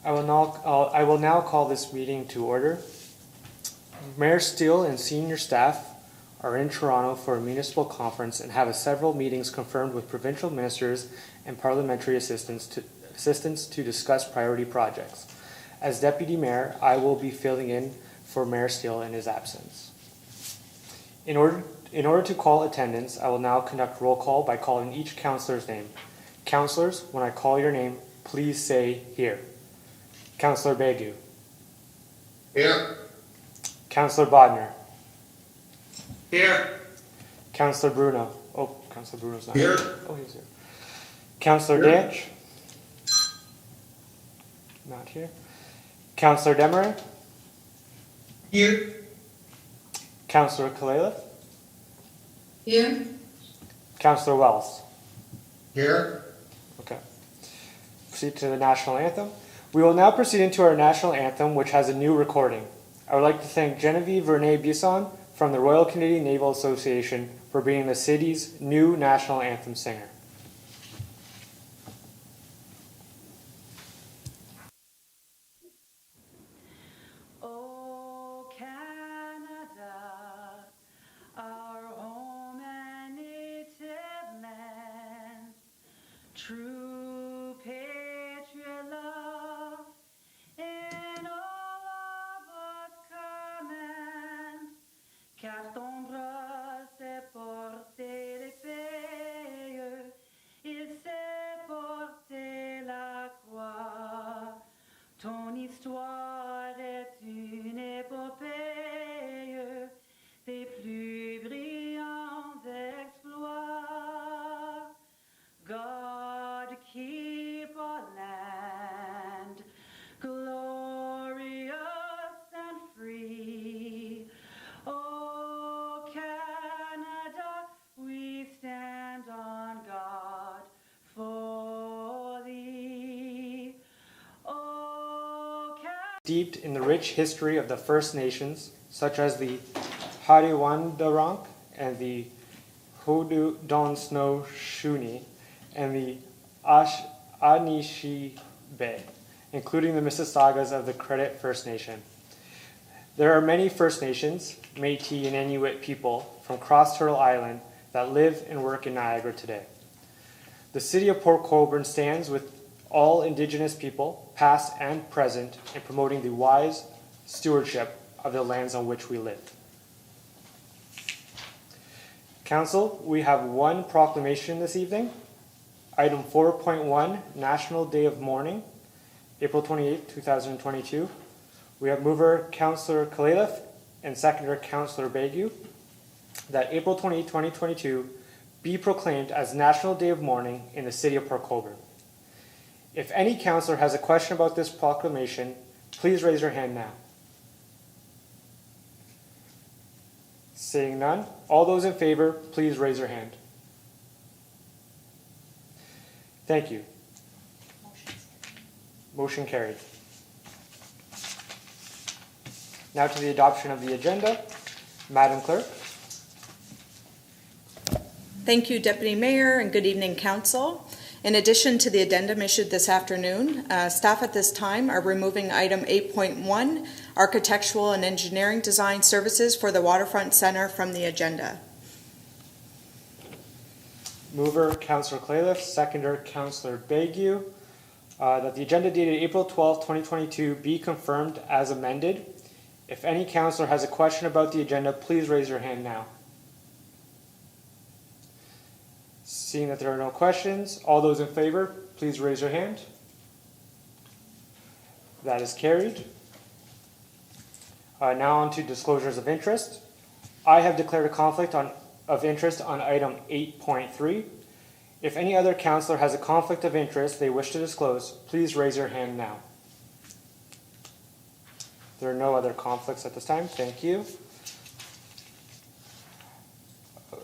I will now call this meeting to order. Mayor Steele and senior staff are in Toronto for a municipal conference and have several meetings confirmed with provincial ministers and parliamentary assistants to discuss priority projects. As Deputy Mayor, I will be filling in for Mayor Steele in his absence. In order to call attendance, I will now conduct roll call by calling each councillor's name. Councillors, when I call your name, please say here. Councillor Begu. Here. Councillor Bodner. Here. Councillor Bruno. Oh, Councillor Bruno's not here. Oh, he's here. Councillor Danch. Not here. Councillor Demery. Here. Councillor Kalala. Here. Councillor Wells. Here. Okay. Proceed to the national anthem. We will now proceed into our national anthem, which has a new recording. I would like to thank Genevieve Vernet-Bisson from the Royal Canadian Naval Association for being the city's new national anthem singer. Oh, Canada, our home and native land, true patriot love in all of us command, car ton bras s'est porté l'épée, il s'est porté la croix, ton histoire est une épopée des plus brillants exploits. God keep our land glorious and free. Oh, Canada, we stand on God for thee. Oh, Steeped in the rich history of the First Nations, such as the Hadiwandaronk and the Haudenosaunee and the Anishinaabe, including the Mississaugas of the Credit First Nation. There are many First Nations, Métis and Inuit people from Cross Turtle Island that live and work in Niagara today. The city of Port Colborne stands with all Indigenous people, past and present, in promoting the wise stewardship of the lands on which we live. Council, we have one proclamation this evening. Item 4.1, National Day of Mourning, April 28, 2022. We have mover Councillor Kalala and seconder Councillor Begu that April 28, 2022 be proclaimed as National Day of Mourning in the city of Port Colborne. If any councillor has a question about this proclamation, please raise your hand now. Seeing none, all those in favor, please raise your hand. Thank you. Motion carried. Now to the adoption of the agenda. Madam Clerk. Thank you, Deputy Mayor, and good evening, Council. In addition to the addendum issued this afternoon, staff at this time are removing item 8.1, Architectural and Engineering Design Services for the Waterfront Centre, from the agenda. Mover, Councillor Kalala, seconder, Councillor Begu, that the agenda dated April 12, 2022 be confirmed as amended. If any councillor has a question about the agenda, please raise your hand now. Seeing that there are no questions, all those in favor, please raise your hand. That is carried. Now on to disclosures of interest. I have declared a conflict of interest on item 8.3. If any other councillor has a conflict of interest they wish to disclose, please raise your hand now. There are no other conflicts at this time. Thank you.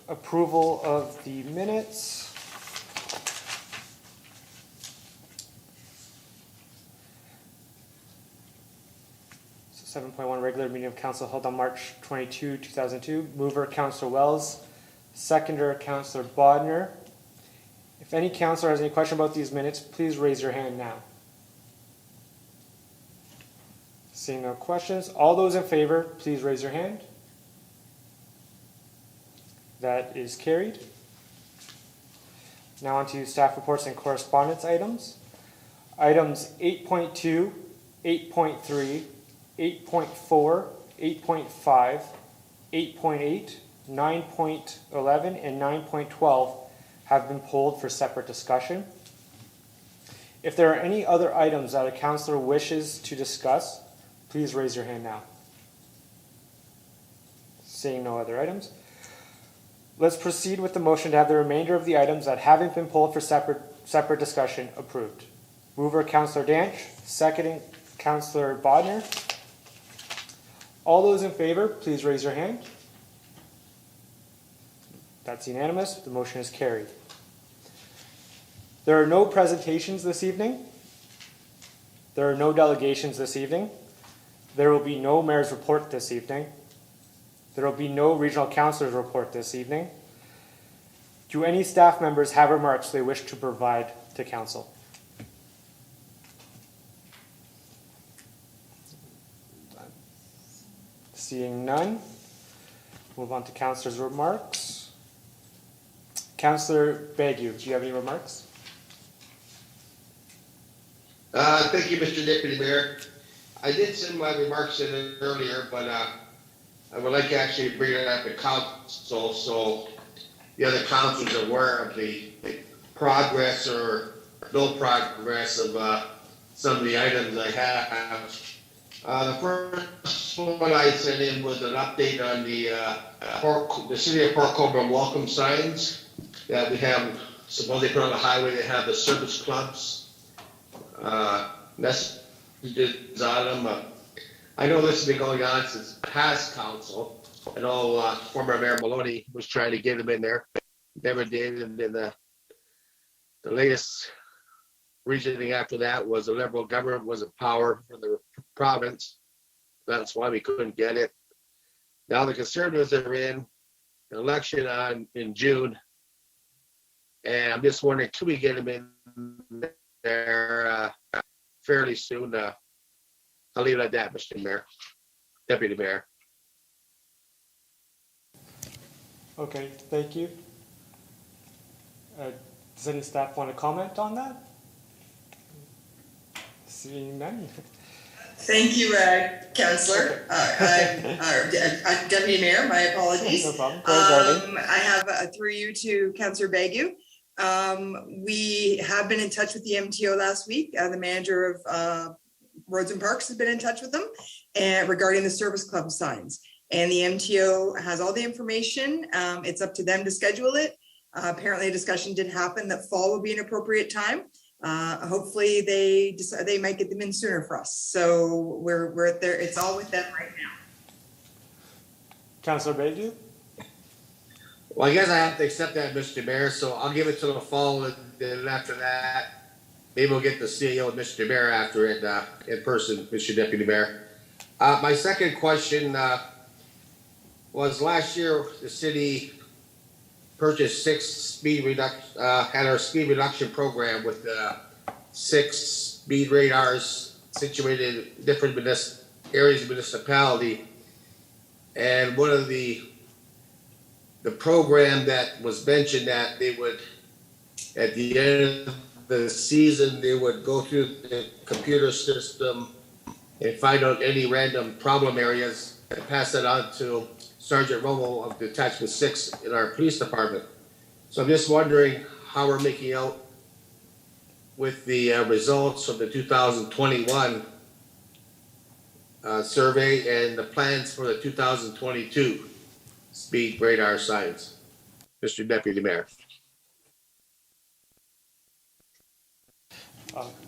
Approval of the minutes. So 7.1 regular meeting of council held on March 22, 2002. Mover, Councillor Wells. Seconder, Councillor Bodner. If any councillor has any question about these minutes, please raise your hand now. Seeing no questions, all those in favor, please raise your hand. That is carried. Now on to staff reports and correspondence items. Items 8.2, 8.3, 8.4, 8.5, 8.8, 9.11, and 9.12 have been pulled for separate discussion. If there are any other items that a councillor wishes to discuss, please raise your hand now. Seeing no other items, let's proceed with the motion to have the remainder of the items that haven't been pulled for separate discussion approved. Mover Councillor Danch, seconding Councillor Bodner. All those in favor, please raise your hand. That's unanimous. The motion is carried. There are no presentations this evening. There are no delegations this evening. There will be no mayor's report this evening. There will be no regional councillor's report this evening. Do any staff members have remarks they wish to provide to council? Seeing none, move on to councillor's remarks. Councillor Bagu, do you have any remarks? Thank you, Mr. Deputy Mayor. I did send my remarks in earlier, but I would like to actually bring it up to council so the other councils are aware of the progress or no progress of some of the items I have. The first one I sent in was an update on the City of Port Colborne welcome signs that we have. Supposedly put on the highway, they have the service clubs. Messages on them. I know this has been going on since past council. I know former Mayor Maloney was trying to get them in there, never did, and then the latest reasoning after that was the Liberal government was in power for the province. That's why we couldn't get it. Now the Conservatives are in an election in June, and I'm just wondering, can we get them in there fairly soon? I'll leave it at that, Mr. Mayor, Deputy Mayor. Okay, thank you. Does any staff want to comment on that? Seeing none. Thank you, Councillor. Deputy Mayor, my apologies. No problem. Go ahead, Darlene. I have through you to Councillor Bagu. We have been in touch with the MTO last week. The manager of Roads and Parks has been in touch with them and regarding the service club signs. And the MTO has all the information. It's up to them to schedule it. Apparently a discussion did happen that fall would be an appropriate time. Hopefully they decide they might get them in sooner for us. So we're at there. It's all with them right now. Councillor Bagu? Well, I guess I have to accept that, Mr. Mayor, so I'll give it to the fall, and then after that, maybe we'll get the CEO and Mr. Mayor after it in person, Mr. Deputy Mayor. My second question was last year the city purchased had our speed reduction program with 6 speed radars situated in different areas of municipality, and one of the program that was mentioned that they would, at the end of the season, they would go through the computer system and find out any random problem areas and pass that on to Sergeant Romo of Detachment 6 in our police department. So I'm just wondering how we're making out with the results of the 2021 survey and the plans for the 2022 speed radar signs, Mr. Deputy Mayor.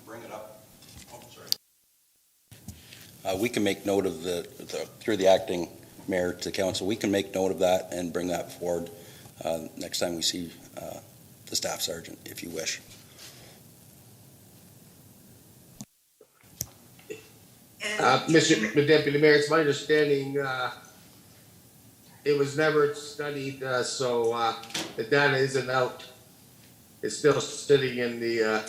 Bring it up. Oh, sorry. We can make note of through the acting mayor to council, we can make note of that and bring that forward next time we see the staff sergeant, if you wish. Mr. Deputy Mayor, it's my understanding it was never studied, so the data isn't out. It's still sitting in the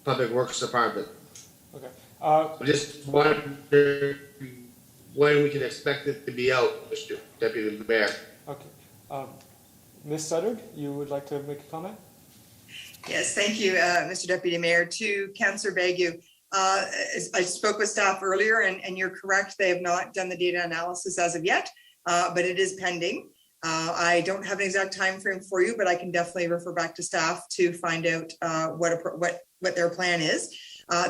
Public Works Department. Okay. I'm just wondering when we can expect it to be out, Mr. Deputy Mayor. Okay. Ms. Suttard, you would like to make a comment? Yes, thank you, Mr. Deputy Mayor. To Councillor Bagu, I spoke with staff earlier, and you're correct. They have not done the data analysis as of yet, but it is pending. I don't have an exact time frame for you, but I can definitely refer back to staff to find out what their plan is.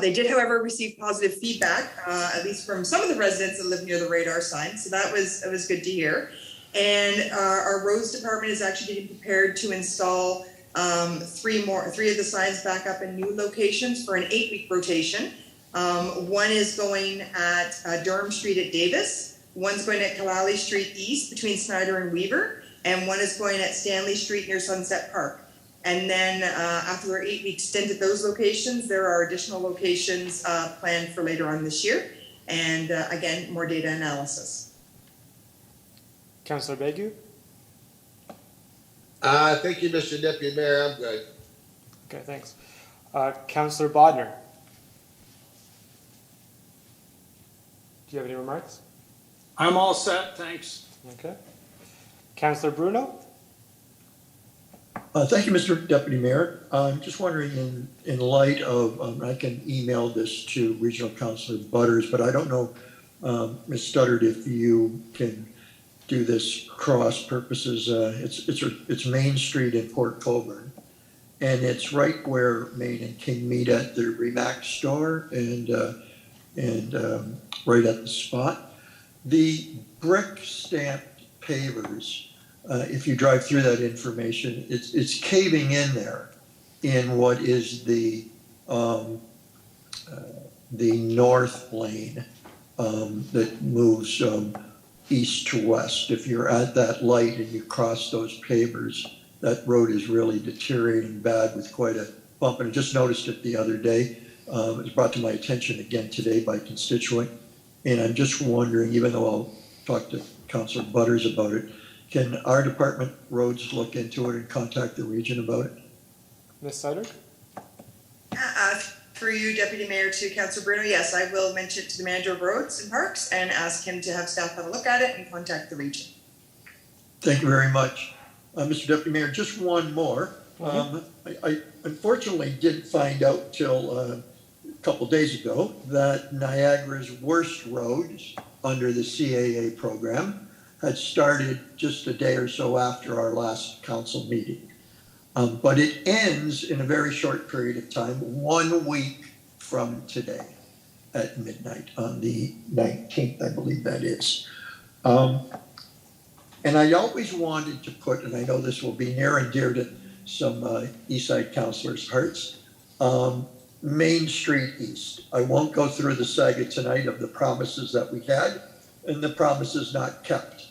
They did, however, receive positive feedback, at least from some of the residents that live near the radar sign. So that was good to hear. And our roads department is actually getting prepared to install three of the signs back up in new locations for an 8-week rotation. One is going at Durham Street at Davis, one's going at Kalali Street East between Snyder and Weaver, and one is going at Stanley Street near Sunset Park. And then after their 8-week stint at those locations, there are additional locations planned for later on this year. And again, more data analysis. Councillor Bagu? Thank you, Mr. Deputy Mayor. I'm good. Okay, thanks. Councillor Bodnar? Do you have any remarks? I'm all set, thanks. Okay. Councillor Bruno? Thank you, Mr. Deputy Mayor. I'm just wondering, in light of, I can email this to Regional Councillor Butters, but I don't know, Ms. Studdard, if you can do this cross purposes. It's Main Street in Port Colborne, and it's right where Main and King meet at the Remax store, and right at the spot. The brick stamped pavers. If you drive through that information, it's caving in there in what is the north lane that moves east to west. If you're at that light and you cross those pavers, that road is really deteriorating bad with quite a bump. And I just noticed it the other day. It was brought to my attention again today by a constituent. And I'm just wondering, even though I'll talk to Councillor Butters about it, can our department roads look into it and contact the region about it? Ms. Sutter? Through you, Deputy Mayor, to Councillor Bruno, yes, I will mention it to the Manager of Roads and Parks and ask him to have staff have a look at it and contact the region. Thank you very much. Mr. Deputy Mayor, just one more. I unfortunately didn't find out till a couple days ago that Niagara's worst roads under the CAA program had started just a day or so after our last council meeting. But it ends in a very short period of time, 1 week from today at midnight on the 19th, I believe that is. And I always wanted to put, and I know this will be near and dear to some Eastside councillors' hearts, Main Street East. I won't go through the saga tonight of the promises that we had and the promises not kept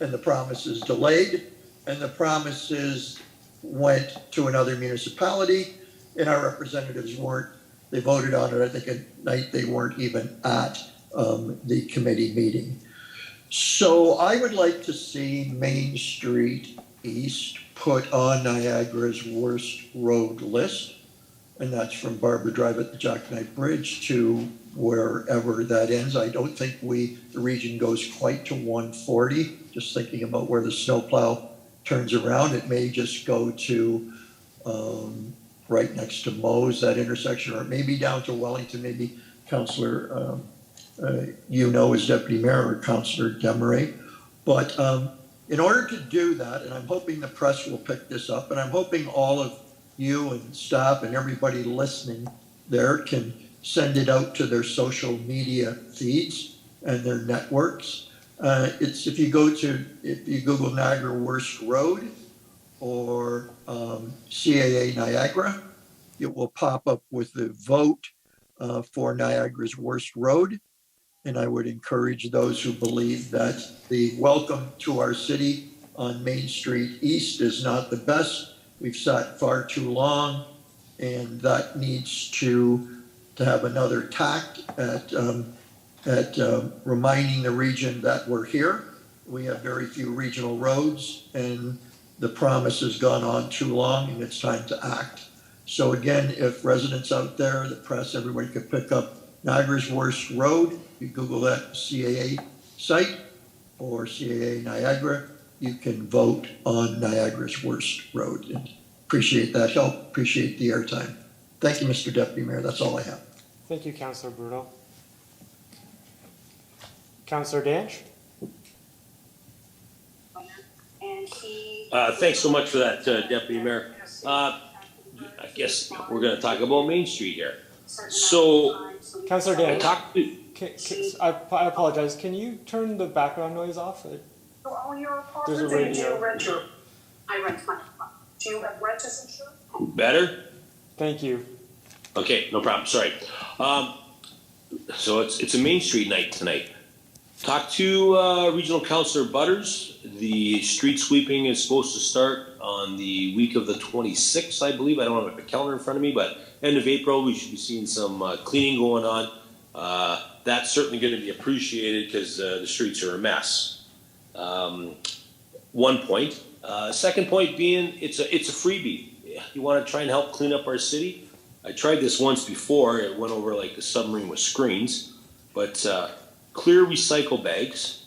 and the promises delayed and the promises went to another municipality and our representatives weren't, they voted on it, I think at night they weren't even at the committee meeting. So I would like to see Main Street East put on Niagara's worst road list. And that's from Barbara Drive at the Jackknife Bridge to wherever that ends. I don't think the region goes quite to 140, just thinking about where the snowplow turns around. It may just go to right next to Moe's, that intersection, or maybe down to Wellington, maybe Councillor, as Deputy Mayor, or Councillor Desmarais. But in order to do that, and I'm hoping the press will pick this up, and I'm hoping all of you and staff and everybody listening there can send it out to their social media feeds and their networks. If you Google Niagara Worst Road or CAA Niagara, it will pop up with the vote for Niagara's Worst Road. And I would encourage those who believe that the welcome to our city on Main Street East is not the best. We've sat far too long, and that needs to have another tact at reminding the region that we're here. We have very few regional roads, and the promise has gone on too long, and it's time to act. So again, if residents out there, the press, everybody could pick up Niagara's Worst Road. You Google that CAA site or CAA Niagara, you can vote on Niagara's Worst Road. And appreciate that help, appreciate the airtime. Thank you, Mr. Deputy Mayor. That's all I have. Thank you, Councillor Bruno. Councillor Danch? Thanks so much for that, Deputy Mayor. I guess we're going to talk about Main Street here. So, Councillor I Danch, talked to, I apologize. Can you turn the background noise off? There's a radio. I rent my. Do you have renters insurance? better? Thank you. Okay, no problem. Sorry. So it's a Main Street night tonight. Talked to Regional Councillor Butters. The street sweeping is supposed to start on the week of the 26th, I believe. I don't have a calendar in front of me, but end of April we should be seeing some cleaning going on. That's certainly going to be appreciated because the streets are a mess. One point. Second point being it's a freebie. You want to try and help clean up our city? I tried this once before. It went over like a submarine with screens. But clear recycle bags.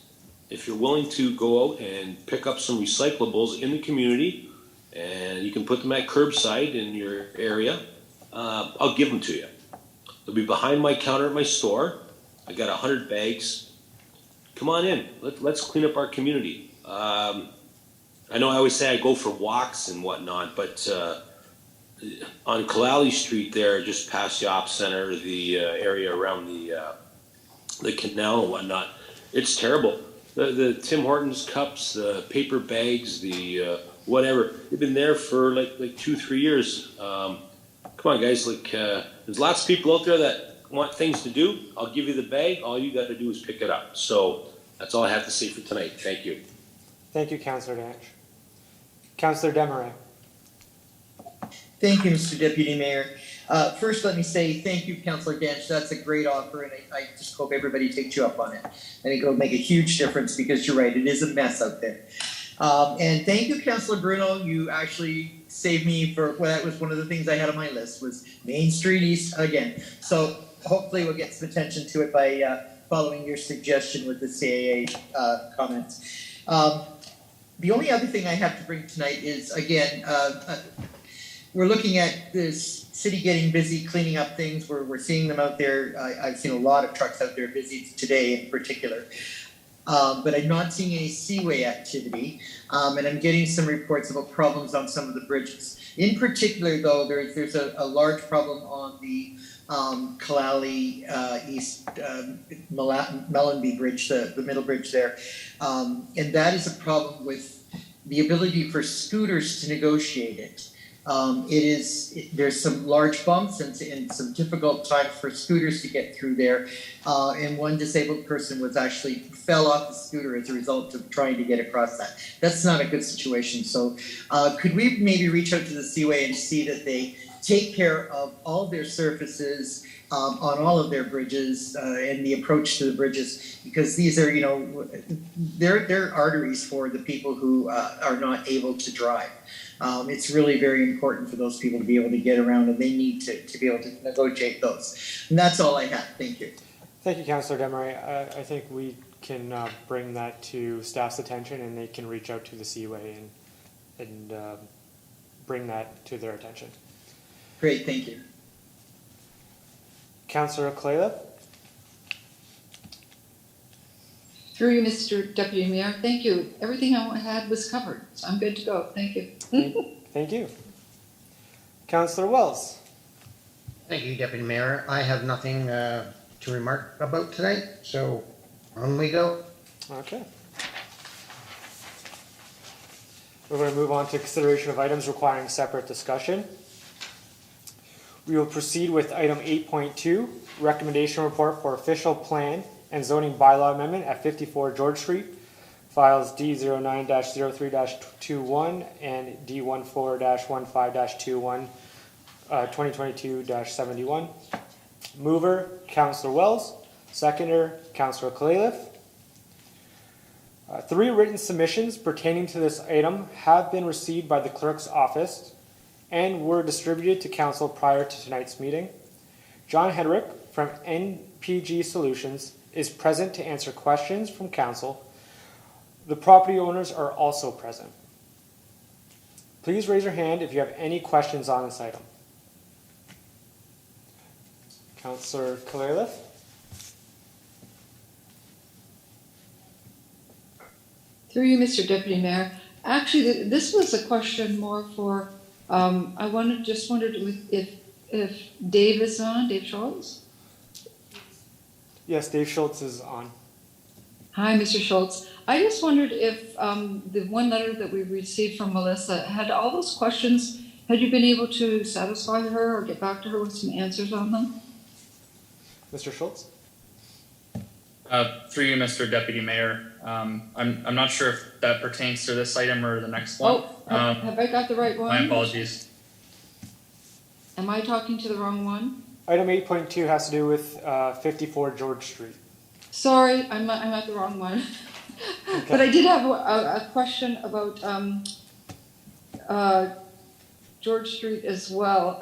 If you're willing to go out and pick up some recyclables in the community, and you can put them at curbside in your area, I'll give them to you. They'll be behind my counter at my store. I got 100 bags. Come on in. Let's clean up our community. I know I always say I go for walks and whatnot, but on Kalali Street there, just past the Op Center, the area around the canal and whatnot, it's terrible. The Tim Hortons cups, the paper bags, the whatever, they've been there for like 2-3 years. Come on, guys, there's lots of people out there that want things to do. I'll give you the bag. All you got to do is pick it up. So that's all I have to say for tonight. Thank you. Thank you, Councillor Danch. Councillor Desmarais. Thank you, Mr. Deputy Mayor. First, let me say thank you, Councillor Danch. That's a great offer, and I just hope everybody takes you up on it. I think it'll make a huge difference because you're right, it is a mess out there. And thank you, Councillor Bruno. You actually saved me for, well, that was one of the things I had on my list was Main Street East again. So hopefully we'll get some attention to it by following your suggestion with the CAA comments. The only other thing I have to bring tonight is, again, we're looking at this city getting busy cleaning up things. We're seeing them out there. I've seen a lot of trucks out there busy today in particular. But I'm not seeing any seaway activity. And I'm getting some reports about problems on some of the bridges. In particular, though, there's a large problem on the Kalali East Mellenby Bridge, the middle bridge there. And that is a problem with the ability for scooters to negotiate it. There's some large bumps and some difficult times for scooters to get through there. And one disabled person fell off the scooter as a result of trying to get across that. That's not a good situation. So could we maybe reach out to the Seaway and see that they take care of all their surfaces on all of their bridges and the approach to the bridges, because these are, they're arteries for the people who are not able to drive. It's really very important for those people to be able to get around, and they need to be able to negotiate those. And that's all I have. Thank you. Thank you, Councillor Desmarais. I think we can bring that to staff's attention, and they can reach out to the Seaway and bring that to their attention. Great, thank you. Councillor Clayliff. Through you, Mr. Deputy Mayor. Thank you. Everything I had was covered, so I'm good to go. Thank you. Thank you. Councillor Wells. Thank you, Deputy Mayor. I have nothing to remark about tonight, so on we go. Okay. We're going to move on to consideration of items requiring separate discussion. We will proceed with item 8.2, recommendation report for official plan and zoning bylaw amendment at 54 George Street, files D09-03-21 and D14-15-21, 2022-71. Mover, Councillor Wells. Seconder, Councillor Clayliff. 3 written submissions pertaining to this item have been received by the clerk's office and were distributed to council prior to tonight's meeting. John Hedrick from NPG Solutions is present to answer questions from council. The property owners are also present. Please raise your hand if you have any questions on this item. Councillor Kalaliff? Through you, Mr. Deputy Mayor. Actually, this was a question more for, I wondered if Dave is on, Dave Schultz? Yes, Dave Schultz is on. Hi, Mr. Schultz. I just wondered if the one letter that we received from Melissa had all those questions, had you been able to satisfy her or get back to her with some answers on them? Mr. Schultz? Through you, Mr. Deputy Mayor. I'm not sure if that pertains to this item or the next one. Oh, have I got the right one? My apologies. Am I talking to the wrong one? Item 8.2 has to do with 54 George Street. Sorry, I'm at the wrong one. Okay. But I did have a question about George Street as well.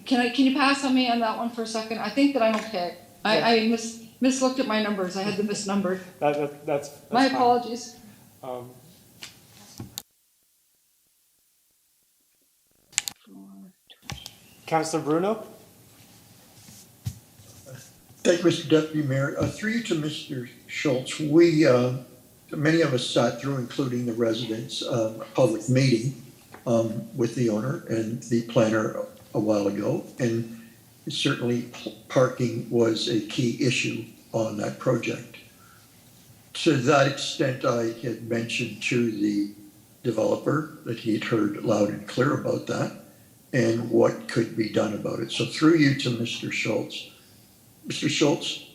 Can you pass on me on that one for a second? I think that I'm okay. I mislooked at my numbers. I had them misnumbered. That's my fine. apologies. Councillor Bruno? Thank you, Mr. Deputy Mayor. Through you to Mr. Schultz, many of us sat through, including the residents, a public meeting with the owner and the planner a while ago, and certainly parking was a key issue on that project. To that extent, I had mentioned to the developer that he had heard loud and clear about that and what could be done about it. So through you to Mr. Schultz. Mr. Schultz,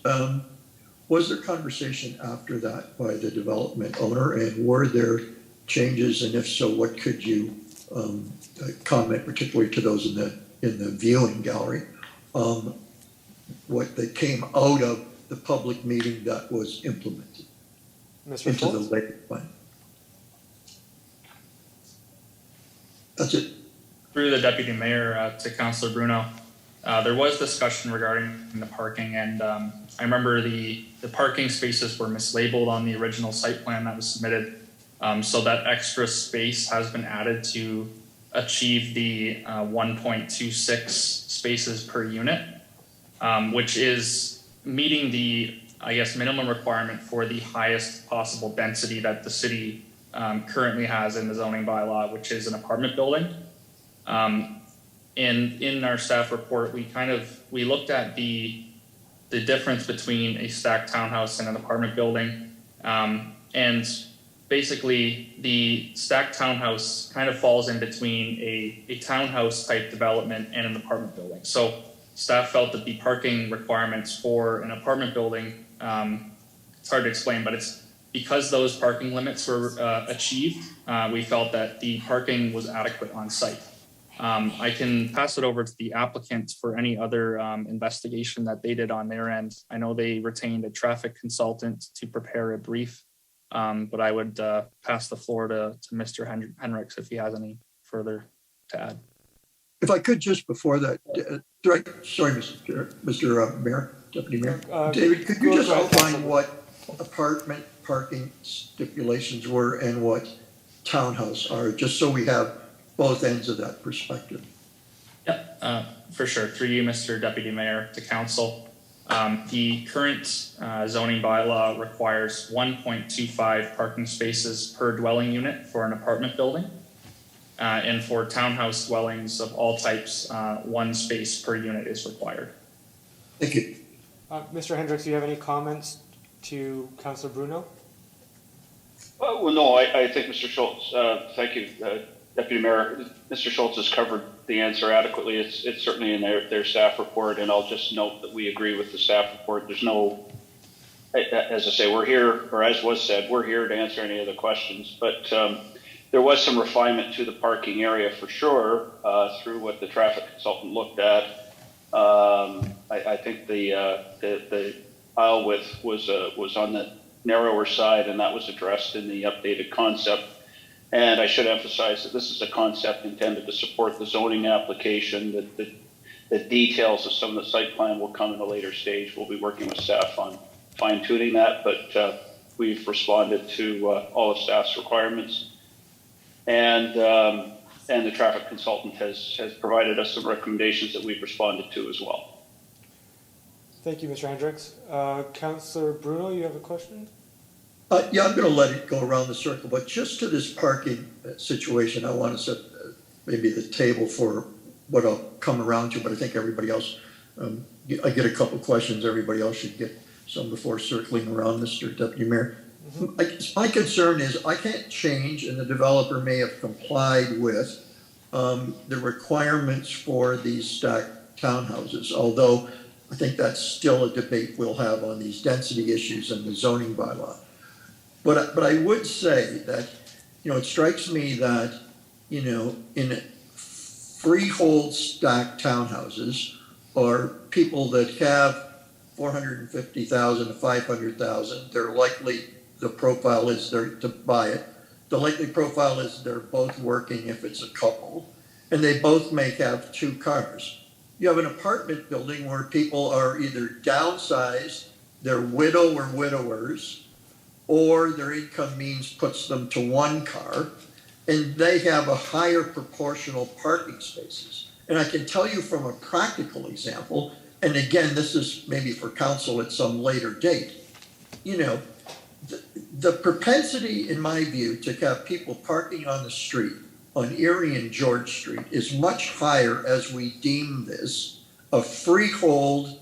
was there conversation after that by the development owner, and were there changes, and if so, what could you comment, particularly to those in the viewing gallery, what that came out of the public meeting that was implemented Mr. into Schultz? the later plan? That's it. Through the Deputy Mayor to Councillor Bruno. There was discussion regarding the parking, and I remember the parking spaces were mislabeled on the original site plan that was submitted. So that extra space has been added to achieve the 1.26 spaces per unit, which is meeting the, I guess, minimum requirement for the highest possible density that the city currently has in the zoning bylaw, which is an apartment building. In our staff report, we looked at the difference between a stacked townhouse and an apartment building, and basically the stacked townhouse kind of falls in between a townhouse type development and an apartment building. So staff felt that the parking requirements for an apartment building, it's hard to explain, but it's because those parking limits were achieved, we felt that the parking was adequate on site. I can pass it over to the applicant for any other investigation that they did on their end. I know they retained a traffic consultant to prepare a brief, but I would pass the floor to Mr. Henricks if he has any further to add. If I could just before that, sorry, Mr. Mayor, Deputy Mayor, David, could you just outline what apartment parking stipulations were and what townhouse are, just so we have both ends of that perspective? Yep, for sure. Through you, Mr. Deputy Mayor, to council. The current zoning bylaw requires 1.25 parking spaces per dwelling unit for an apartment building. And for townhouse dwellings of all types, 1 space per unit is required. Thank you. Mr. Hendricks, do you have any comments to Councillor Bruno? Well, no, I think Mr. Schultz, thank you, Deputy Mayor. Mr. Schultz has covered the answer adequately. It's certainly in their staff report, and I'll just note that we agree with the staff report. There's no, as I say, we're here, or as was said, we're here to answer any of the questions, but there was some refinement to the parking area for sure through what the traffic consultant looked at. I think the aisle width was on the narrower side, and that was addressed in the updated concept. And I should emphasize that this is a concept intended to support the zoning application, that The details of some of the site plan will come in a later stage. We'll be working with staff on fine tuning that, but we've responded to all of staff's requirements. And the traffic consultant has provided us some recommendations that we've responded to as well. Thank you, Mr. Hendricks. Councillor Bruno, you have a question? Yeah, I'm going to let it go around the circle, but just to this parking situation, I want to set maybe the table for what I'll come around to, but I think everybody else, I get a couple questions, everybody else should get some before circling around, Mr. Deputy Mayor. My concern is I can't change, and the developer may have complied with the requirements for these stacked townhouses, although I think that's still a debate we'll have on these density issues and the zoning bylaw. But I would say that, it strikes me that, in freehold stacked townhouses or people that have 450,000 to 500,000, they're likely, the profile is there to buy it. The likely profile is they're both working if it's a couple, and they both may have 2 cars. You have an apartment building where people are either downsized, they're widow or widowers, or their income means puts them to 1 car, and they have a higher proportional parking spaces. And I can tell you from a practical example, and again, this is maybe for council at some later date, the propensity, in my view, to have people parking on the street on Erie and George Street is much higher as we deem this a freehold,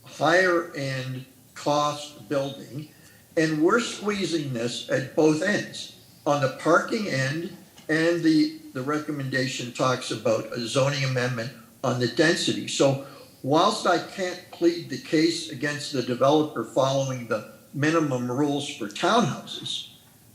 higher end cost building. And we're squeezing this at both ends. On the parking end, and the recommendation talks about a zoning amendment on the density. So whilst I can't plead the case against the developer following the minimum rules for townhouses,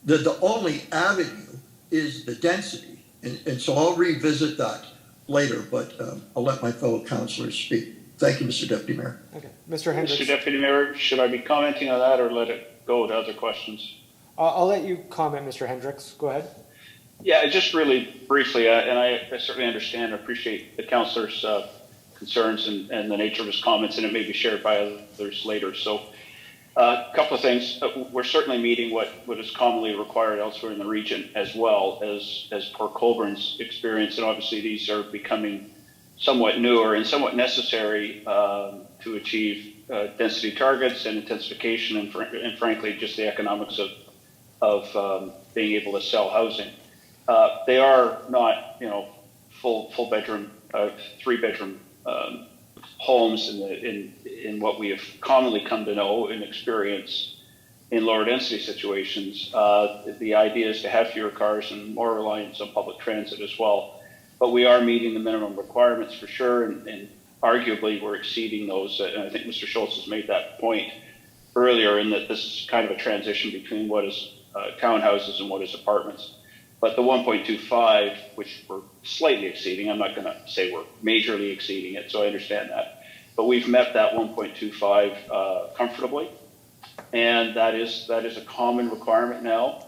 the only avenue is the density. And so I'll revisit that later, but I'll let my fellow councilors speak. Thank you, Mr. Deputy Mayor. Okay, Mr. Hendricks. Mr. Deputy Mayor, should I be commenting on that or let it go to other questions? I'll let you comment, Mr. Hendricks. Go ahead. Yeah, just really briefly, and I certainly understand and appreciate the councillor's concerns and the nature of his comments, and it may be shared by others later. So a couple of things. We're certainly meeting what is commonly required elsewhere in the region, as well as per Colborne's experience, and obviously these are becoming somewhat newer and somewhat necessary to achieve density targets and intensification, and frankly, just the economics of being able to sell housing. They are not, full bedroom, 3-bedroom homes in what we have commonly come to know and experience in lower density situations. The idea is to have fewer cars and more reliance on public transit as well. But we are meeting the minimum requirements for sure, and arguably we're exceeding those. And I think Mr. Schultz has made that point earlier, in that this is kind of a transition between what is townhouses and what is apartments. But the 1.25, which we're slightly exceeding, I'm not going to say we're majorly exceeding it, so I understand that. But we've met that 1.25 comfortably, and that is a common requirement now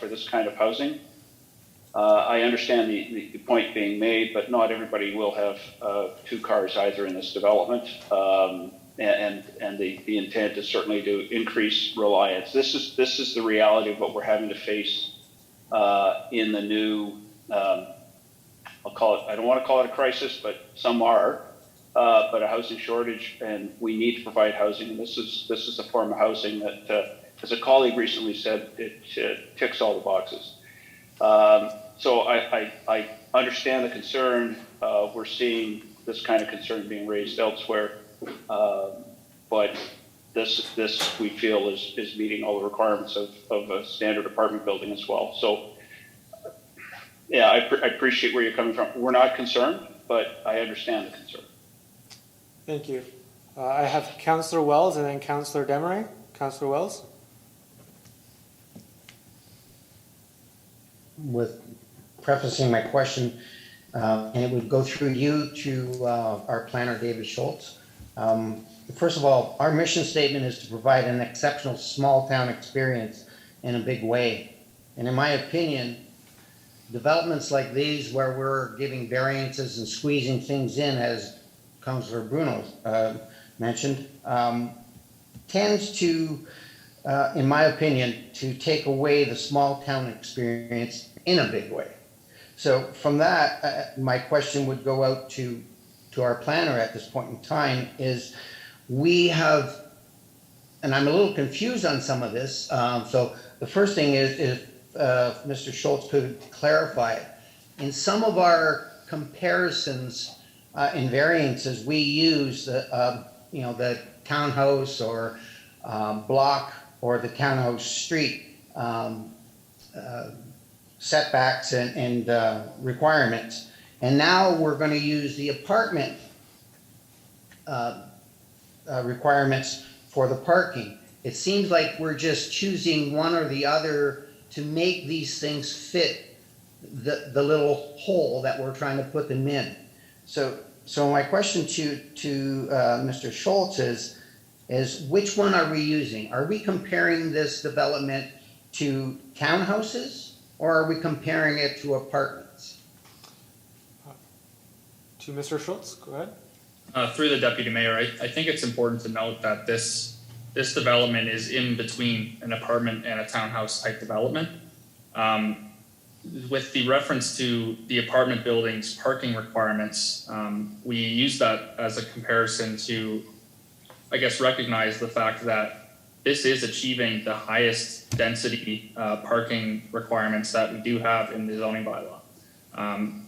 for this kind of housing. I understand the point being made, but not everybody will have 2 cars either in this development, and the intent is certainly to increase reliance. This is the reality of what we're having to face in the new, I'll call it, I don't want to call it a crisis, but some are, but a housing shortage, and we need to provide housing. And this is a form of housing that, as a colleague recently said, it ticks all the boxes. So I understand the concern. We're seeing this kind of concern being raised elsewhere, but this we feel is meeting all the requirements of a standard apartment building as well. So yeah, I appreciate where you're coming from. We're not concerned, but I understand the concern. Thank you. I have Councillor Wells and then Councillor Desmarais. Councillor Wells. With prefacing my question, and it would go through you to our planner, David Schultz. First of all, our mission statement is to provide an exceptional small town experience in a big way. And in my opinion, developments like these where we're giving variances and squeezing things in has Councillor Bruno mentioned, tends to, in my opinion, to take away the small town experience in a big way. So from that, my question would go out to our planner at this point in time is we have, and I'm a little confused on some of this. So the first thing is if Mr. Schultz could clarify it. In some of our comparisons and variances, we use the townhouse or block or the townhouse street setbacks and requirements. And now we're going to use the apartment requirements for the parking. It seems like we're just choosing one or the other to make these things fit the little hole that we're trying to put them in. So my question to Mr. Schultz is which one are we using? Are we comparing this development to townhouses or are we comparing it to apartments? To Mr. Schultz, go ahead. Through the Deputy Mayor, I think it's important to note that this development is in between an apartment and a townhouse type development. With the reference to the apartment building's parking requirements, we use that as a comparison to, I guess, recognize the fact that this is achieving the highest density parking requirements that we do have in the zoning bylaw,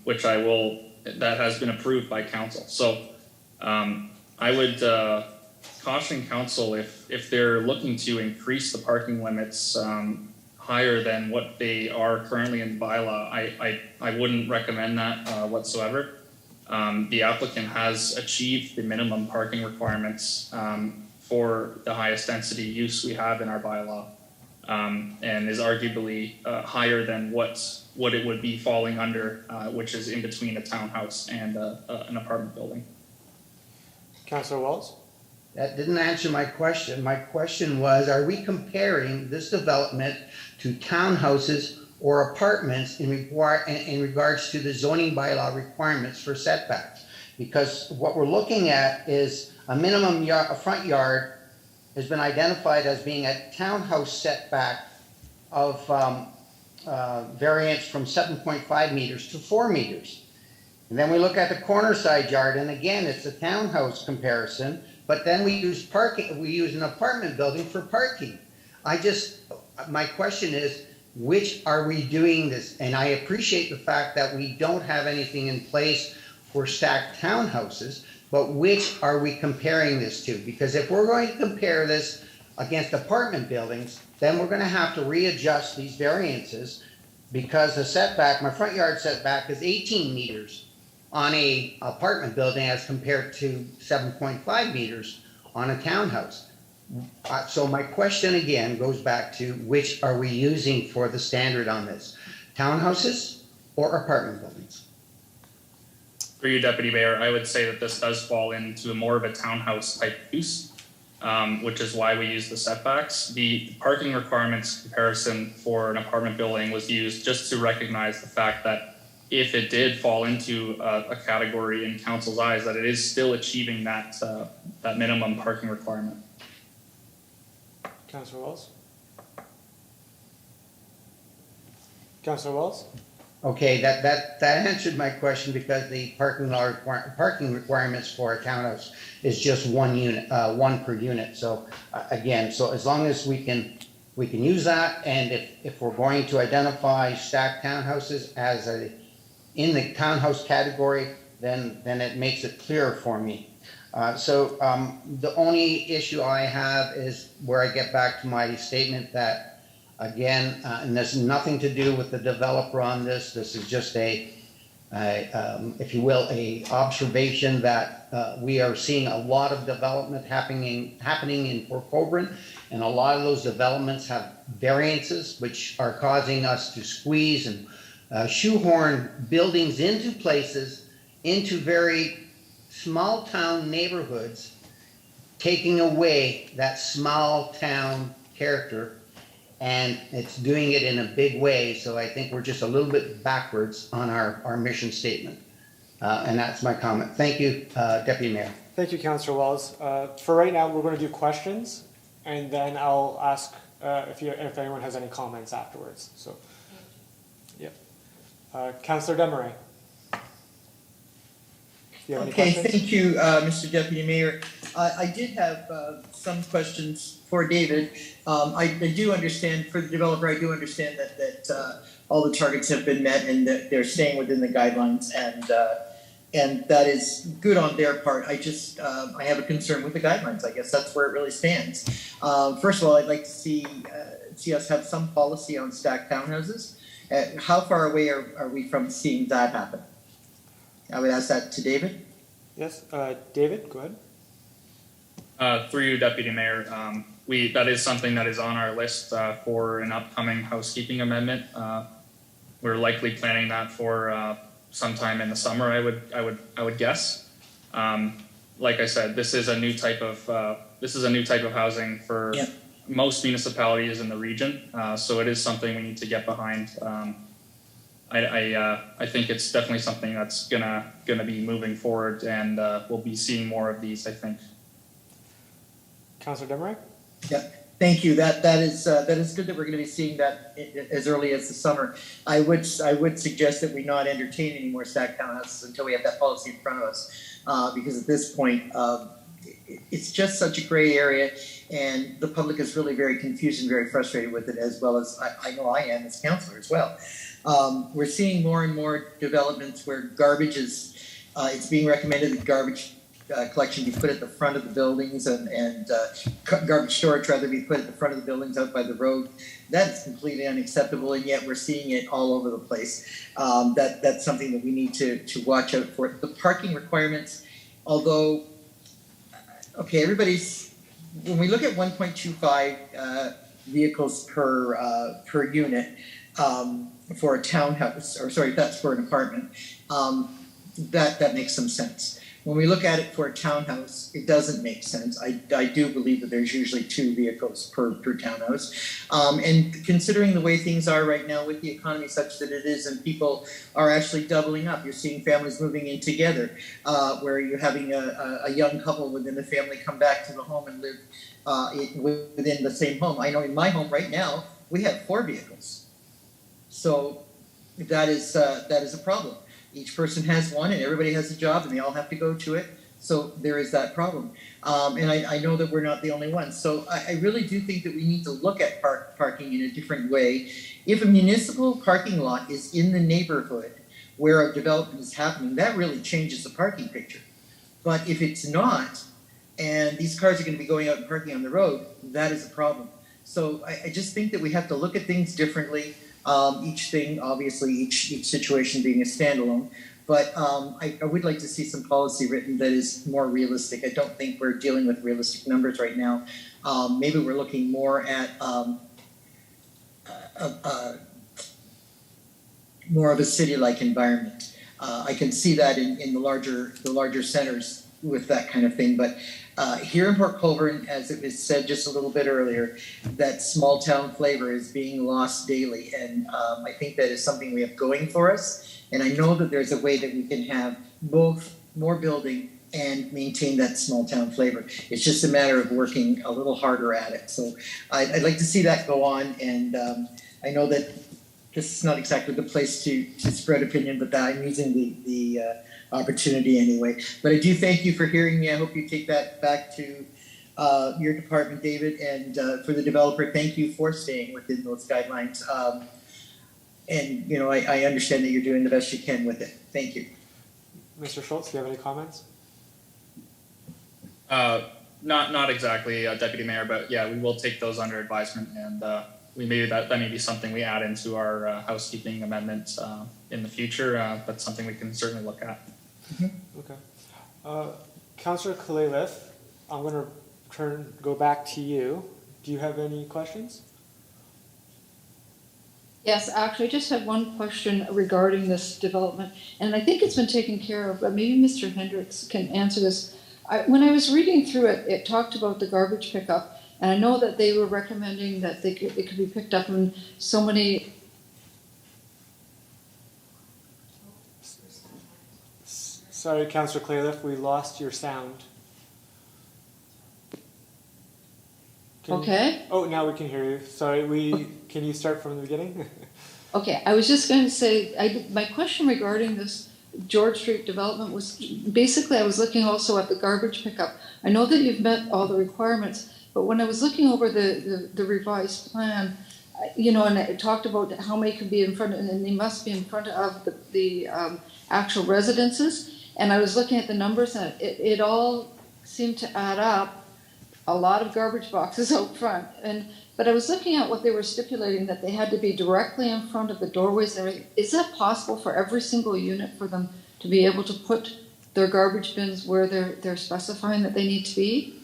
which that has been approved by council. So I would caution council if they're looking to increase the parking limits higher than what they are currently in the bylaw, I wouldn't recommend that whatsoever. The applicant has achieved the minimum parking requirements for the highest density use we have in our bylaw, and is arguably higher than what it would be falling under, which is in between a townhouse and an apartment building. Councillor Walz? That didn't answer my question. My question was, are we comparing this development to townhouses or apartments in regards to the zoning bylaw requirements for setbacks? Because what we're looking at is a minimum a front yard has been identified as being a townhouse setback of variance from 7.5 meters to 4 meters. And then we look at the corner side yard, and again, it's a townhouse comparison, but then we use an apartment building for parking. My question is, which are we doing this? And I appreciate the fact that we don't have anything in place for stacked townhouses, but which are we comparing this to? Because if we're going to compare this against apartment buildings, then we're going to have to readjust these variances because the setback, my front yard setback is 18 meters on a apartment building as compared to 7.5 meters on a townhouse. So my question again goes back to which are we using for the standard on this? Townhouses or apartment buildings? For you, Deputy Mayor, I would say that this does fall into more of a townhouse type use, which is why we use the setbacks. The parking requirements comparison for an apartment building was used just to recognize the fact that if it did fall into a category in council's eyes, that it is still achieving that minimum parking requirement. Councillor Walz? Councillor Walz? Okay, that answered my question because the parking requirements for a townhouse is just one unit, one per unit. So again, so as long as we can use that, and if we're going to identify stacked townhouses as in the townhouse category, then it makes it clearer for me. So the only issue I have is where I get back to my statement that, again, and there's nothing to do with the developer on this. This is just if you will, a observation that we are seeing a lot of development happening in Port Colborne, and a lot of those developments have variances which are causing us to squeeze and shoehorn buildings into places, into very small town neighborhoods, taking away that small town character, and it's doing it in a big way. So I think we're just a little bit backwards on our mission statement. And that's my comment. Thank you, Deputy Mayor. Thank you, Councillor Wells. For right now, we're going to do questions, and then I'll ask if anyone has any comments afterwards. So, yep. Councillor Desmarais. Okay, thank you, Mr. Deputy Mayor. I did have some questions for David. I do understand, for the developer, I do understand that all the targets have been met and that they're staying within the guidelines, and that is good on their part. I just, I have a concern with the guidelines. I guess that's where it really stands. First of all, I'd like to see us have some policy on stacked townhouses. How far away are we from seeing that happen? I would ask that to David. Yes, David, go ahead. Through you, Deputy Mayor, that is something that is on our list for an upcoming housekeeping amendment. We're likely planning that for sometime in the summer. I would guess. Like I said, this is a new type of housing for most municipalities in the region. So it is something we need to get behind. I think it's definitely something that's gonna be moving forward, and we'll be seeing more of these, I think. Councillor Desmarais? Yeah, thank you. That is good that we're going to be seeing that as early as the summer. I would suggest that we not entertain any more stacked townhouses until we have that policy in front of us, because at this point it's just such a gray area, and the public is really very confused and very frustrated with it, as well as I know I am as councillor as well. We're seeing more and more developments where garbage is, it's being recommended that garbage collection be put at the front of the buildings, and garbage storage rather be put at the front of the buildings out by the road. That is completely unacceptable, and yet we're seeing it all over the place. That's something that we need to watch out for. The parking requirements, although, okay, when we look at 1.25 vehicles per unit, for a townhouse, or sorry, that's for an apartment, that makes some sense. When we look at it for a townhouse, it doesn't make sense. I do believe that there's usually 2 vehicles per townhouse. And considering the way things are right now with the economy such that it is, and people are actually doubling up, you're seeing families moving in together, where you're having a young couple within the family come back to the home and live within the same home. I know in my home right now, we have 4 vehicles. So that is a problem. Each person has one, and everybody has a job, and they all have to go to it. So there is that problem. And I know that we're not the only ones. So I really do think that we need to look at parking in a different way. If a municipal parking lot is in the neighborhood where a development is happening, that really changes the parking picture. But if it's not, and these cars are going to be going out and parking on the road, that is a problem. So I just think that we have to look at things differently. Each thing, obviously, each situation being a standalone. But I would like to see some policy written that is more realistic. I don't think we're dealing with realistic numbers right now. Maybe we're looking more at more of a city-like environment. I can see that in the larger centers with that kind of thing. But here in Port Colborne, as it was said just a little bit earlier, that small town flavor is being lost daily. And I think that is something we have going for us. And I know that there's a way that we can have both more building and maintain that small town flavor. It's just a matter of working a little harder at it. So I'd like to see that go on. And I know that this is not exactly the place to spread opinion, but I'm using the opportunity anyway. But I do thank you for hearing me. I hope you take that back to your department, David, and for the developer, thank you for staying within those guidelines. And you know, I understand that you're doing the best you can with it. Thank you. Mr. Schultz, do you have any comments? Not exactly, Deputy Mayor, but yeah, we will take those under advisement, and that may be something we add into our housekeeping amendments in the future, but something we can certainly look at. Mm-hmm. Okay. Councillor Kalalev, I'm going to go back to you. Do you have any questions? Yes, actually, I just have one question regarding this development, and I think it's been taken care of, but maybe Mr. Hendricks can answer this. When I was reading through it, it talked about the garbage pickup, and I know that they were recommending that it could be picked up in so many... Sorry, Councillor Clayliff, we lost your sound. Okay. Now we can hear you. Sorry, can you start from the beginning? Okay, I was just going to say, my question regarding this George Street development was, basically I was looking also at the garbage pickup. I know that you've met all the requirements, but when I was looking over the revised plan, and it talked about how many could be in front of, and they must be in front of the actual residences, and I was looking at the numbers, and it all seemed to add up, a lot of garbage boxes out front, but I was looking at what they were stipulating, that they had to be directly in front of the doorways and everything. Is that possible for every single unit for them to be able to put their garbage bins where they're specifying that they need to be?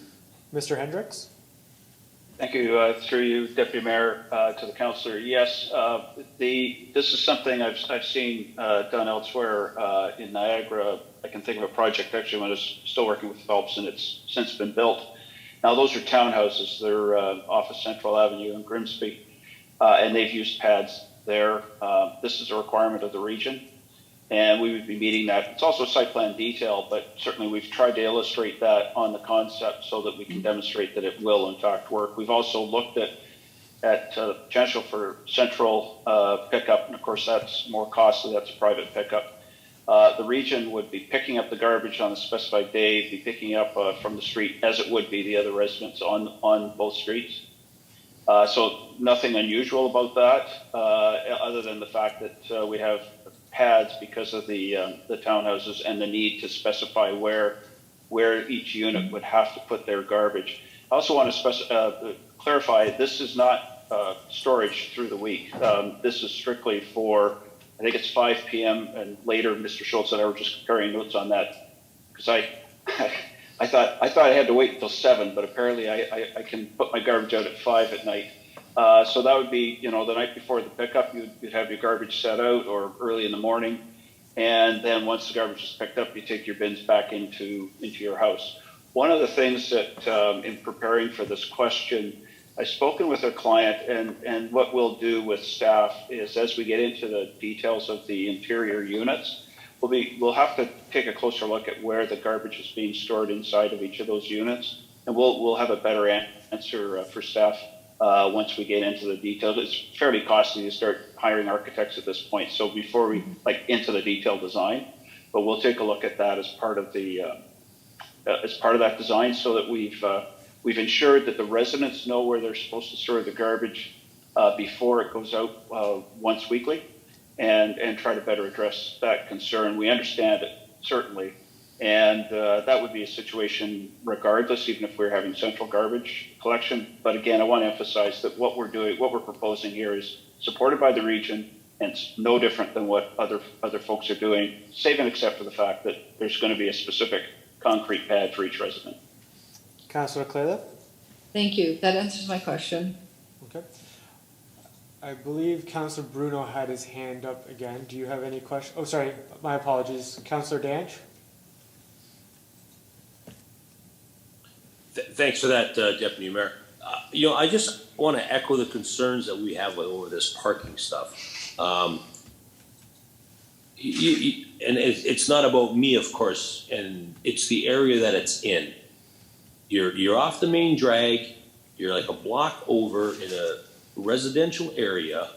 Mr. Hendricks? Thank you. Through you, Deputy Mayor, to the councillor. Yes, this is something I've seen done elsewhere in Niagara. I can think of a project actually when I was still working with Phelps, and it's since been built. Now those are townhouses. They're off of Central Avenue in Grimsby, and they've used pads there. This is a requirement of the region, and we would be meeting that. It's also site plan detail, but certainly we've tried to illustrate that on the concept so that we can demonstrate that it will in fact work. We've also looked at potential for central pickup, and of course that's more costly. That's a private pickup. The region would be picking up the garbage on a specified day, be picking up from the street as it would be the other residents on both streets. So nothing unusual about that, other than the fact that we have pads because of the townhouses and the need to specify where each unit would have to put their garbage. I also want to clarify, this is not storage through the week. This is strictly for, I think it's 5 p.m. and later. Mr. Schultz and I were just comparing notes on that because I thought I had to wait until 7, but apparently I can put my garbage out at 5 at night. So that would be, the night before the pickup, you'd have your garbage set out or early in the morning, and then once the garbage is picked up, you take your bins back into your house. One of the things that in preparing for this question, I've spoken with a client, and what we'll do with staff is, as we get into the details of the interior units, we'll have to take a closer look at where the garbage is being stored inside of each of those units, and we'll have a better answer for staff once we get into the details. It's fairly costly to start hiring architects at this point, so before we into the detailed design, but we'll take a look at that as part of that design, so that we've ensured that the residents know where they're supposed to store the garbage before it goes out once weekly, and try to better address that concern. We understand it, certainly, and that would be a situation regardless, even if we're having central garbage collection. But again, I want to emphasize that what we're proposing here is supported by the region, and it's no different than what other folks are doing, save and except for the fact that there's going to be a specific concrete pad for each resident. Councillor Clayliff? Thank you. That answers my question. Okay. I believe Councillor Bruno had his hand up again. Do you have any questions? Oh, sorry. My apologies. Councillor Danch? Thanks for that, Deputy Mayor. I just want to echo the concerns that we have over this parking stuff. And it's not about me, of course, and it's the area that it's in. You're off the main drag. You're like a block over in a residential area.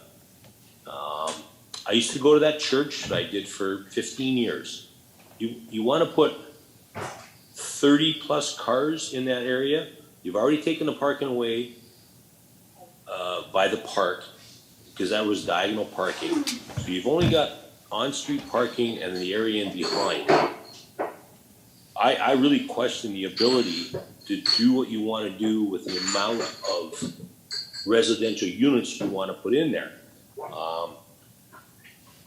I used to go to that church that I did for 15 years. You want to put 30 plus cars in that area. You've already taken the parking away by the park, because that was diagonal parking. So you've only got on-street parking and the area in behind. I really question the ability to do what you want to do with the amount of residential units you want to put in there.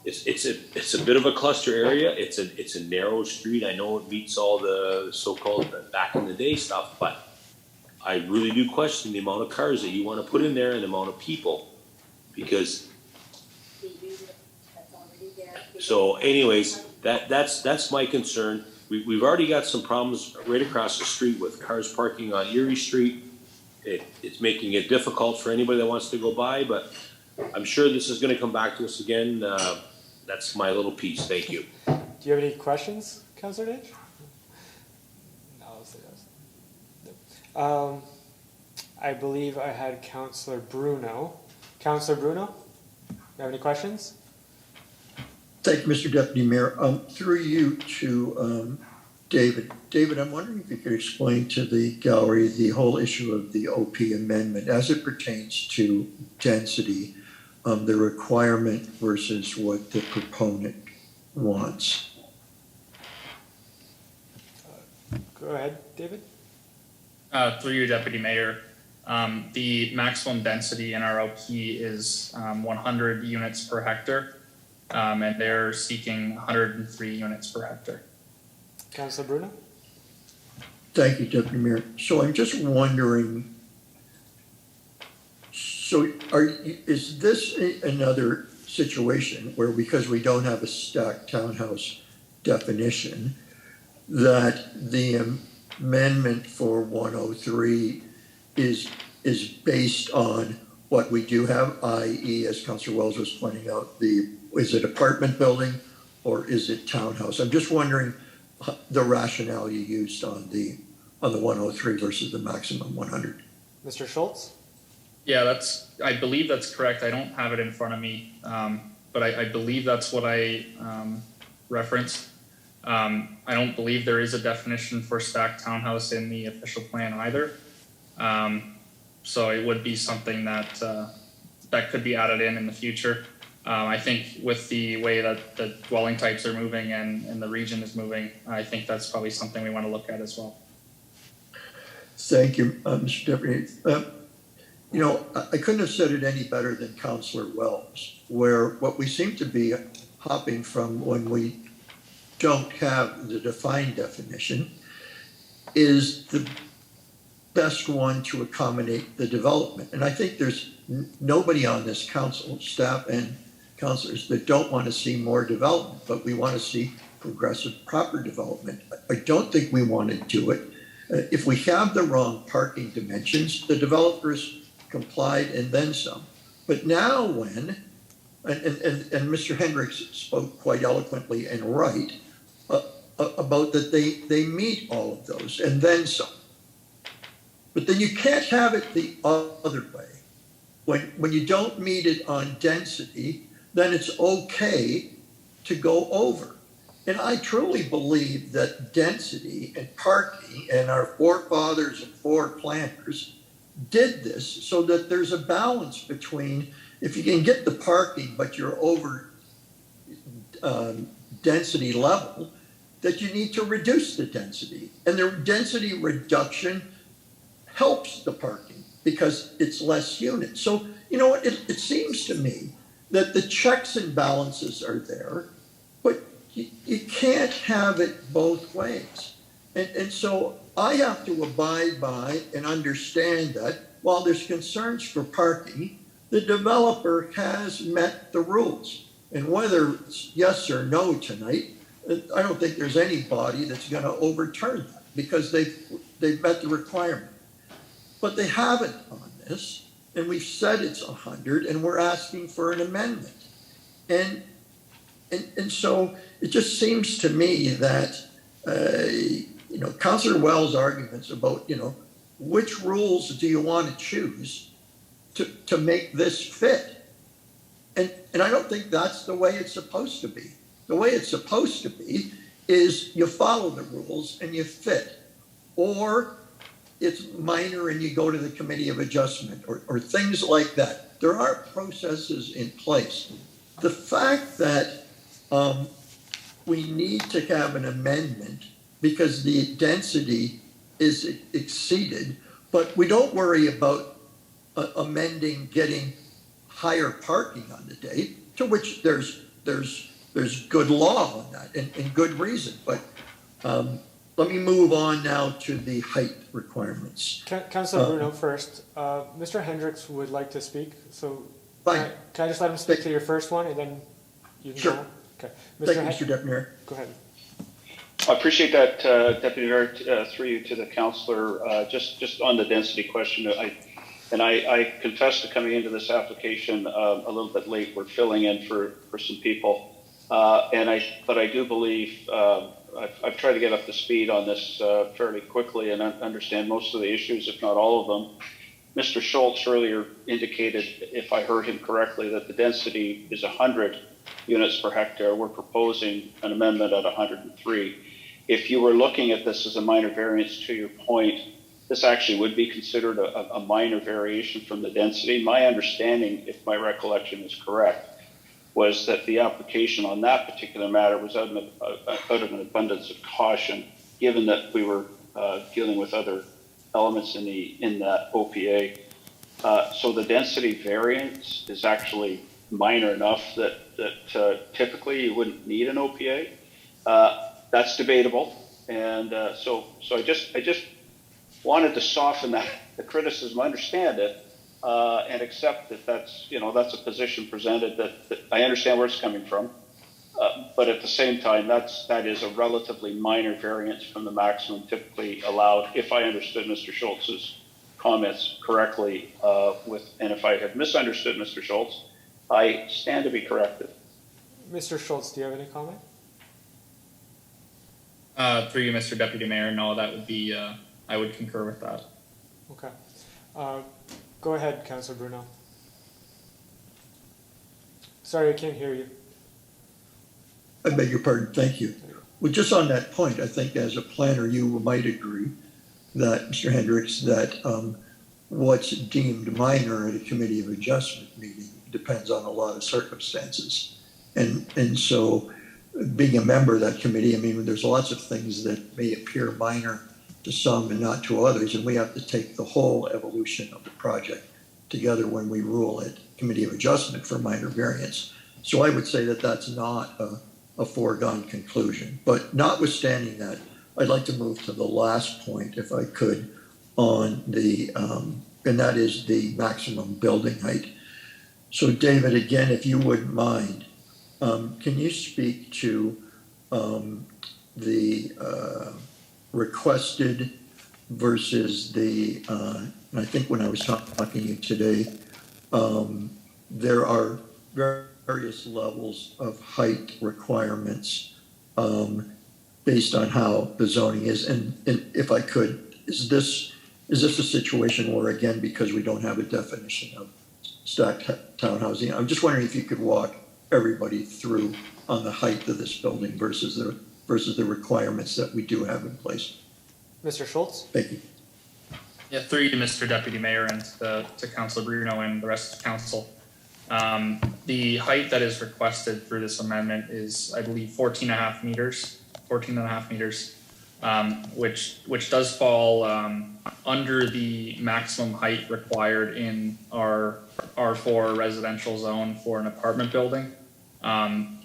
It's a bit of a cluster area. It's a narrow street. I know it meets all the so-called back in the day stuff, but I really do question the amount of cars that you want to put in there and the amount of people, because. So, anyways, that's my concern. We've already got some problems right across the street with cars parking on Erie Street. It's making it difficult for anybody that wants to go by, but I'm sure this is going to come back to us again. That's my little piece. Thank you. Do you have any questions? Councillor Ditch? No, I'll say yes. I believe I had Councillor Bruno. Councillor Bruno, you have any questions? Thank you, Mr. Deputy Mayor. Through you to David. David, I'm wondering if you could explain to the gallery the whole issue of the OP amendment as it pertains to density, the requirement versus what the proponent wants. Go ahead, David. Through you, Deputy Mayor. The maximum density in our OP is 100 units per hectare, and they're seeking 103 units per hectare. Councillor Bruno? Thank you, Deputy Mayor. So I'm just wondering, so is this another situation where, because we don't have a stacked townhouse definition, that the amendment for 103 is based on what we do have, i.e., as Councillor Wells was pointing out, is it apartment building or is it townhouse? I'm just wondering the rationale you used on the 103 versus the maximum 100. Mr. Schultz? Yeah, I believe that's correct. I don't have it in front of me, but I believe that's what I referenced. I don't believe there is a definition for stacked townhouse in the official plan either. So it would be something that could be added in the future. I think with the way that the dwelling types are moving and the region is moving, I think that's probably something we want to look at as well. Thank you, Mr. Deputy. I couldn't have said it any better than Councillor Wells, where what we seem to be hopping from when we don't have the defined definition is the best one to accommodate the development. And I think there's nobody on this council, staff and councillors, that don't want to see more development, but we want to see progressive, proper development. I don't think we want to do it. If we have the wrong parking dimensions, the developers complied and then some. But now when, and Mr. Hendricks spoke quite eloquently and right about that they meet all of those and then some. But then you can't have it the other way. When you don't meet it on density, then it's okay to go over. And I truly believe that density and parking, and our forefathers and foreplanners did this so that there's a balance between, if you can get the parking but you're over density level, that you need to reduce the density. And the density reduction helps the parking because it's less units. So, you know what, it seems to me that the checks and balances are there, but you can't have it both ways. And so I have to abide by and understand that while there's concerns for parking, the developer has met the rules. And whether it's yes or no tonight, I don't think there's anybody that's going to overturn that because they've met the requirement. But they haven't on this, and we've said it's 100, and we're asking for an amendment. And so it just seems to me that, Councillor Wells' arguments about, which rules do you want to choose to make this fit? And I don't think that's the way it's supposed to be. The way it's supposed to be is you follow the rules and you fit. Or it's minor and you go to the Committee of Adjustment or things like that. There are processes in place. The fact that we need to have an amendment because the density is exceeded, but we don't worry about amending getting higher parking on the day, to which there's good law on that and good reason. But let me move on now to the height requirements. Councillor Bruno first. Mr. Hendricks would like to speak, so fine. Can I just let him speak to your first one and then you can Sure. go? Okay. Thank you, Mr. Deputy Mayor. Go ahead. I appreciate that, Deputy Mayor, through you to the councillor. Just on the density question, I confess to coming into this application a little bit late. We're filling in for some people. But I do believe I've tried to get up to speed on this fairly quickly and understand most of the issues, if not all of them. Mr. Schultz earlier indicated, if I heard him correctly, that the density is 100 units per hectare. We're proposing an amendment at 103. If you were looking at this as a minor variance, to your point, this actually would be considered a minor variation from the density. My understanding, if my recollection is correct, was that the application on that particular matter was out of an abundance of caution, given that we were dealing with other elements in that OPA. So the density variance is actually minor enough that typically you wouldn't need an OPA. That's debatable, and so I just wanted to soften the criticism, understand it, and accept that that's a position presented that I understand where it's coming from, but at the same time that is a relatively minor variance from the maximum typically allowed, if I understood Mr. Schultz's comments correctly, and if I have misunderstood Mr. Schultz, I stand to be corrected. Mr. Schultz, do you have any comment? Through you, Mr. Deputy Mayor, no, that would be, I would concur with that. Okay. Go ahead, Councillor Bruno. Sorry, I can't hear you. I beg your pardon, thank you. Well, just on that point, I think as a planner, you might agree that, Mr. Hendricks, that what's deemed minor at a committee of adjustment meeting depends on a lot of circumstances. And so being a member of that committee, I mean, there's lots of things that may appear minor to some and not to others, and we have to take the whole evolution of the project together when we rule at committee of adjustment for minor variance. So I would say that that's not a foregone conclusion. But notwithstanding that, I'd like to move to the last point, if I could, on the, and that is the maximum building height. So David, again, if you wouldn't mind, can you speak to the requested versus the, and I think when I was talking to you today, there are various levels of height requirements based on how the zoning is. And if I could, is this a situation where, again, because we don't have a definition of stacked townhousing, I'm just wondering if you could walk everybody through on the height of this building versus the requirements that we do have in place. Mr. Schultz? Thank you. Yeah, through you, Mr. Deputy Mayor, and to Councillor Bruno and the rest of the council. The height that is requested through this amendment is, I believe, 14 and a half meters, which does fall under the maximum height required in our R4 residential zone for an apartment building.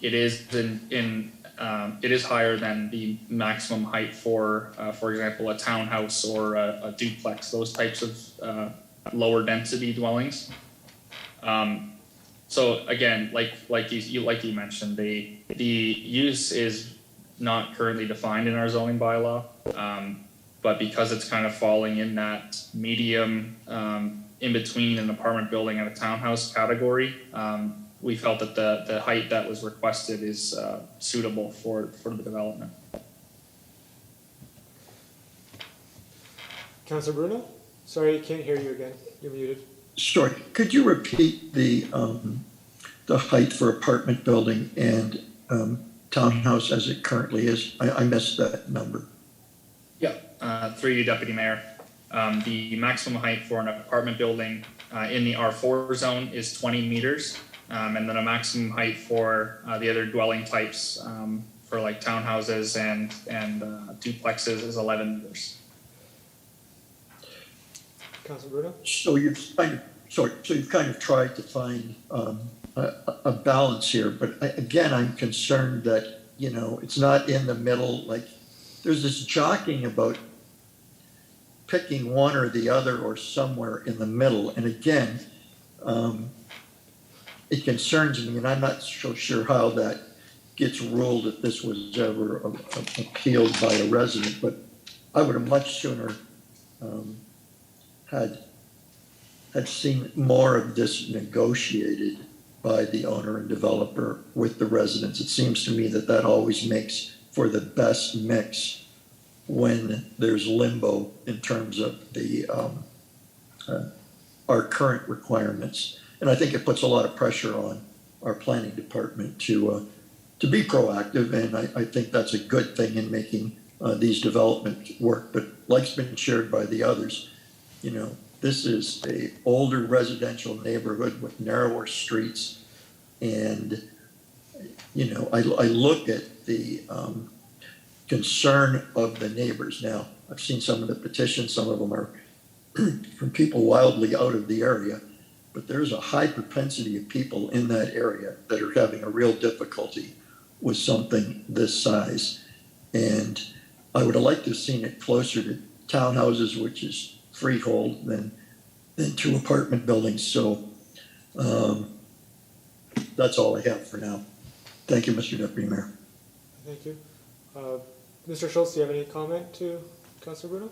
It is higher than the maximum height for example, a townhouse or a duplex, those types of lower density dwellings. So again, like you mentioned, the use is not currently defined in our zoning bylaw, but because it's kind of falling in that medium in between an apartment building and a townhouse category, we felt that the height that was requested is suitable for the development. Councillor Bruno? Sorry, I can't hear you again. You're muted. Sorry, could you repeat the height for apartment building and townhouse as it currently is? I missed that number. Yeah, through you, Deputy Mayor. The maximum height for an apartment building in the R4 zone is 20 meters. And then a maximum height for the other dwelling types for like townhouses and duplexes is 11 meters. Councilor Bruno? So you've kind of tried to find a balance here, but again, I'm concerned that, it's not in the middle. Like, there's this jockeying about picking one or the other or somewhere in the middle. And again, it concerns me, and I'm not so sure how that gets ruled if this was ever appealed by a resident, but I would have much sooner had seen more of this negotiated by the owner and developer with the residents. It seems to me that that always makes for the best mix when there's limbo in terms of the our current requirements. And I think it puts a lot of pressure on our planning department to be proactive, and I think that's a good thing in making these developments work. But like's been shared by the others, you know, this is a older residential neighborhood with narrower streets, and you know, I look at the concern of the neighbors. Now, I've seen some of the petitions, some of them are from people wildly out of the area, but there's a high propensity of people in that area that are having a real difficulty with something this size. And I would have liked to have seen it closer to townhouses, which is freehold, than to apartment buildings. So that's all I have for now. Thank you, Mr. Deputy Mayor. Thank you. Mr. Schultz, do you have any comment to Councilor Bruno?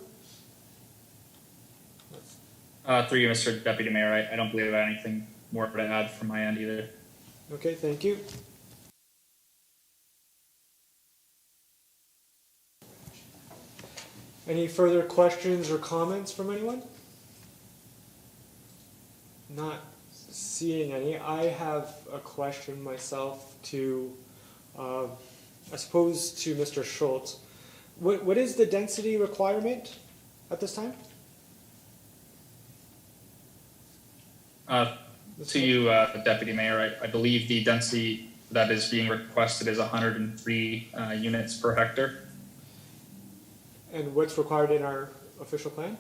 Through you, Mr. Deputy Mayor, I don't believe I have anything more to add from my end either. Okay, thank you. Any further questions or comments from anyone? Not seeing any. I have a question myself to, I suppose, to Mr. Schultz. What is the density requirement at this time? To you, Deputy Mayor, I believe the density that is being requested is 103 units per hectare. And what's required in our official plan?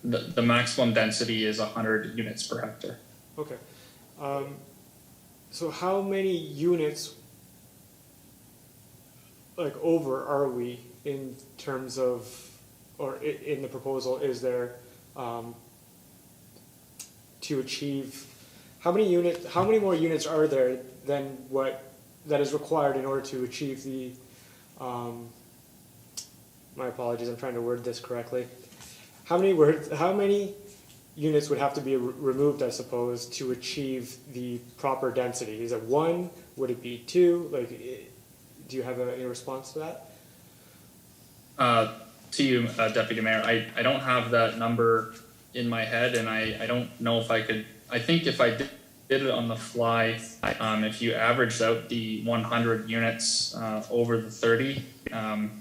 The maximum density is 100 units per hectare. Okay. So how many units, like, over are we in terms of, or in the proposal, is there to achieve, how many more units are there than what that is required in order to achieve the, my apologies, I'm trying to word this correctly. How many units would have to be removed, I suppose, to achieve the proper density? Is it 1? Would it be 2? Like, do you have any response to that? To you, Deputy Mayor, I don't have that number in my head, and I don't know if I could. I think if I did it on the fly, if you averaged out the 100 units over the 30,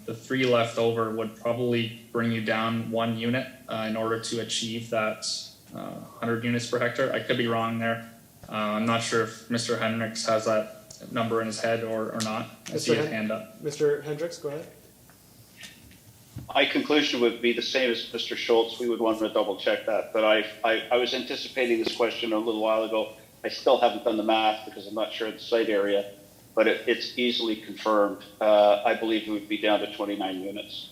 the 3 left over would probably bring you down 1 unit in order to achieve that 100 units per hectare. I could be wrong there. I'm not sure if Mr. Hendricks has that number in his head or not. I see his hand up. Mr. Hendricks, go ahead. My conclusion would be the same as Mr. Schultz. We would want to double check that. But I was anticipating this question a little while ago. I still haven't done the math because I'm not sure of the site area, but it's easily confirmed. I believe it would be down to 29 units.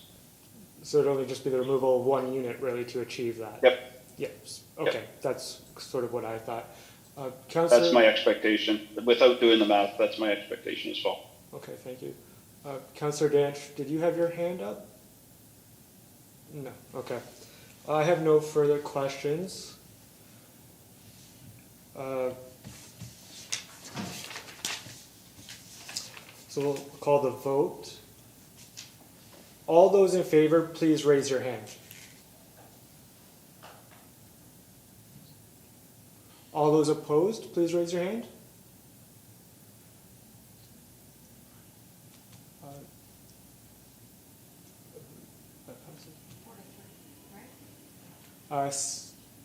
So it'd only just be the removal of 1 unit really to achieve that? Yep. Yep. Okay, yep. That's sort of what I thought. Councillor? That's my expectation. Without doing the math, that's my expectation as well. Okay, thank you. Councillor Danch, did you have your hand up? No. Okay. I have no further questions. So we'll call the vote. All those in favor, please raise your hand. All those opposed, please raise your hand.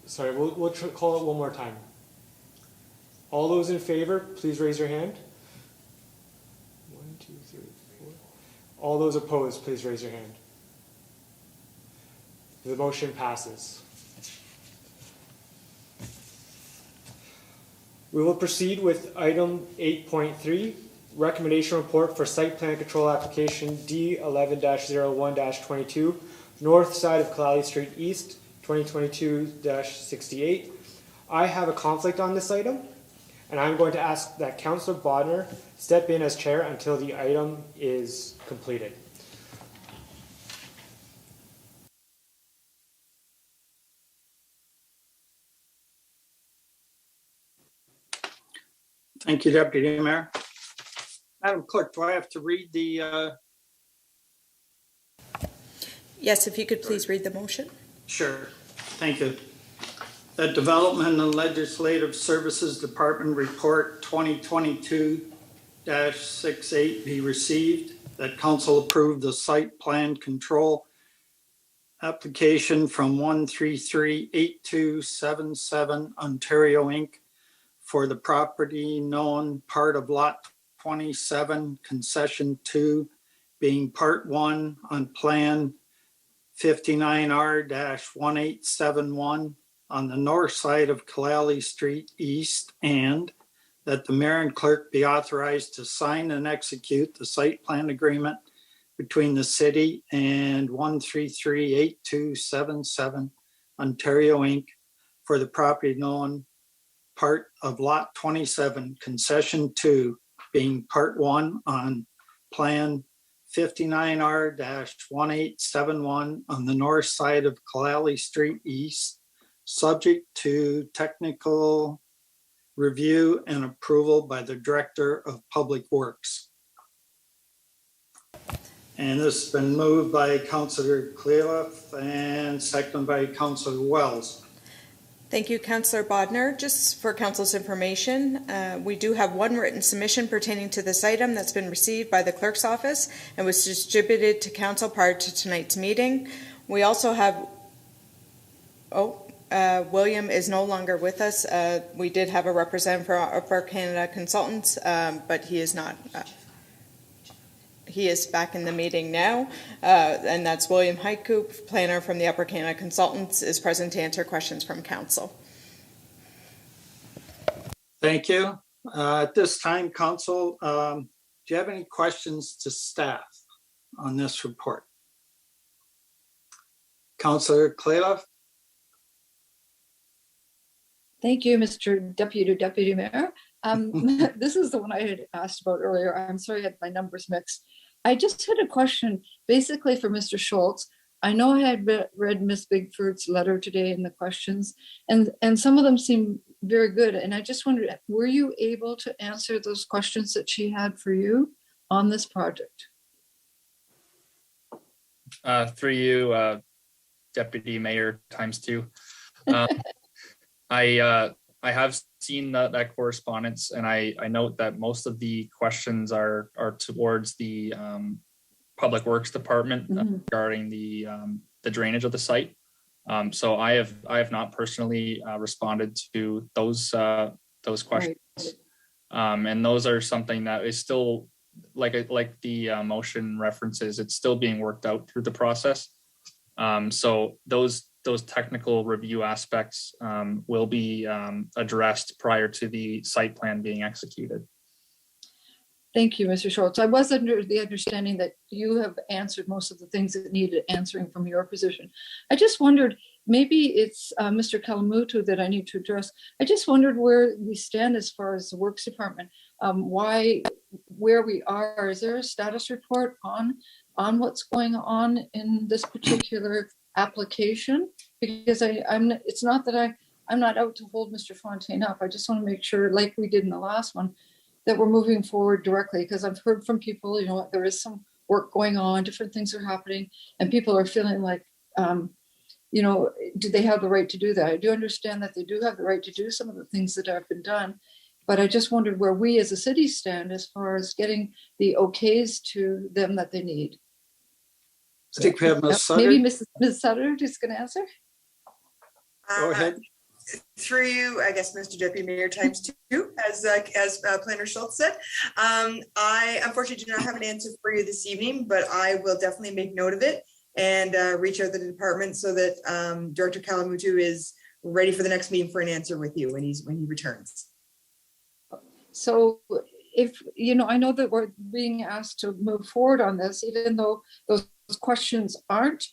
Sorry, we'll call it one more time. All those in favor, please raise your hand. 1, 2, 3, 4. All those opposed, please raise your hand. The motion passes. We will proceed with item 8.3, recommendation report for site plan control application D11-01-22, north side of Kalali Street East, 2022-68. I have a conflict on this item, and I'm going to ask that Councillor Bodner step in as chair until the item is completed. Thank you, Deputy Mayor. Madam Clerk, do I have to read the? Yes, if you could please read the motion. Sure. Thank you. That Development and Legislative Services Department Report 2022-68 be received. That Council approve the site plan control application from 1338277 Ontario Inc. for the property known part of Lot 27, Concession 2, being Part 1 on Plan 59R-1871 on the north side of Kalali Street East, and that the mayor and clerk be authorized to sign and execute the site plan agreement between the city and 1338277 Ontario Inc. for the property known part of Lot 27, Concession 2, being Part 1 on Plan 59R-1871 on the north side of Kalali Street East, subject to technical review and approval by the Director of Public Works. And this has been moved by Councillor Cleoff and seconded by Councillor Wells. Thank you, Councillor Bodnar. Just for Council's information, we do have one written submission pertaining to this item that's been received by the Clerk's Office and was distributed to Council prior to tonight's meeting. We also have, William is no longer with us. We did have a representative for Upper Canada Consultants, but he is not. He is back in the meeting now, and that's William Heitkoop, planner from the Upper Canada Consultants, is present to answer questions from Council. Thank you. At this time, Council, do you have any questions to staff on this report? Councillor Cleoff? Thank you, Mr. Deputy Mayor. This is the one I had asked about earlier. I'm sorry I had my numbers mixed. I just had a question basically for Mr. Schultz. I know I had read Ms. Bigford's letter today and the questions, and some of them seem very good. And I just wondered, were you able to answer those questions that she had for you on this project? Through you, Deputy Mayor ×2. I have seen that correspondence, and I note that most of the questions are towards the Public Works Department regarding the drainage of the site. So I have not personally responded to those questions, and those are something that is still like the motion references. It's still being worked out through the process. So those technical review aspects will be addressed prior to the site plan being executed. Thank you, Mr. Schultz. I was under the understanding that you have answered most of the things that needed answering from your position. I just wondered, maybe it's Mr. Kalamutu that I need to address. I just wondered where we stand as far as the Works Department, where we are. Is there a status report on what's going on in this particular application? Because it's not that I'm not out to hold Mr. Fontaine up. I just want to make sure, like we did in the last one, that we're moving forward directly, because I've heard from people, there is some work going on, different things are happening, and people are feeling like, do they have the right to do that? I do understand that they do have the right to do some of the things that have been done, but I just wondered where we as a city stand as far as getting the okays to them that they need. I think we have Ms. Sutter. Maybe Ms. Sutter is going to answer. Go ahead. Through you, I guess, Mr. Deputy Mayor ×2, as Planner Schultz said. I unfortunately do not have an answer for you this evening, but I will definitely make note of it and reach out to the department so that Director Kalamutu is ready for the next meeting for an answer with you when he returns. So if, I know that we're being asked to move forward on this, even though those questions aren't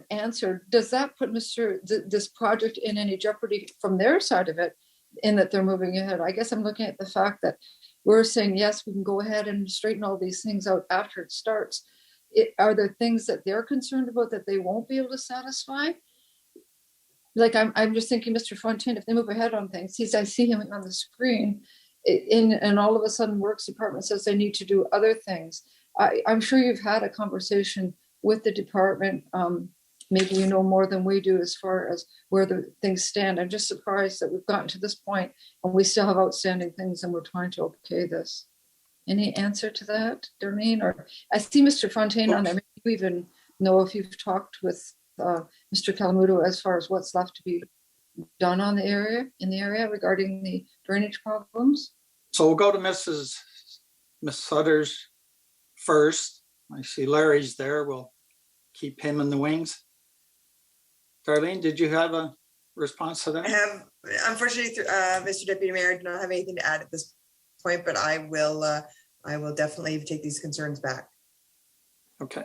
answered, does that put this project in any jeopardy from their side of it, in that they're moving ahead? I guess I'm looking at the fact that we're saying, yes, we can go ahead and straighten all these things out after it starts. Are there things that they're concerned about that they won't be able to satisfy? Like I'm just thinking, Mr. Fontaine, if they move ahead on things, I see him on the screen, and all of a sudden Works Department says they need to do other things. I'm sure you've had a conversation with the department. Maybe you know more than we do as far as where the things stand. I'm just surprised that we've gotten to this point and we still have outstanding things and we're trying to okay this. Any answer to that, Darlene? Or I see Mr. Fontaine on there. Maybe you even know if you've talked with Mr. Kalamuto as far as what's left to be done in the area regarding the drainage problems. So we'll go to Miss Sutter's first. I see Larry's there. We'll keep him in the wings. Darlene, did you have a response to that? I have, unfortunately, Mr. Deputy Mayor, I do not have anything to add at this point, but I will definitely take these concerns back. Okay.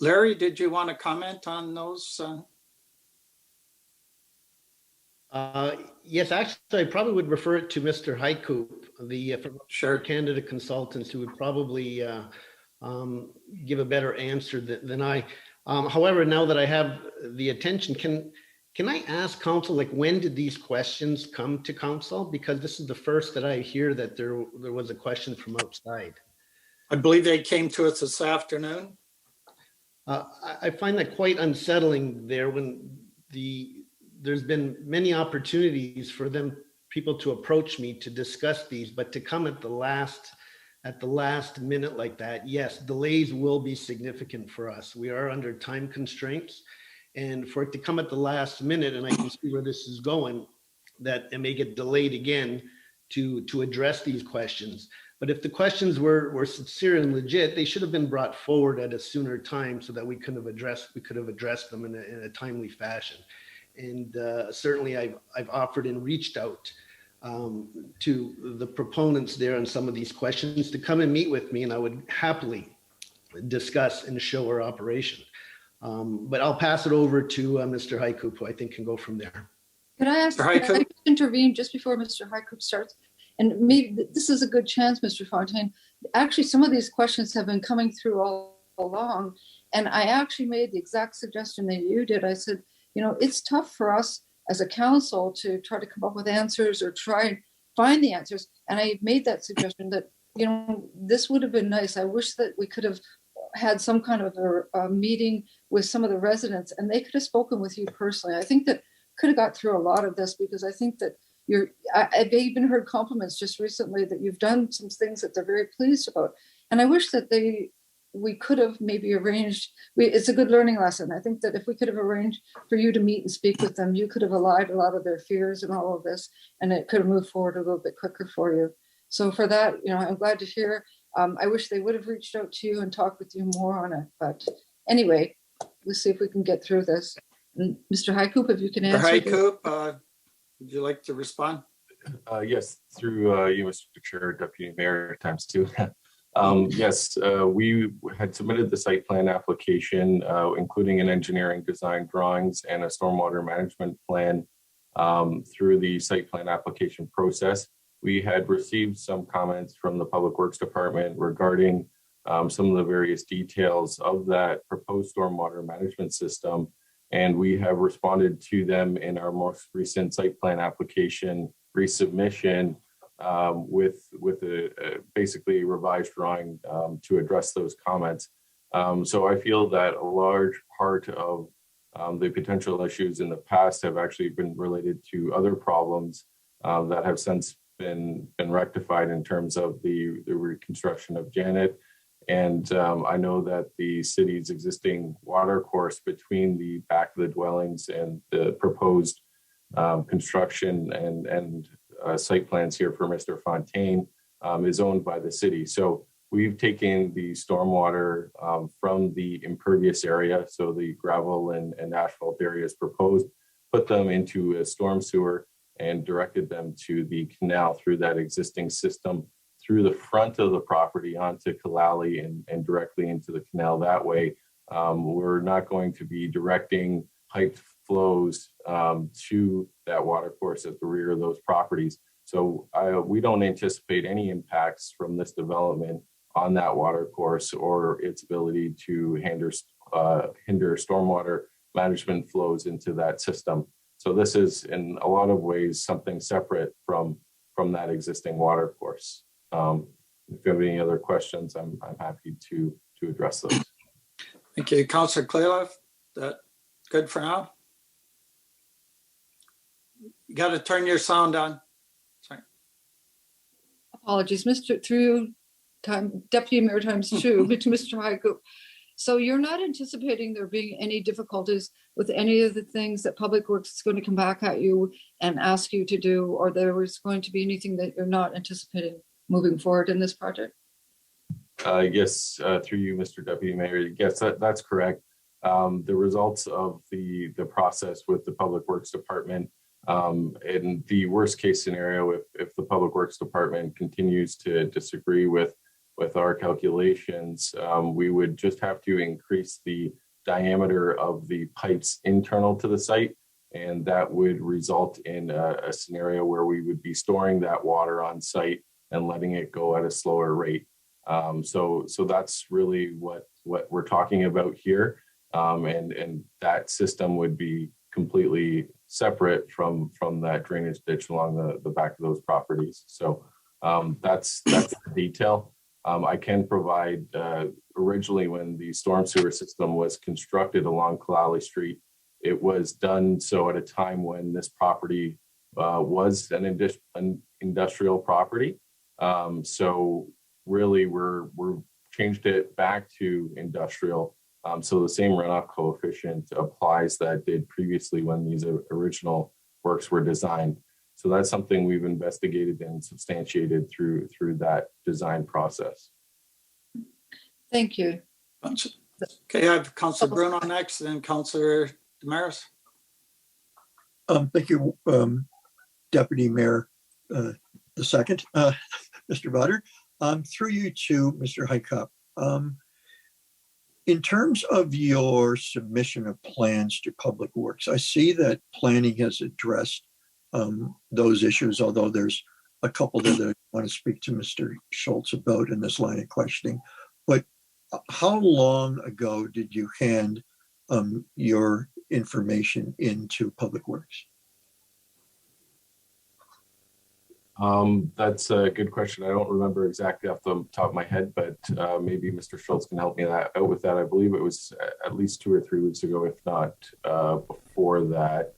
Larry, did you want to comment on those? Yes, actually, I probably would refer it to Mr. Haiku, the Canada Consultants, who would probably give a better answer than I. However, now that I have the attention, can I ask council, like, when did these questions come to council? Because this is the first that I hear that there was a question from outside. I believe they came to us this afternoon. I find that quite unsettling there when there's been many opportunities for people to approach me to discuss these, but to come at the last minute like that, yes, delays will be significant for us. We are under time constraints, and for it to come at the last minute, and I can see where this is going, that it may get delayed again to address these questions. But if the questions were sincere and legit, they should have been brought forward at a sooner time so that we could have addressed them in a timely fashion. And certainly I've offered and reached out to the proponents there on some of these questions to come and meet with me, and I would happily discuss and show our operation. But I'll pass it over to Mr. Haiku, who I think can go from there. Could I ask, can I intervene just before Mr. Haiku starts? And maybe this is a good chance, Mr. Fontaine. Actually, some of these questions have been coming through all along, and I actually made the exact suggestion that you did. I said, it's tough for us as a council to try to come up with answers or try and find the answers. And I made that suggestion that, this would have been nice. I wish that we could have had some kind of a meeting with some of the residents and they could have spoken with you personally. I think that could have got through a lot of this, because I think that I've even heard compliments just recently that you've done some things that they're very pleased about. And I wish that we could have maybe arranged, it's a good learning lesson. I think that if we could have arranged for you to meet and speak with them, you could have allayed a lot of their fears and all of this, and it could have moved forward a little bit quicker for you. So for that, I'm glad to hear. I wish they would have reached out to you and talked with you more on it. But anyway, we'll see if we can get through this. And Mr. Haiku, if you can answer. Mr. Haiku, would you like to respond? Yes, through you, Mr. Chair, Deputy Mayor ×2. Yes, we had submitted the site plan application, including an engineering design drawings and a stormwater management plan through the site plan application process. We had received some comments from the Public Works Department regarding some of the various details of that proposed stormwater management system. And we have responded to them in our most recent site plan application resubmission with basically a revised drawing to address those comments. So I feel that a large part of the potential issues in the past have actually been related to other problems that have since been rectified in terms of the reconstruction of Janet. And I know that the city's existing water course between the back of the dwellings and the proposed construction and site plans here for Mr. Fontaine is owned by the city. So we've taken the stormwater from the impervious area, so the gravel and asphalt areas proposed, put them into a storm sewer and directed them to the canal through that existing system, through the front of the property onto Kalali and directly into the canal that way. We're not going to be directing piped flows to that water course at the rear of those properties. So we don't anticipate any impacts from this development on that water course or its ability to hinder stormwater management flows into that system. So this is in a lot of ways something separate from from that existing water course. If you have any other questions, I'm happy to address those. Thank you. Councillor Clayliff, that good for now? You got to turn your sound on. Sorry. Apologies, Deputy Mayor times two, to Mr. Haiku. So you're not anticipating there being any difficulties with any of the things that Public Works is going to come back at you and ask you to do, or there was going to be anything that you're not anticipating moving forward in this project? Yes, through you, Mr. Deputy Mayor. Yes, that's correct. The results of the process with the Public Works Department, in the worst case scenario, if the Public Works Department continues to disagree with our calculations, we would just have to increase the diameter of the pipes internal to the site, and that would result in a scenario where we would be storing that water on site and letting it go at a slower rate. So that's really what we're talking about here, and that system would be completely separate from that drainage ditch along the back of those properties. So that's the detail. I can provide, originally when the storm sewer system was constructed along Colborne Street, it was done so at a time when this property was an industrial property. So really we're changed it back to industrial. So the same runoff coefficient applies that did previously when these original works were designed. So that's something we've investigated and substantiated through that design process. Thank you. Okay, I have Councillor Bruno next, and then Councillor Damaris. Thank you, Deputy Mayor the second, Mr. Butter. Through you to Mr. Highcup. In terms of your submission of plans to Public Works, I see that planning has addressed those issues, although there's a couple that I want to speak to Mr. Schultz about in this line of questioning. But how long ago did you hand your information into Public Works? That's a good question. I don't remember exactly off the top of my head, but maybe Mr. Schultz can help me out with that. I believe it was at least 2 or 3 weeks ago, if not before that.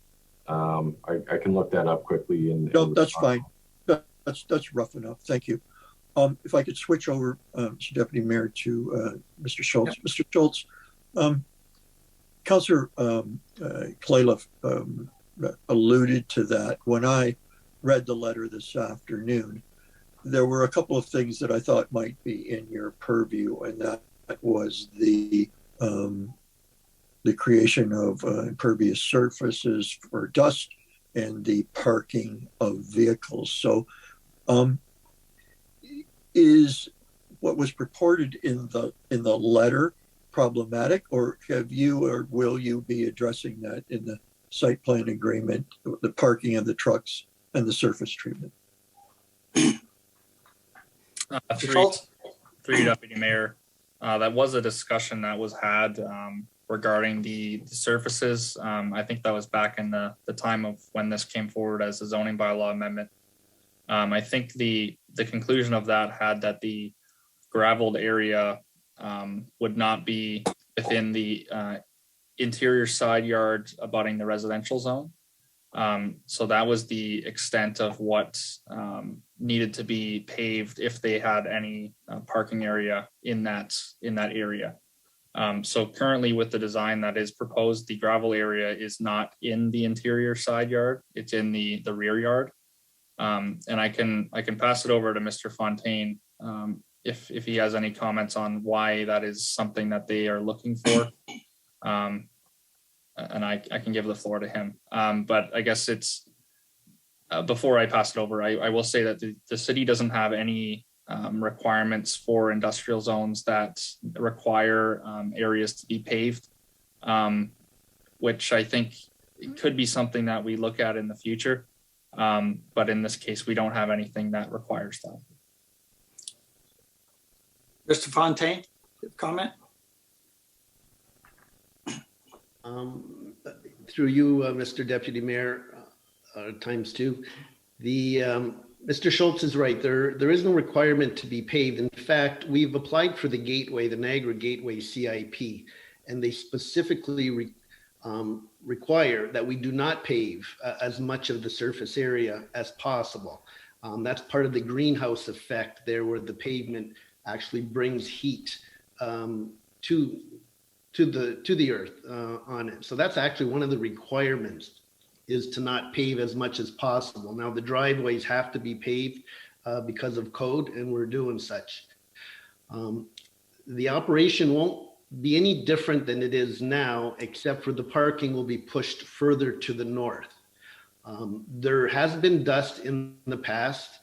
I can look that up quickly. No, that's fine. That's rough enough. Thank you. If I could switch over, Mr. Deputy Mayor, to Mr. Schultz. Yeah. Mr. Schultz, Councillor Clayliff alluded to that. When I read the letter this afternoon, there were a couple of things that I thought might be in your purview, and that was the creation of impervious surfaces for dust and the parking of vehicles. So is what was purported in the letter problematic, or have you or will you be addressing that in the site plan agreement, the parking of the trucks and the surface treatment? Through you, Deputy Mayor, that was a discussion that was had regarding the surfaces. I think that was back in the time of when this came forward as a zoning bylaw amendment. I think the conclusion of that had that the graveled area would not be within the interior side yard abutting the residential zone. So that was the extent of what needed to be paved if they had any parking area in that area. So currently with the design that is proposed, the gravel area is not in the interior side yard, it's in the rear yard. And I can pass it over to Mr. Fontaine if he has any comments on why that is something that they are looking for. And I can give the floor to him. But I guess it's, before I pass it over, I will say that the city doesn't have any requirements for industrial zones that require areas to be paved, which I think it could be something that we look at in the future. But in this case, we don't have anything that requires that. Mr. Fontaine, comment? Through you, Mr. Deputy Mayor, times two, the Mr. Schultz is right. There is no requirement to be paved. In fact, we've applied for the Gateway, the Niagara Gateway CIP, and they specifically require that we do not pave as much of the surface area as possible. That's part of the greenhouse effect there, where the pavement actually brings heat to the earth on it. So that's actually one of the requirements, is to not pave as much as possible. Now, the driveways have to be paved because of code, and we're doing such. The operation won't be any different than it is now, except for the parking will be pushed further to the north. There has been dust in the past.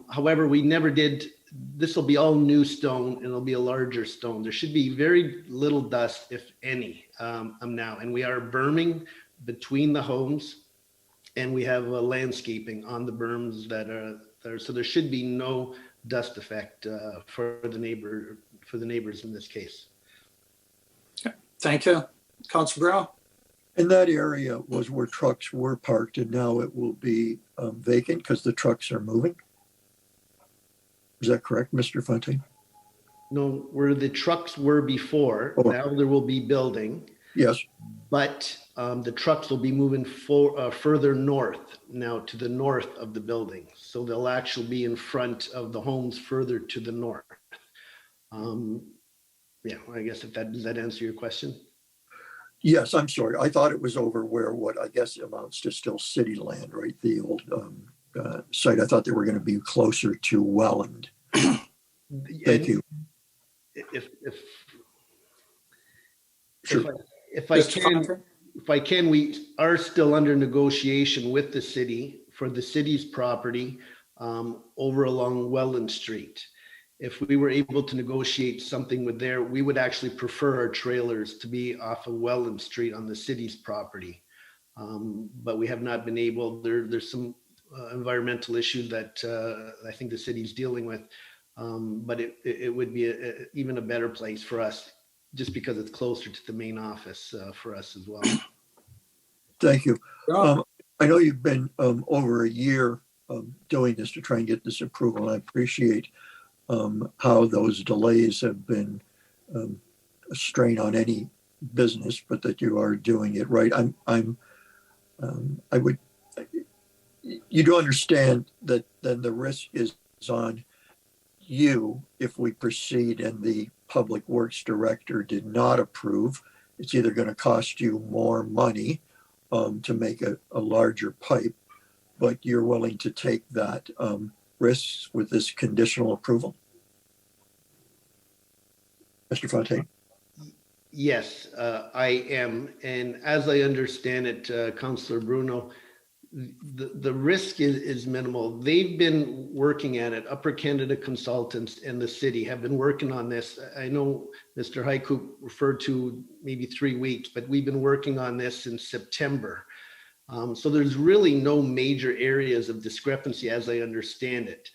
However, we never did, this will be all new stone, and it'll be a larger stone. There should be very little dust, if any, now. And we are berming between the homes, and we have landscaping on the berms that are there. So there should be no dust effect for the neighbors in this case. Thank you. Councilor Brown? And that area was where trucks were parked, and now it will be vacant because the trucks are moving. Is that correct, Mr. Fontaine? No, where the trucks were before, now there will be building. Yes. But the trucks will be moving further north now, to the north of the building. So they'll actually be in front of the homes further to the north. Yeah, I guess does that answer your question? Yes, I'm sorry. I thought it was over where what I guess amounts to still city land, right? The old site. I thought they were going to be closer to Welland. Thank you. If I can, we are still under negotiation with the city for the city's property over along Welland Street. If we were able to negotiate something with there, we would actually prefer our trailers to be off of Welland Street on the city's property. But we have not been able, there's some environmental issues that I think the city's dealing with. But it would be even a better place for us, just because it's closer to the main office for us as well. Thank you. I know you've been over a year doing this to try and get this approval. I appreciate how those delays have been a strain on any business, but that you are doing it right. You do understand that then the risk is on you if we proceed and the public works director did not approve. It's either going to cost you more money to make a larger pipe, but you're willing to take that risks with this conditional approval? Mr. Fontaine? Yes, I am. And as I understand it, Councillor Bruno, the risk is minimal. They've been working at it. Upper Canada Consultants and the city have been working on this. I know Mr. Haiku referred to maybe 3 weeks, but we've been working on this since September. So there's really no major areas of discrepancy as I understand it.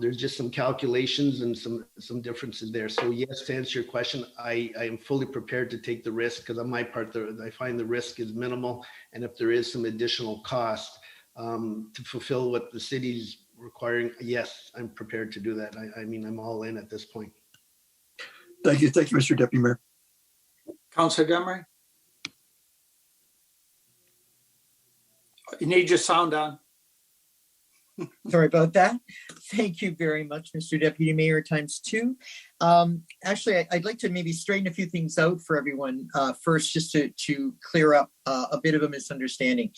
There's just some calculations and some differences there. So yes, to answer your question, I am fully prepared to take the risk, because on my part, I find the risk is minimal. And if there is some additional cost to fulfill what the city's requiring, yes, I'm prepared to do that. I mean, I'm all in at this point. Thank you. Thank you, Mr. Deputy Mayor. Councilor Demery? You need your sound on. Sorry about that. Thank you very much, Mr. Deputy Mayor ×2. Actually, I'd like to maybe straighten a few things out for everyone. First, just to clear up a bit of a misunderstanding.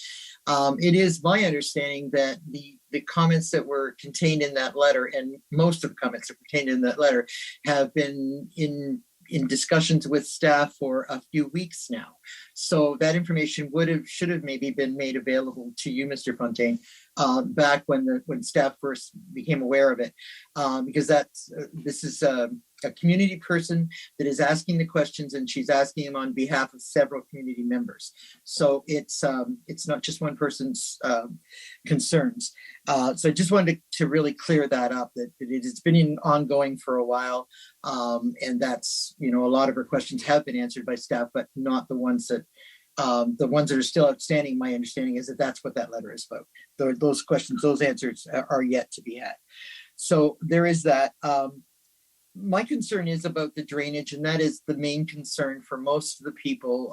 It is my understanding that the comments that were contained in that letter, and most of the comments that were contained in that letter, have been in discussions with staff for a few weeks now. So that information should have maybe been made available to you, Mr. Fontaine, back when staff first became aware of it, because this is a community person that is asking the questions, and she's asking them on behalf of several community members. So it's not just one person's concerns. So I just wanted to really clear that up, that it's been ongoing for a while, and that's, a lot of her questions have been answered by staff, but not the ones that The ones that are still outstanding, my understanding is that that's what that letter is about. Those questions, those answers are yet to be had. So there is that. My concern is about the drainage, and that is the main concern for most of the people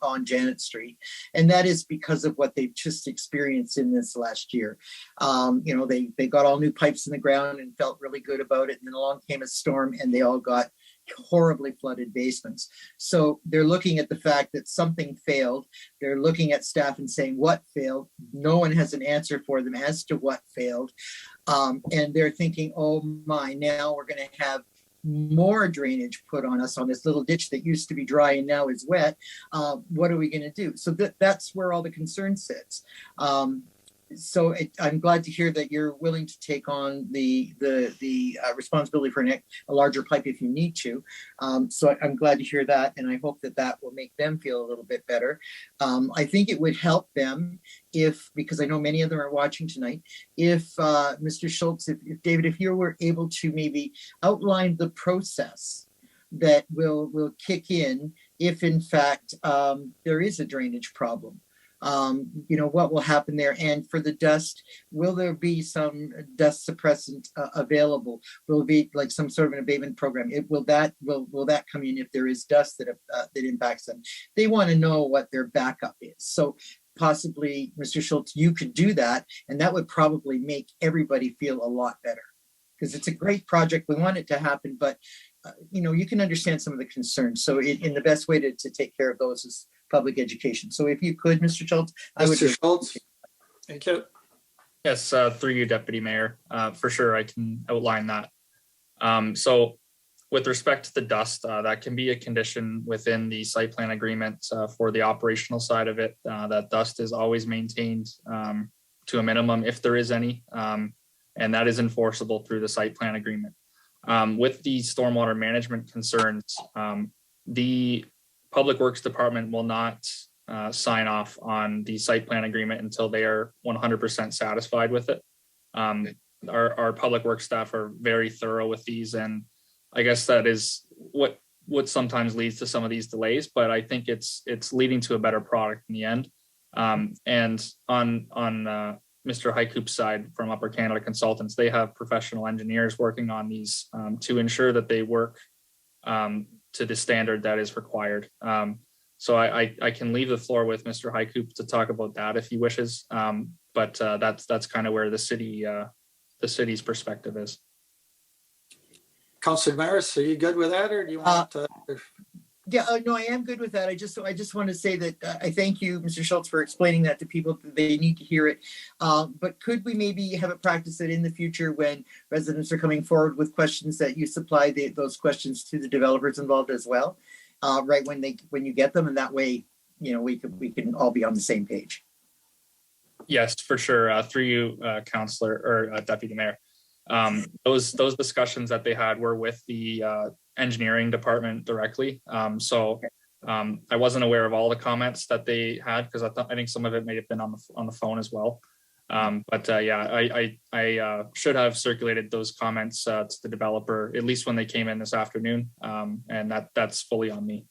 on Janet Street. And that is because of what they've just experienced in this last year. They got all new pipes in the ground and felt really good about it. And then along came a storm and they all got horribly flooded basements. So they're looking at the fact that something failed. They're looking at staff and saying, what failed? No one has an answer for them as to what failed. And they're thinking, oh my, now we're going to have more drainage put on us on this little ditch that used to be dry and now is wet. What are we going to do? So that's where all the concern sits. I'm glad to hear that you're willing to take on the responsibility for a larger pipe if you need to. So I'm glad to hear that, and I hope that will make them feel a little bit better. I think it would help them because I know many of them are watching tonight, if Mr. Schultz, if David, if you were able to maybe outline the process that will kick in if in fact there is a drainage problem. What will happen there? And for the dust, will there be some dust suppressant available? Will it be like some sort of an abatement program? Will that come in if there is dust that impacts them? They want to know what their backup is. So possibly, Mr. Schultz, you could do that, and that would probably make everybody feel a lot better, because it's a great project. We want it to happen, but you can understand some of the concerns. So in the best way to take care of those is public education. So if you could, Mr. Schultz, Mr. Schultz. Thank you. Yes, through you, Deputy Mayor. For sure, I can outline that. So with respect to the dust, that can be a condition within the site plan agreement for the operational side of it. That dust is always maintained to a minimum if there is any, and that is enforceable through the site plan agreement. With the stormwater management concerns, the Public Works Department will not sign off on the site plan agreement until they are 100% satisfied with it. Our Public Works staff are very thorough with these, and I guess that is what sometimes leads to some of these delays, but I think it's leading to a better product in the end. And on Mr. Hycoop's side from Upper Canada Consultants, they have professional engineers working on these to ensure that they work to the standard that is required. So I can leave the floor with Mr. Hycoop to talk about that if he wishes. But that's kind of where the city's perspective is. Councillor Maris, are you good with that, or do you want to? Yeah, no, I am good with that. I just want to say that I thank you, Mr. Schultz, for explaining that to people. They need to hear it. But could we maybe have it practice that in the future when residents are coming forward with questions that you supply those questions to the developers involved as well, right when you get them, and that way, we can all be on the same page. Yes, for sure. Through you, Councillor or Deputy Mayor. Those discussions that they had were with the engineering department directly. So I wasn't aware of all the comments that they had, because I think some of it may have been on the phone as well. I should have circulated those comments to the developer at least when they came in this afternoon, and that's fully on me.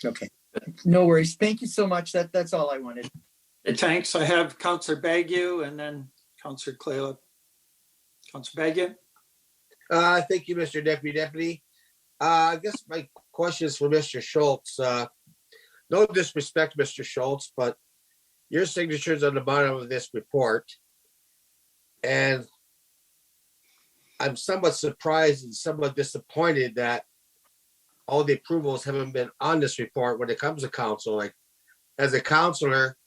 Okay, no worries. Thank you so much. That's all I wanted. Thanks. I have Councillor Bagu and then Councillor Clayla. Councillor Bagu. Thank you, Mr. Deputy. I guess my question is for Mr. Schultz. No disrespect, Mr. Schultz, but your signature's on the bottom of this report. And I'm somewhat surprised and somewhat disappointed that all the approvals haven't been on this report when it comes to council. Like, as a councilor,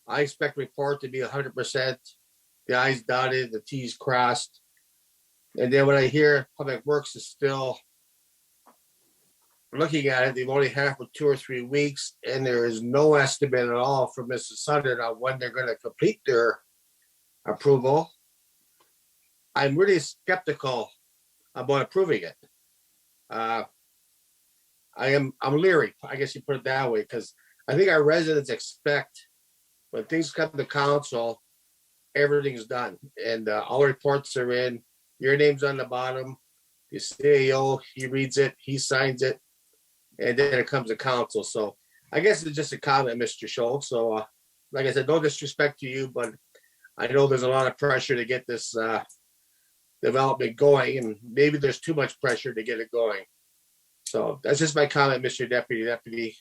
I expect the report to be 100%, the I's dotted, the T's crossed. And then when I hear Public Works is still looking at it, they've only had it for 2 or 3 weeks, and there is no estimate at all from Mrs. Sutton on when they're going to complete their approval. I'm really skeptical about approving it. I'm leery, I guess you put it that way, because I think our residents expect when things come to council, everything's done, and all reports are in. Your name's on the bottom. The CEO, he reads it, he signs it, and then it comes to council. So I guess it's just a comment, Mr. Schultz. So, like I said, no disrespect to you, but I know there's a lot of pressure to get this development going, and maybe there's too much pressure to get it going. So that's just my comment, Mr. Deputy.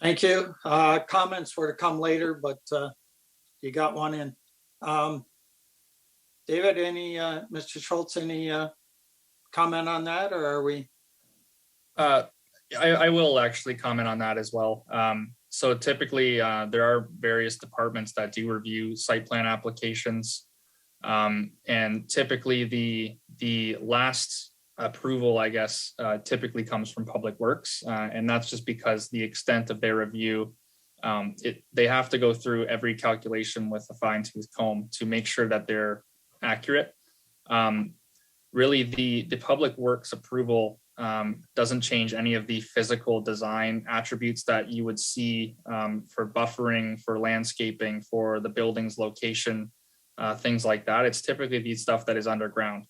Thank you. Comments were to come later, but you got one in. David, Mr. Schultz, any comment on that, or are we? I will actually comment on that as well. So typically there are various departments that do review site plan applications. And typically the last approval, I guess, typically comes from Public Works. And that's just because the extent of their review, they have to go through every calculation with a fine-tooth comb to make sure that they're accurate. Really, the Public Works approval doesn't change any of the physical design attributes that you would see for buffering, for landscaping, for the building's location, things like that. It's typically the stuff that is underground.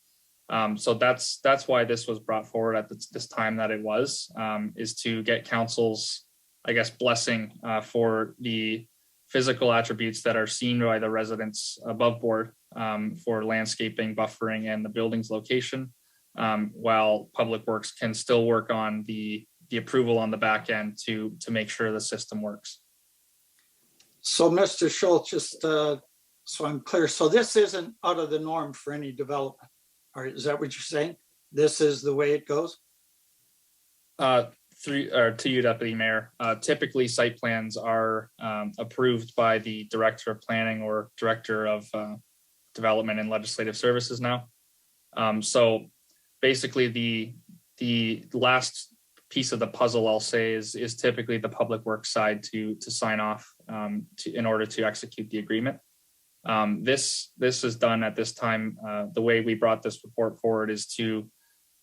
So that's why this was brought forward at this time that it was, is to get council's, I guess, blessing for the physical attributes that are seen by the residents above board for landscaping, buffering, and the building's location, while Public Works can still work on the approval on the back end to make sure the system works. So Mr. Schultz, just so I'm clear, so this isn't out of the norm for any development, or is that what you're saying? This is the way it goes? To you, Deputy Mayor, typically site plans are approved by the Director of Planning or Director of Development and Legislative Services now. So basically the last piece of the puzzle, I'll say, is typically the Public Works side to sign off in order to execute the agreement. This is done at this time. The way we brought this report forward is to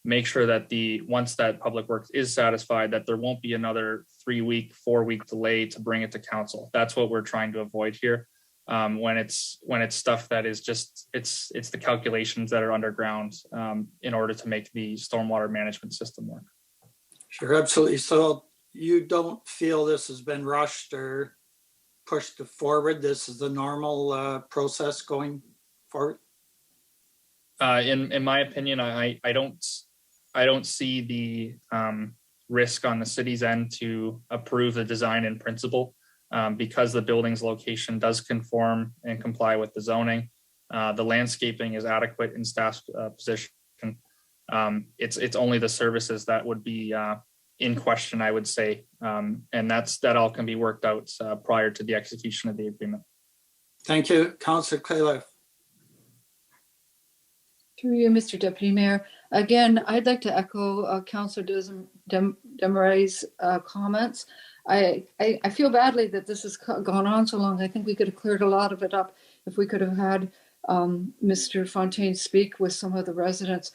make sure that once that Public Works is satisfied, that there won't be another 3-week, 4-week delay to bring it to council. That's what we're trying to avoid here. When it's stuff that is just it's the calculations that are underground in order to make the stormwater management system work. Sure, absolutely. So you don't feel this has been rushed or pushed forward? This is the normal process going forward? In my opinion, I don't see the risk on the city's end to approve the design in principle. Because the building's location does conform and comply with the zoning. The landscaping is adequate in staff's position. It's only the services that would be in question, I would say. And that all can be worked out prior to the execution of the agreement. Thank you. Councillor Califf. Through you, Mr. Deputy Mayor. Again, I'd like to echo Councillor Demaray's comments. I feel badly that this has gone on so long. I think we could have cleared a lot of it up if we could have had Mr. Fontaine speak with some of the residents.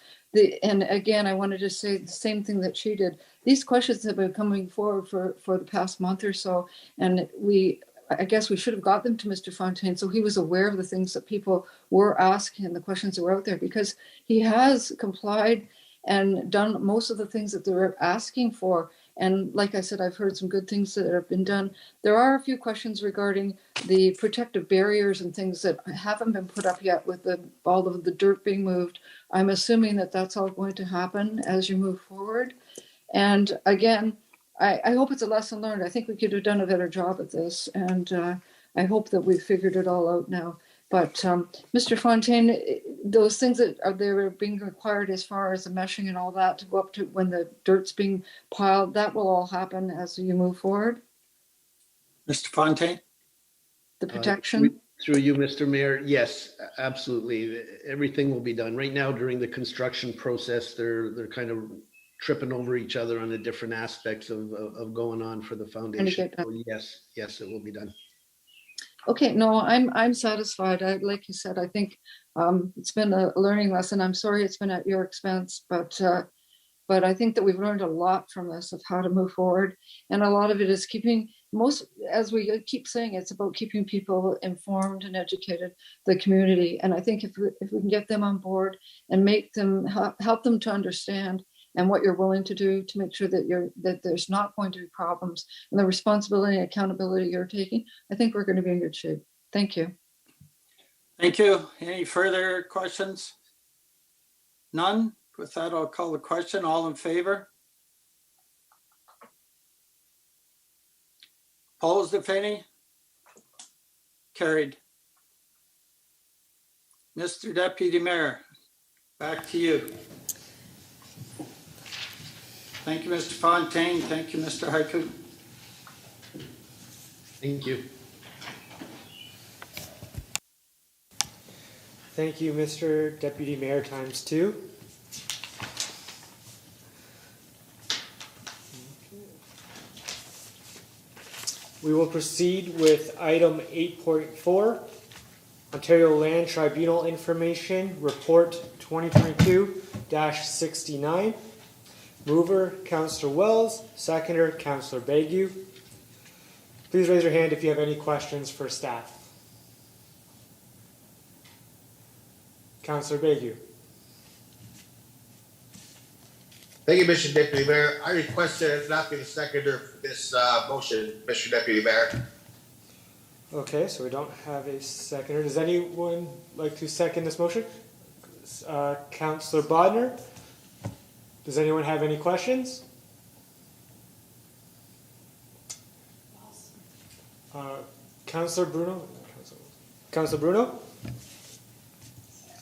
And again, I wanted to say the same thing that she did. These questions have been coming forward for the past month or so, and I guess we should have got them to Mr. Fontaine so he was aware of the things that people were asking and the questions that were out there, because he has complied and done most of the things that they were asking for. And like I said, I've heard some good things that have been done. There are a few questions regarding the protective barriers and things that haven't been put up yet with all of the dirt being moved. I'm assuming that that's all going to happen as you move forward. And again, I hope it's a lesson learned. I think we could have done a better job at this. And I hope that we've figured it all out now. But Mr. Fontaine, those things that are being required as far as the meshing and all that to go up to when the dirt's being piled, that will all happen as you move forward? Mr. Fontaine? The protection? Through you, Mr. Mayor, yes, absolutely. Everything will be done. Right now, during the construction process, they're kind of tripping over each other on the different aspects of going on for the foundation. So yes, it will be done. Okay, no, I'm satisfied. Like you said, I think it's been a learning lesson. I'm sorry it's been at your expense, but I think that we've learned a lot from this of how to move forward. And a lot of it is as we keep saying, it's about keeping people informed and educated, the community. And I think if we can get them on board and make them help them to understand and what you're willing to do to make sure that there's not going to be problems, and the responsibility and accountability you're taking, I think we're going to be in good shape. Thank you. Thank you. Any further questions? None? With that, I'll call the question. All in favor? Opposed, if any? Carried. Mr. Deputy Mayor, back to you. Thank you, Mr. Fontaine. Thank you, Mr. Haiku. Thank you. Thank you, Mr. Deputy Mayor times 2. We will proceed with item 8.4, Ontario Land Tribunal Information Report 2022-69. Mover, Councillor Wells. Seconder, Councillor Bagu. Please raise your hand if you have any questions for staff. Councillor Bagu. Thank you, Mr. Deputy Mayor. I request not be the seconder for this motion, Mr. Deputy Mayor. Okay, so we don't have a seconder. Does anyone like to second this motion? Councillor Bodner? Does anyone have any questions? Councillor Bruno? Councillor Bruno?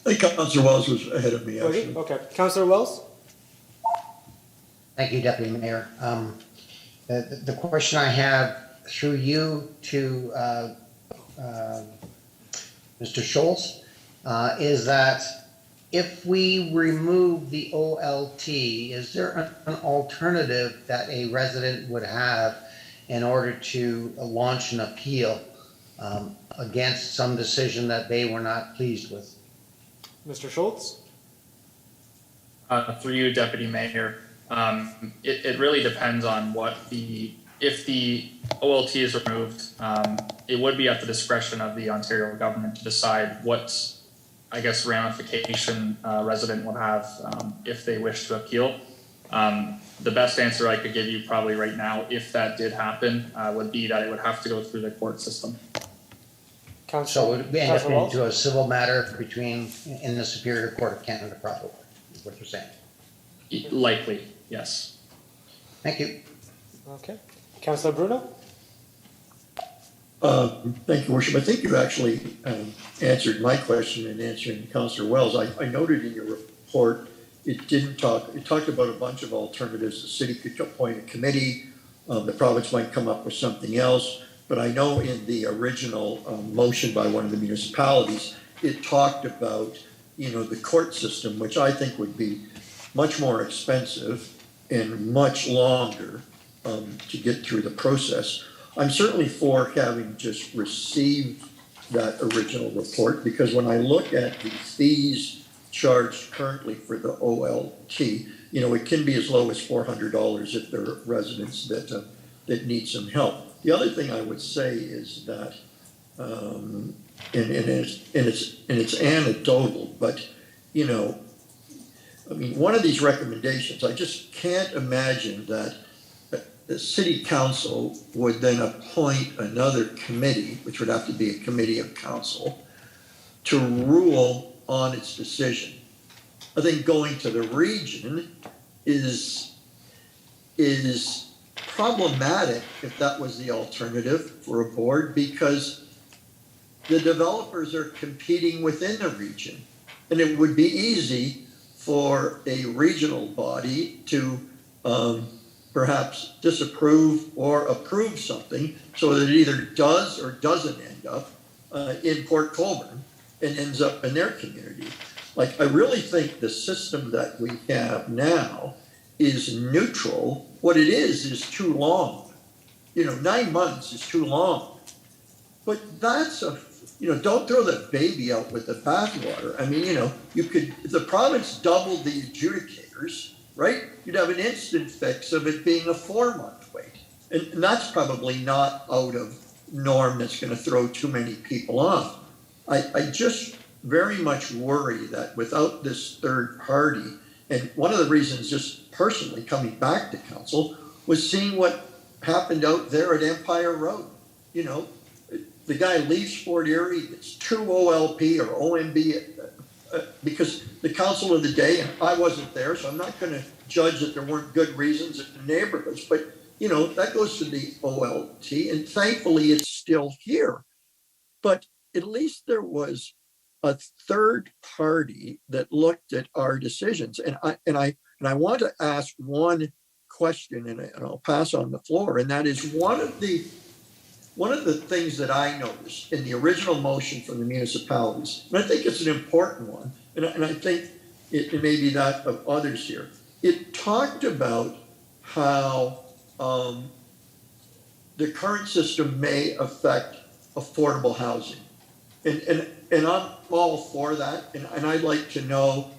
I think Councillor Wells was ahead of me, actually. Okay. Councillor Wells? Thank you, Deputy Mayor. The question I have through you to Mr. Schultz is that if we remove the OLT, is there an alternative that a resident would have in order to launch an appeal against some decision that they were not pleased with? Mr. Schultz? Through you, Deputy Mayor, it really depends on if the OLT is removed, it would be at the discretion of the Ontario government to decide what, I guess, ramification a resident would have if they wish to appeal. The best answer I could give you probably right now, if that did happen, would be that it would have to go through the court system. So it would end up into a civil matter in the Superior Court of Canada, probably, is what you're saying? Likely, yes. Thank you. Okay. Councillor Bruno? Thank you, Worship. I think you actually answered my question in answering Councillor Wells. I noted in your report, it talked about a bunch of alternatives. The city could appoint a committee, the province might come up with something else. But I know in the original motion by one of the municipalities, it talked about, the court system, which I think would be much more expensive and much longer to get through the process. I'm certainly for having just received that original report, because when I look at the fees charged currently for the OLT, it can be as low as $400 if there are residents that need some help. The other thing I would say is that, and it's anecdotal, but one of these recommendations, I just can't imagine that the city council would then appoint another committee, which would have to be a committee of council, to rule on its decision. I think going to the region is problematic if that was the alternative for a board, because the developers are competing within the region, and it would be easy for a regional body to perhaps disapprove or approve something so that it either does or doesn't end up in Port Colborne and ends up in their community. I really think the system that we have now is neutral. What it is too long. 9 months is too long. But that's don't throw the baby out with the bathwater. You could, if the province doubled the adjudicators, right, you'd have an instant fix of it being a 4-month wait. And that's probably not out of norm that's going to throw too many people off. I just very much worry that without this third party, And one of the reasons, just personally coming back to council, was seeing what happened out there at Empire Road. You know, the guy leaves Fort Erie, it's true OLP or OMB, because the council of the day, and I wasn't there, so I'm not going to judge that there weren't good reasons in the neighborhoods, but you know, that goes to the OLT, and thankfully it's still here. But at least there was a third party that looked at our decisions. And I want to ask one question, and I'll pass on the floor. And that is one of the things that I noticed in the original motion from the municipalities, and I think it's an important one, and I think it may be that of others here. It talked about how the current system may affect affordable housing. And I'm all for that. And I'd like to know,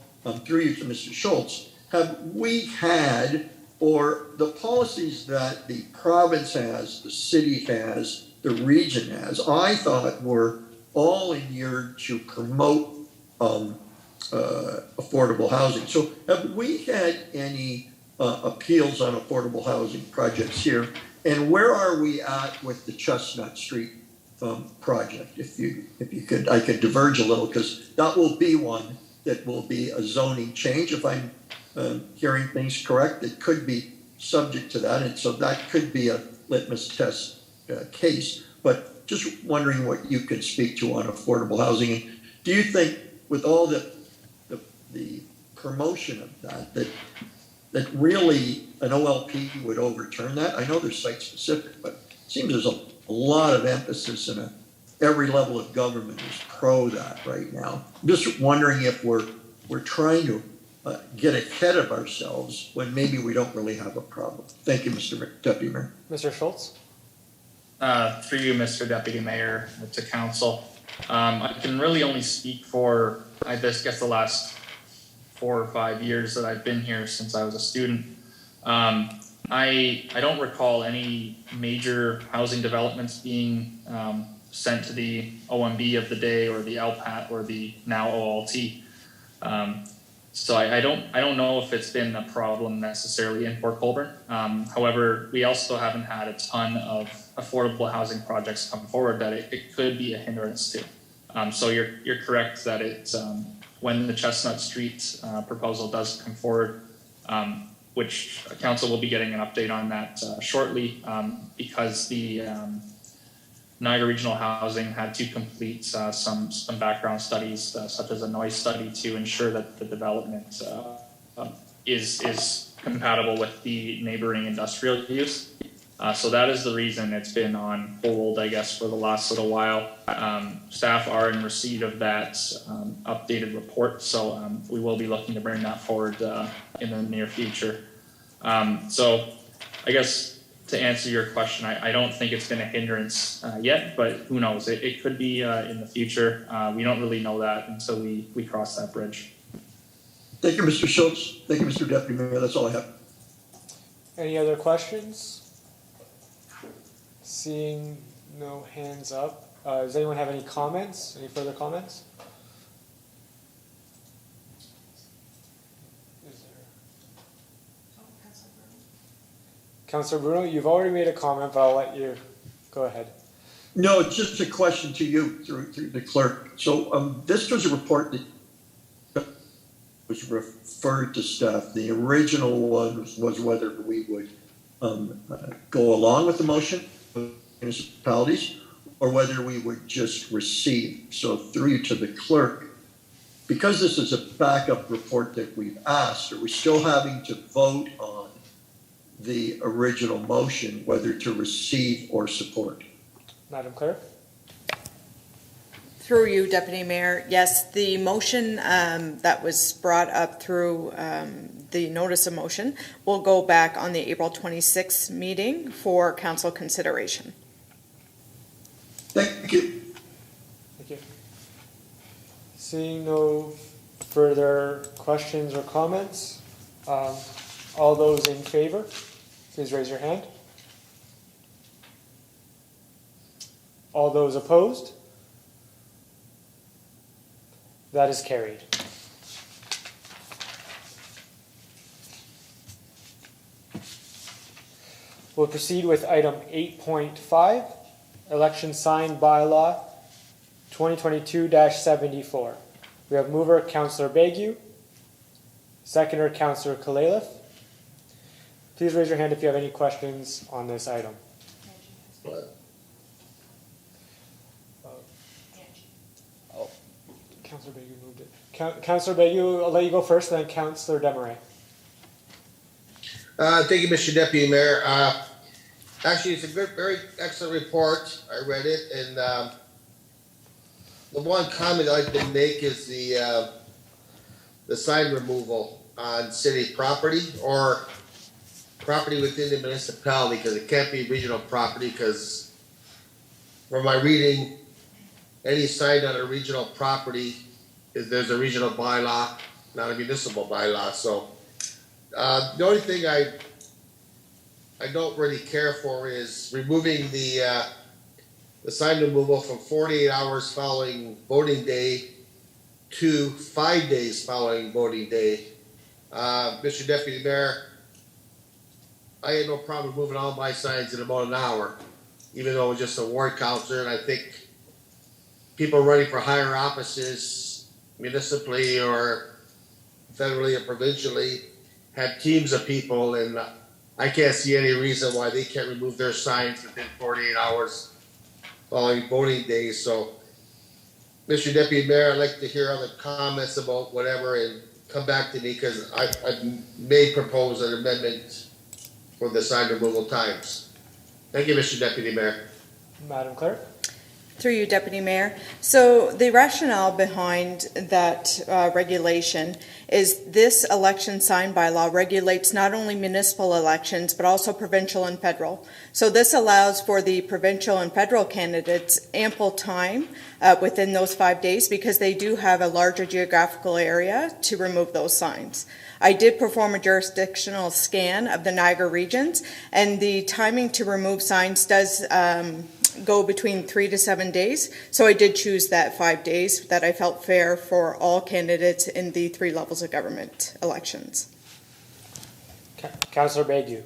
through you to Mr. Schultz, have we had, or the policies that the province has, the city has, the region has, I thought were all in gear to promote affordable housing. So have we had any appeals on affordable housing projects here? And where are we at with the Chestnut Street project? If you could, I could diverge a little, because that will be one that will be a zoning change. If I'm hearing things correct, it could be subject to that. And so that could be a litmus test case. But just wondering what you could speak to on affordable housing. And do you think with all the promotion of that really an OLP would overturn that? I know they're site specific, but it seems there's a lot of emphasis and every level of government is pro that right now. I'm just wondering if we're trying to get ahead of ourselves when maybe we don't really have a problem. Thank you, Mr. Deputy Mayor. Mr. Schultz? Through you, Mr. Deputy Mayor, to council. I can really only speak for, I guess, the last 4 or 5 years that I've been here since I was a student. I don't recall any major housing developments being sent to the OMB of the day or the LPAT or the now OLT. So I don't know if it's been a problem necessarily in Port Colborne. However, we also haven't had a ton of affordable housing projects come forward that it could be a hindrance to. So you're correct that it's when the Chestnut Street proposal does come forward, which council will be getting an update on that shortly, because the Niagara Regional Housing had to complete some background studies, such as a noise study, to ensure that the development is compatible with the neighboring industrial use. So that is the reason it's been on hold, I guess, for the last little while. Staff are in receipt of that updated report, so we will be looking to bring that forward in the near future. So I guess to answer your question, I don't think it's been a hindrance yet, but who knows? It could be in the future. We don't really know that until we cross that bridge. Thank you, Mr. Schultz. Thank you, Mr. Deputy Mayor. That's all I have. Any other questions? Seeing no hands up. Does anyone have any comments? Any further comments? Councillor Bruno, you've already made a comment, but I'll let you go ahead. No, it's just a question to you through the clerk. So this was a report that was referred to staff. The original one was whether we would go along with the motion of municipalities or whether we would just receive. So through you to the clerk, because this is a backup report that we've asked, are we still having to vote on the original motion, whether to receive or support? Madam Clerk? Through you, Deputy Mayor, yes, the motion that was brought up through the notice of motion will go back on the April 26th meeting for council consideration. Thank you. Thank you. Seeing no further questions or comments, all those in favor, please raise your hand. All those opposed? That is carried. We'll proceed with item 8.5, election sign bylaw 2022-74. We have mover Councillor Bagu, seconder Councillor Kalaliff. Please raise your hand if you have any questions on this item. Councillor Bagu moved it. Councillor Bagu, I'll let you go first, then Councillor Demaray. Thank you, Mr. Deputy Mayor. Actually, it's a good, very excellent report. I read it, and the one comment I'd like to make is the sign removal on city property or property within the municipality, because it can't be regional property, because from my reading, any sign on a regional property there's a regional bylaw, not a municipal bylaw. So the only thing I don't really care for is removing the sign removal from 48 hours following voting day to 5 days following voting day. Mr. Deputy Mayor, I had no problem moving all my signs in about an hour, even though it was just a ward councillor, and I think people running for higher offices, municipally or federally or provincially, have teams of people, and I can't see any reason why they can't remove their signs within 48 hours following voting days. So, Mr. Deputy Mayor, I'd like to hear other comments about whatever and come back to me, because I may propose an amendment for the sign removal times. Thank you, Mr. Deputy Mayor. Madam Clerk. Through you, Deputy Mayor. So the rationale behind that regulation is this election sign bylaw regulates not only municipal elections, but also provincial and federal. So this allows for the provincial and federal candidates ample time within those 5 days, because they do have a larger geographical area to remove those signs. I did perform a jurisdictional scan of the Niagara regions, and the timing to remove signs does go between 3 to 7 days. So I did choose that 5 days that I felt fair for all candidates in the 3 levels of government elections. Councillor Bagu.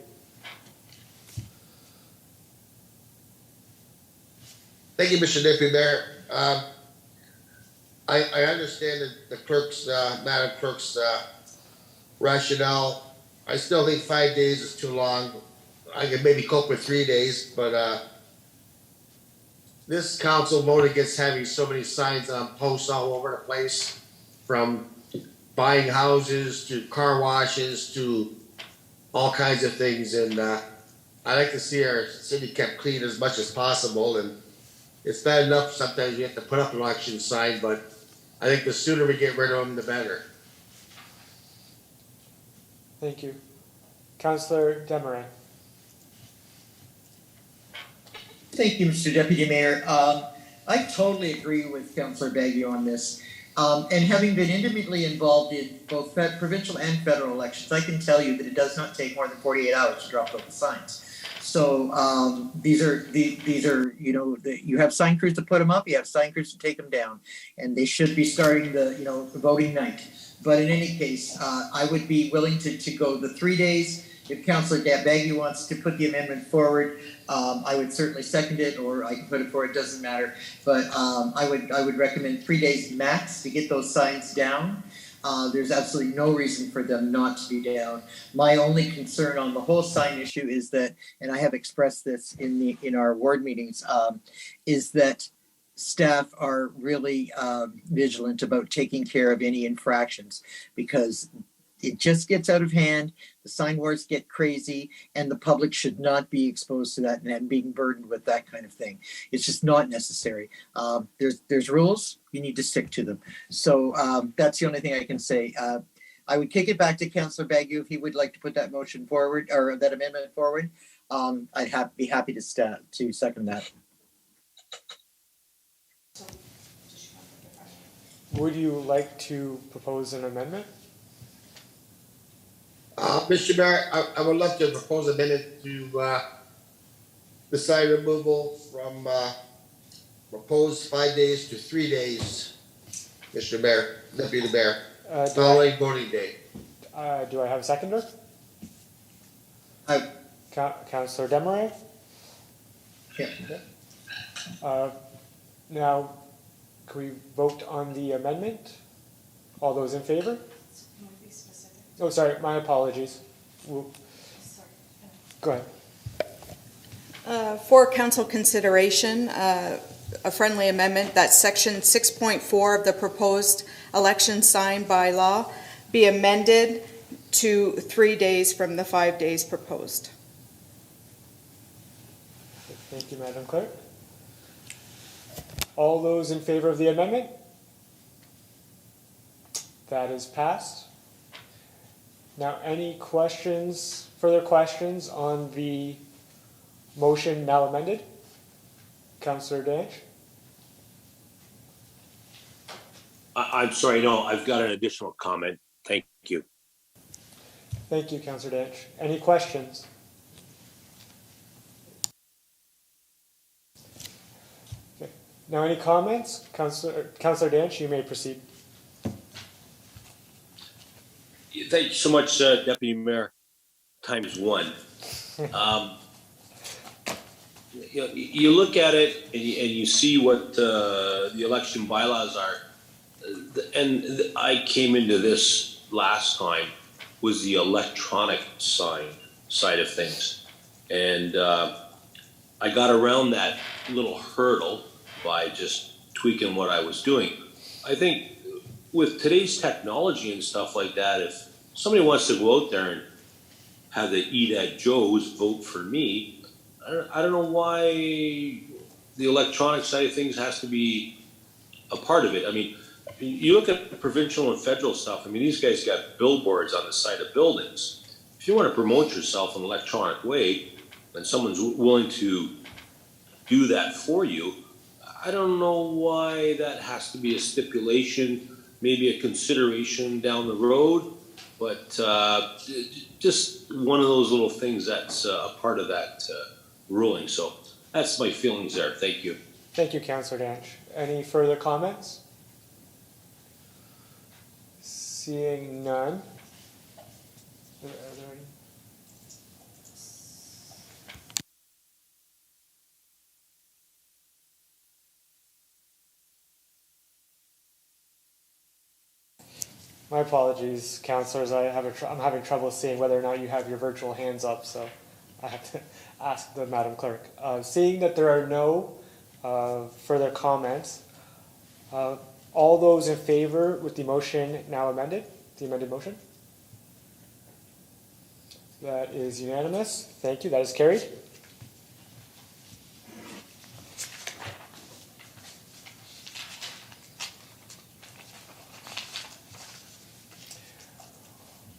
Thank you, Mr. Deputy Mayor. I understand the clerk's, Madam Clerk's rationale. I still think 5 days is too long. I could maybe cope with 3 days, but this council voted against having so many signs on posts all over the place, from buying houses to car washes to all kinds of things. And I like to see our city kept clean as much as possible. And it's bad enough sometimes you have to put up an election sign, but I think the sooner we get rid of them, the better. Thank you. Councillor Demaray. Thank you, Mr. Deputy Mayor. I totally agree with Councillor Bagu on this. And having been intimately involved in both provincial and federal elections, I can tell you that it does not take more than 48 hours to drop out the signs. So these are, you know, you have sign crews to put them up, you have sign crews to take them down, and they should be starting the voting night. But in any case, I would be willing to go the 3 days. If Councillor Bagu wants to put the amendment forward, I would certainly second it, or I can put it forward, it doesn't matter. But I would recommend 3 days max to get those signs down. There's absolutely no reason for them not to be down. My only concern on the whole sign issue is that, and I have expressed this in our ward meetings, is that staff are really vigilant about taking care of any infractions, because it just gets out of hand. The sign wars get crazy, and the public should not be exposed to that and being burdened with that kind of thing. It's just not necessary. There's rules. You need to stick to them. So that's the only thing I can say. I would kick it back to Councillor Bagu if he would like to put that motion forward, or that amendment forward. I'd be happy to second that. Would you like to propose an amendment? Mr. Mayor, I would love to propose a minute to the sign removal from proposed 5 days to 3 days, Mr. Mayor, Deputy Mayor, following voting day. Do I have a seconder? Councillor Desmarais? Yeah. Now, can we vote on the amendment? All those in favor? Oh, sorry, my apologies. Go ahead. For council consideration, a friendly amendment that section 6.4 of the proposed election sign bylaw be amended to 3 days from the 5 days proposed. Thank you, Madam Clerk. All those in favor of the amendment? That is passed. Now, any questions, further questions on the motion now amended? Councillor Danch? I'm sorry, no, I've got an additional comment. Thank you. Thank you, Councillor Danch. Any questions? Okay. Now, any comments? Councillor Danch, you may proceed. Thank you so much, Deputy Mayor, times one. You look at it and you see what the election bylaws are. I came into this last time was the electronic sign side of things. And I got around that little hurdle by just tweaking what I was doing. I think with today's technology and stuff like that, if somebody wants to go out there and have the Eat at Joe's vote for me, I don't know why the electronic side of things has to be a part of it. I mean, you look at provincial and federal stuff, I mean, these guys got billboards on the side of buildings. If you want to promote yourself in an electronic way, and someone's willing to do that for you, I don't know why that has to be a stipulation, maybe a consideration down the road, but just one of those little things that's a part of that ruling. So that's my feelings there. Thank you. Thank you, Councillor Danch. Any further comments? Seeing none. Are there any? My apologies, councillors. I'm having trouble seeing whether or not you have your virtual hands up, so I have to ask the Madam Clerk. Seeing that there are no further comments, all those in favor with the motion now amended, the amended motion? That is unanimous. Thank you. That is carried.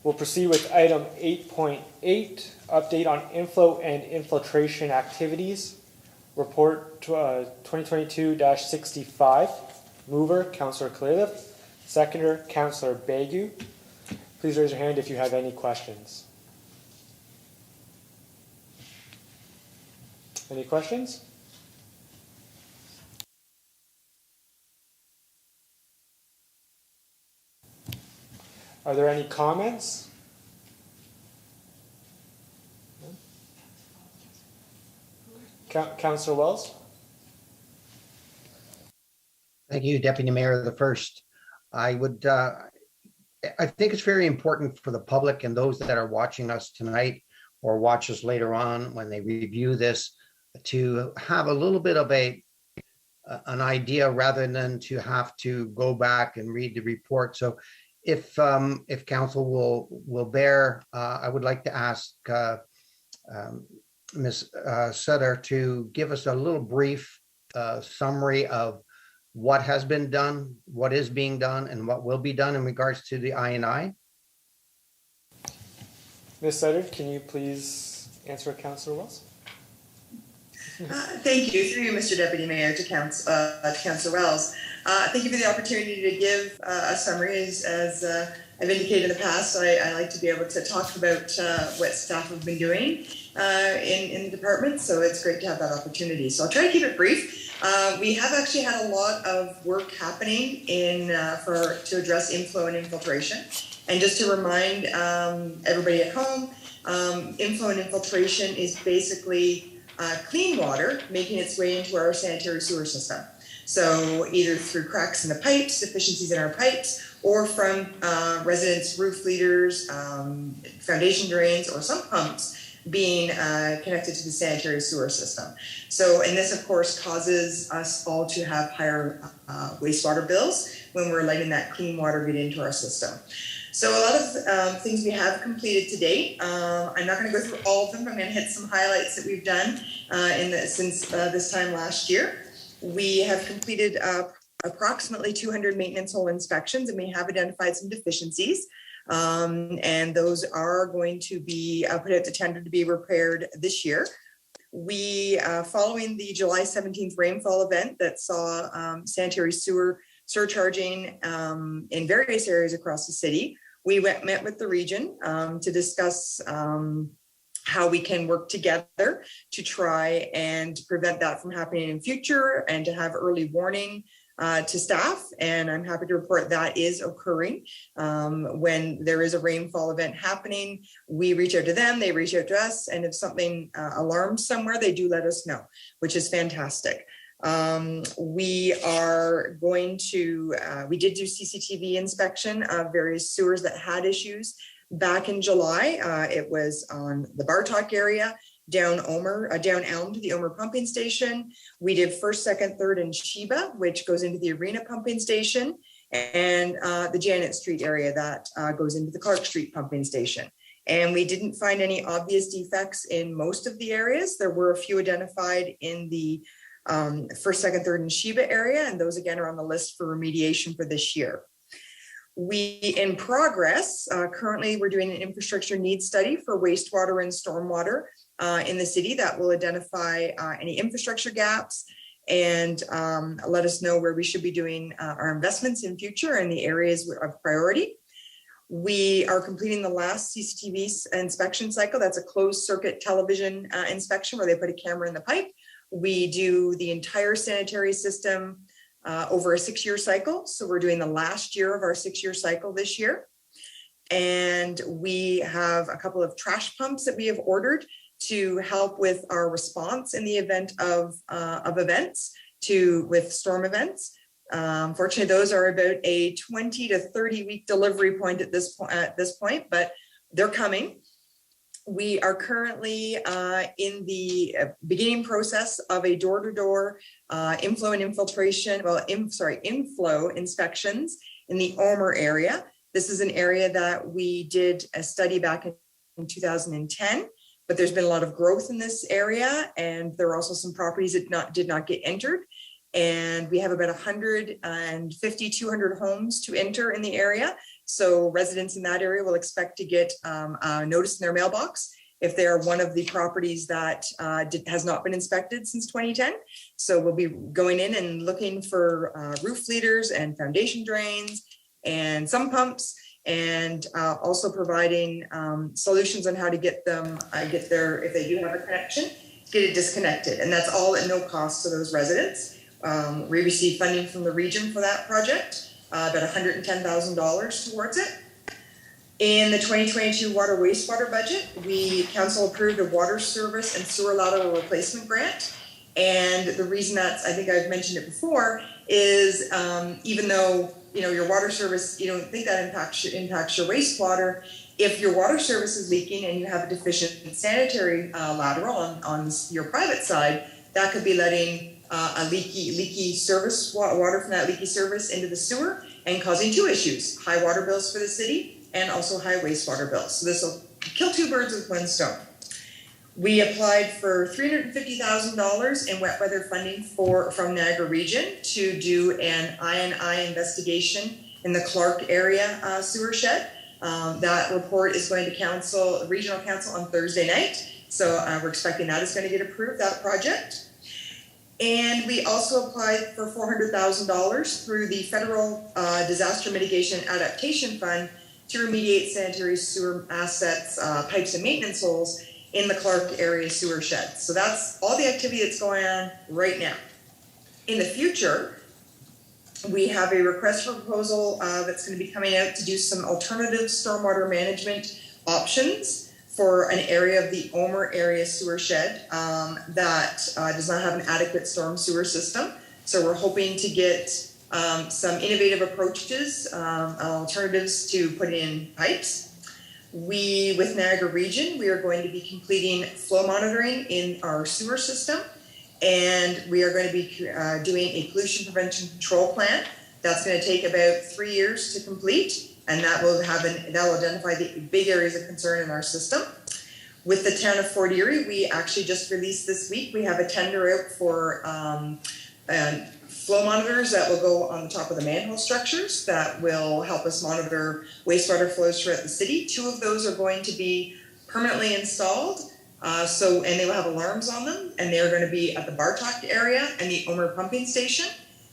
We'll proceed with item 8.8, update on inflow and infiltration activities. Report 2022-65. Mover, Councillor Clearlift. Seconder, Councillor Bagu. Please raise your hand if you have any questions. Any questions? Are there any comments? Councillor Wells? Thank you, Deputy Mayor. The first, I think it's very important for the public and those that are watching us tonight or watch us later on when they review this to have a little bit of an idea rather than to have to go back and read the report. So if council will bear, I would like to ask Ms. Sutter to give us a little brief summary of what has been done, what is being done, and what will be done in regards to the I&I. Ms. Sutter, can you please answer Councillor Wells? Thank you, through you, Mr. Deputy Mayor, to Councillor Wells. Thank you for the opportunity to give a summary. As I've indicated in the past, I like to be able to talk about what staff have been doing in the department, so it's great to have that opportunity. So I'll try to keep it brief. We have actually had a lot of work happening to address inflow and infiltration. And just to remind everybody at home, inflow and infiltration is basically clean water making its way into our sanitary sewer system. So either through cracks in the pipes, deficiencies in our pipes, or from residents' roof leaders, foundation drains, or some pumps being connected to the sanitary sewer system. So, and this of course causes us all to have higher wastewater bills when we're letting that clean water get into our system. So a lot of things we have completed to date. I'm not going to go through all of them. I'm going to hit some highlights that we've done since this time last year. We have completed approximately 200 maintenance hole inspections, and we have identified some deficiencies. And those are going to be put out to tender to be repaired this year. We, following the July 17th rainfall event that saw sanitary sewer surcharging in various areas across the city, we met with the region to discuss how we can work together to try and prevent that from happening in future and to have early warning to staff. And I'm happy to report that is occurring. When there is a rainfall event happening, we reach out to them, they reach out to us, and if something alarms somewhere, they do let us know, which is fantastic. We are going to, we did do CCTV inspection of various sewers that had issues back in July. It was on the Bartok area, down Elm to the Omer pumping station. We did 1st, 2nd, 3rd, and Sheba, which goes into the Arena pumping station, and the Janet Street area that goes into the Clark Street pumping station. And we didn't find any obvious defects in most of the areas. There were a few identified in the 1st, 2nd, 3rd, and Sheba area, and those again are on the list for remediation for this year. We, in progress, currently we're doing an infrastructure needs study for wastewater and stormwater in the city that will identify any infrastructure gaps and let us know where we should be doing our investments in future and the areas of priority. We are completing the last CCTV inspection cycle. That's a closed circuit television inspection where they put a camera in the pipe. We do the entire sanitary system over a 6-year cycle. So we're doing the last year of our 6-year cycle this year. And we have a couple of trash pumps that we have ordered to help with our response in the event of events with storm events. Fortunately, those are about a 20 to 30 week delivery point at this point, but they're coming. We are currently in the beginning process of a door-to-door inflow and infiltration, inflow inspections in the Omer area. This is an area that we did a study back in 2010, but there's been a lot of growth in this area, and there are also some properties that did not get entered. And we have about 150, 200 homes to enter in the area. So residents in that area will expect to get a notice in their mailbox if they are one of the properties that has not been inspected since 2010. So we'll be going in and looking for roof leaders and foundation drains and some pumps, and also providing solutions on how to get them, if they do have a connection, get it disconnected. And that's all at no cost to those residents. We received funding from the region for that project, about $110,000 towards it. In the 2022 water wastewater budget, council approved a water service and sewer lateral replacement grant. And the reason that's, I think I've mentioned it before, is even though your water service, you don't think that impacts your wastewater, if your water service is leaking and you have a deficient sanitary lateral on your private side, that could be letting a leaky service, water from that leaky service into the sewer and causing two issues: high water bills for the city and also high wastewater bills. So this will kill two birds with one stone. We applied for $350,000 in wet weather funding from Niagara Region to do an I&I investigation in the Clark area sewer shed. That report is going to regional council on Thursday night. So we're expecting that is going to get approved, that project. And we also applied for $400,000 through the Federal Disaster Mitigation Adaptation Fund to remediate sanitary sewer assets, pipes and maintenance holes in the Clark area sewer shed. So that's all the activity that's going on right now. In the future, We have a request for proposal that's going to be coming out to do some alternative stormwater management options for an area of the Omer area sewer shed that does not have an adequate storm sewer system. So we're hoping to get some innovative approaches, alternatives to putting in pipes. With Niagara Region, we are going to be completing flow monitoring in our sewer system, and we are going to be doing a pollution prevention control plan. That's going to take about 3 years to complete, and that will identify the big areas of concern in our system. With the town of Fort Erie, we actually just released this week, we have a tender out for flow monitors that will go on the top of the manhole structures that will help us monitor wastewater flows throughout the city. 2 of those are going to be permanently installed, and they will have alarms on them, and they're going to be at the Bartok area and the Omer pumping station.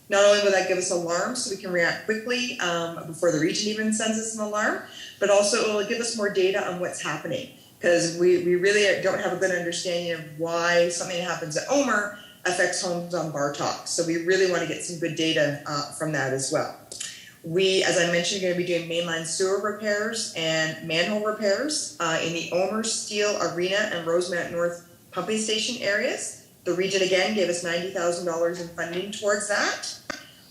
Not only will that give us alarms so we can react quickly before the region even sends us an alarm, but also it will give us more data on what's happening, because we really don't have a good understanding of why something that happens at Omer affects homes on Bartok. So we really want to get some good data from that as well. We, as I mentioned, are going to be doing mainline sewer repairs and manhole repairs in the Omer, Steel, Arena, and Rosemount North pumping station areas. The region, again, gave us $90,000 in funding towards that.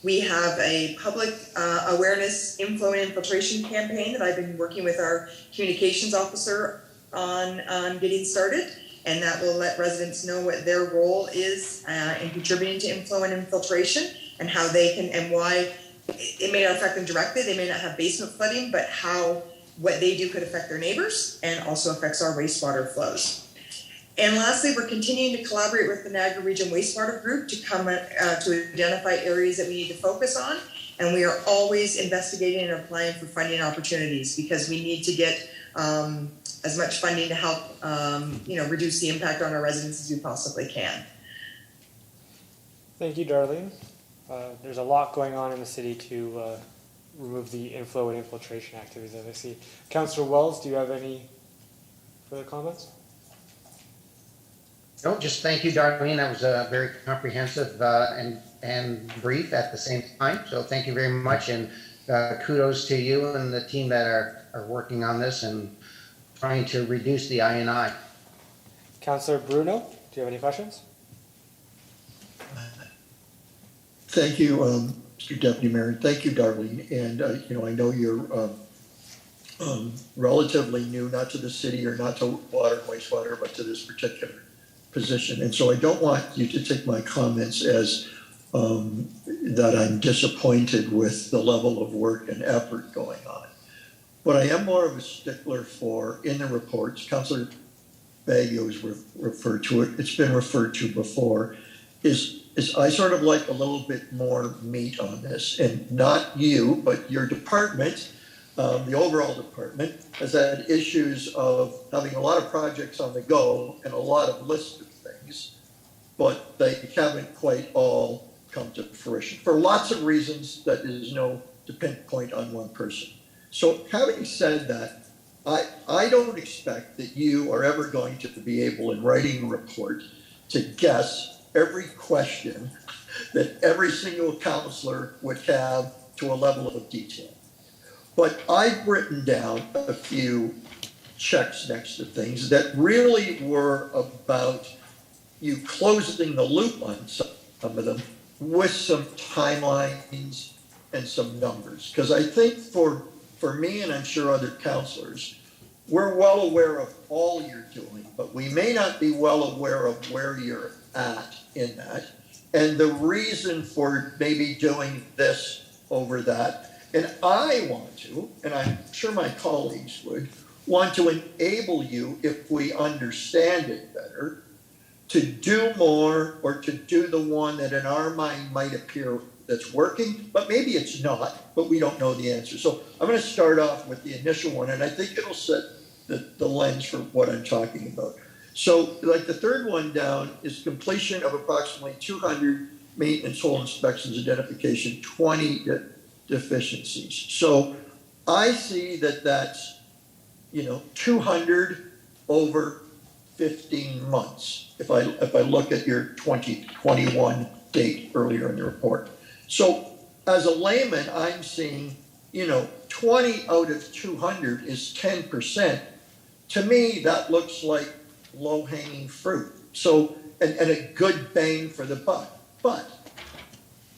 We have a public awareness inflow and infiltration campaign that I've been working with our communications officer on getting started, and that will let residents know what their role is in contributing to inflow and infiltration, and how they can, and why it may not affect them directly. They may not have basement flooding, but how what they do could affect their neighbors and also affects our wastewater flows. And lastly, we're continuing to collaborate with the Niagara Region Wastewater Group to come to identify areas that we need to focus on. And we are always investigating and applying for funding opportunities, because we need to get as much funding to help reduce the impact on our residents as we possibly can. Thank you, Darlene. There's a lot going on in the city to remove the inflow and infiltration activities, as I see. Councillor Wells, do you have any further comments? No, just thank you, Darlene. That was very comprehensive and brief at the same time. So thank you very much, and kudos to you and the team that are working on this and trying to reduce the I&I. Councillor Bruno, do you have any questions? Thank you, Mr. Deputy Mayor. Thank you, Darlene. And, I know you're relatively new, not to the city or not to water and wastewater, but to this particular position. And so I don't want you to take my comments as that I'm disappointed with the level of work and effort going on. What I am more of a stickler for in the reports, Councillor Baggio has referred to it, it's been referred to before, is I sort of like a little bit more meat on this. And not you, but your department, the overall department, has had issues of having a lot of projects on the go and a lot of lists of things, but they haven't quite all come to fruition for lots of reasons that is no to pinpoint on one person. So having said that, I don't expect that you are ever going to be able, in writing a report, to guess every question that every single councillor would have to a level of detail. But I've written down a few checks next to things that really were about you closing the loop on some of them with some timelines and some numbers. Because I think for me, and I'm sure other councillors, we're well aware of all you're doing, but we may not be well aware of where you're at in that, and the reason for maybe doing this over that. And I want to, and I'm sure my colleagues would, want to enable you, if we understand it better, to do more, or to do the one that in our mind might appear that's working, but maybe it's not, but we don't know the answer. So I'm going to start off with the initial one, and I think it'll set the lens for what I'm talking about. So like the third one down is completion of approximately 200 maintenance hole inspections, identification 20 deficiencies. So I see that that's, 200 over 15 months. If I look at your 2021 date earlier in the report. So as a layman, I'm seeing, 20 out of 200 is 10%. To me, that looks like low-hanging fruit. So, and a good bang for the buck. But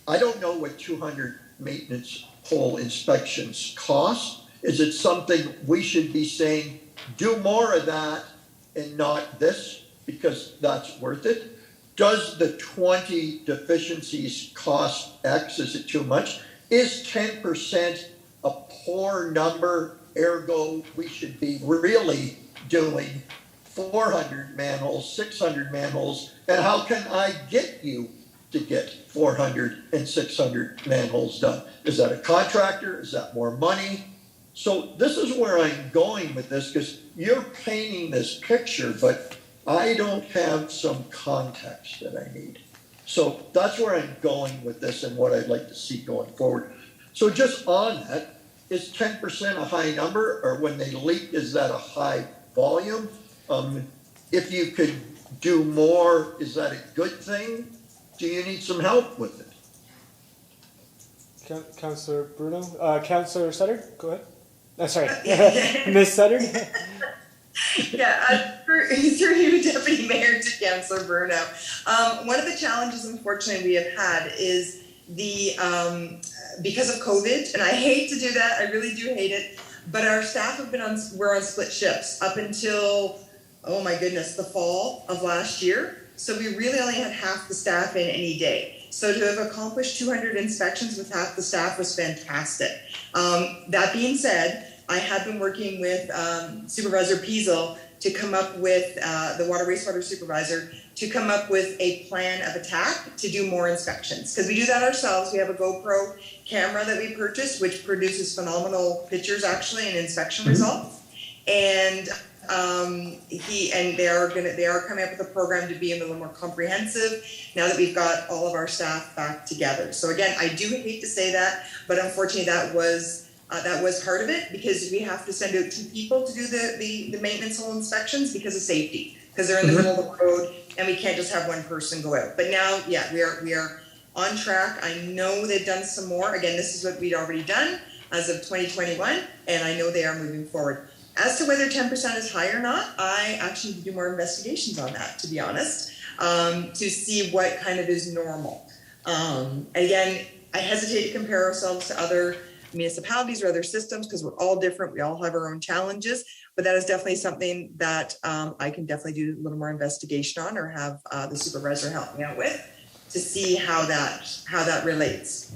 I don't know what 200 maintenance pole inspections cost. Is it something we should be saying, do more of that and not this, because that's worth it? Does the 20 deficiencies cost X? Is it too much? Is 10% a poor number? Ergo, we should be really doing 400 manholes, 600 manholes, and how can I get you to get 400 and 600 manholes done? Is that a contractor? Is that more money? So this is where I'm going with this, because you're painting this picture, but I don't have some context that I need. So that's where I'm going with this and what I'd like to see going forward. So just on that, is 10% a high number, or when they leak, is that a high volume? If you could do more, is that a good thing? Do you need some help with it? Councillor Bruno, Councillor Sutter, go ahead. Sorry, Ms. Sutter. Yeah, through you, Deputy Mayor, to Councillor Bruno. One of the challenges, unfortunately, we have had is the because of COVID, and I hate to do that, I really do hate it, but our staff have been we're on split shifts up until, oh my goodness, the fall of last year. So we really only had half the staff in any day. So to have accomplished 200 inspections with half the staff was fantastic. That being said, I have been working with Supervisor Peasel to come up with, the water wastewater supervisor, to come up with a plan of attack to do more inspections. Because we do that ourselves. We have a GoPro camera that we purchased, which produces phenomenal pictures actually and inspection results. And they are coming up with a program to be a little more comprehensive now that we've got all of our staff back together. So again, I do hate to say that, but unfortunately that was part of it, because we have to send out 2 people to do the maintenance hole inspections because of safety, because they're in the middle of the road and we can't just have one person go out. But now, yeah, we are on track. I know they've done some more. Again, this is what we'd already done as of 2021, and I know they are moving forward. As to whether 10% is high or not, I actually need to do more investigations on that, to be honest, to see what kind of is normal. Again, I hesitate to compare ourselves to other municipalities or other systems because we're all different. We all have our own challenges, but that is definitely something that I can definitely do a little more investigation on, or have the supervisor help me out with, to see how that relates.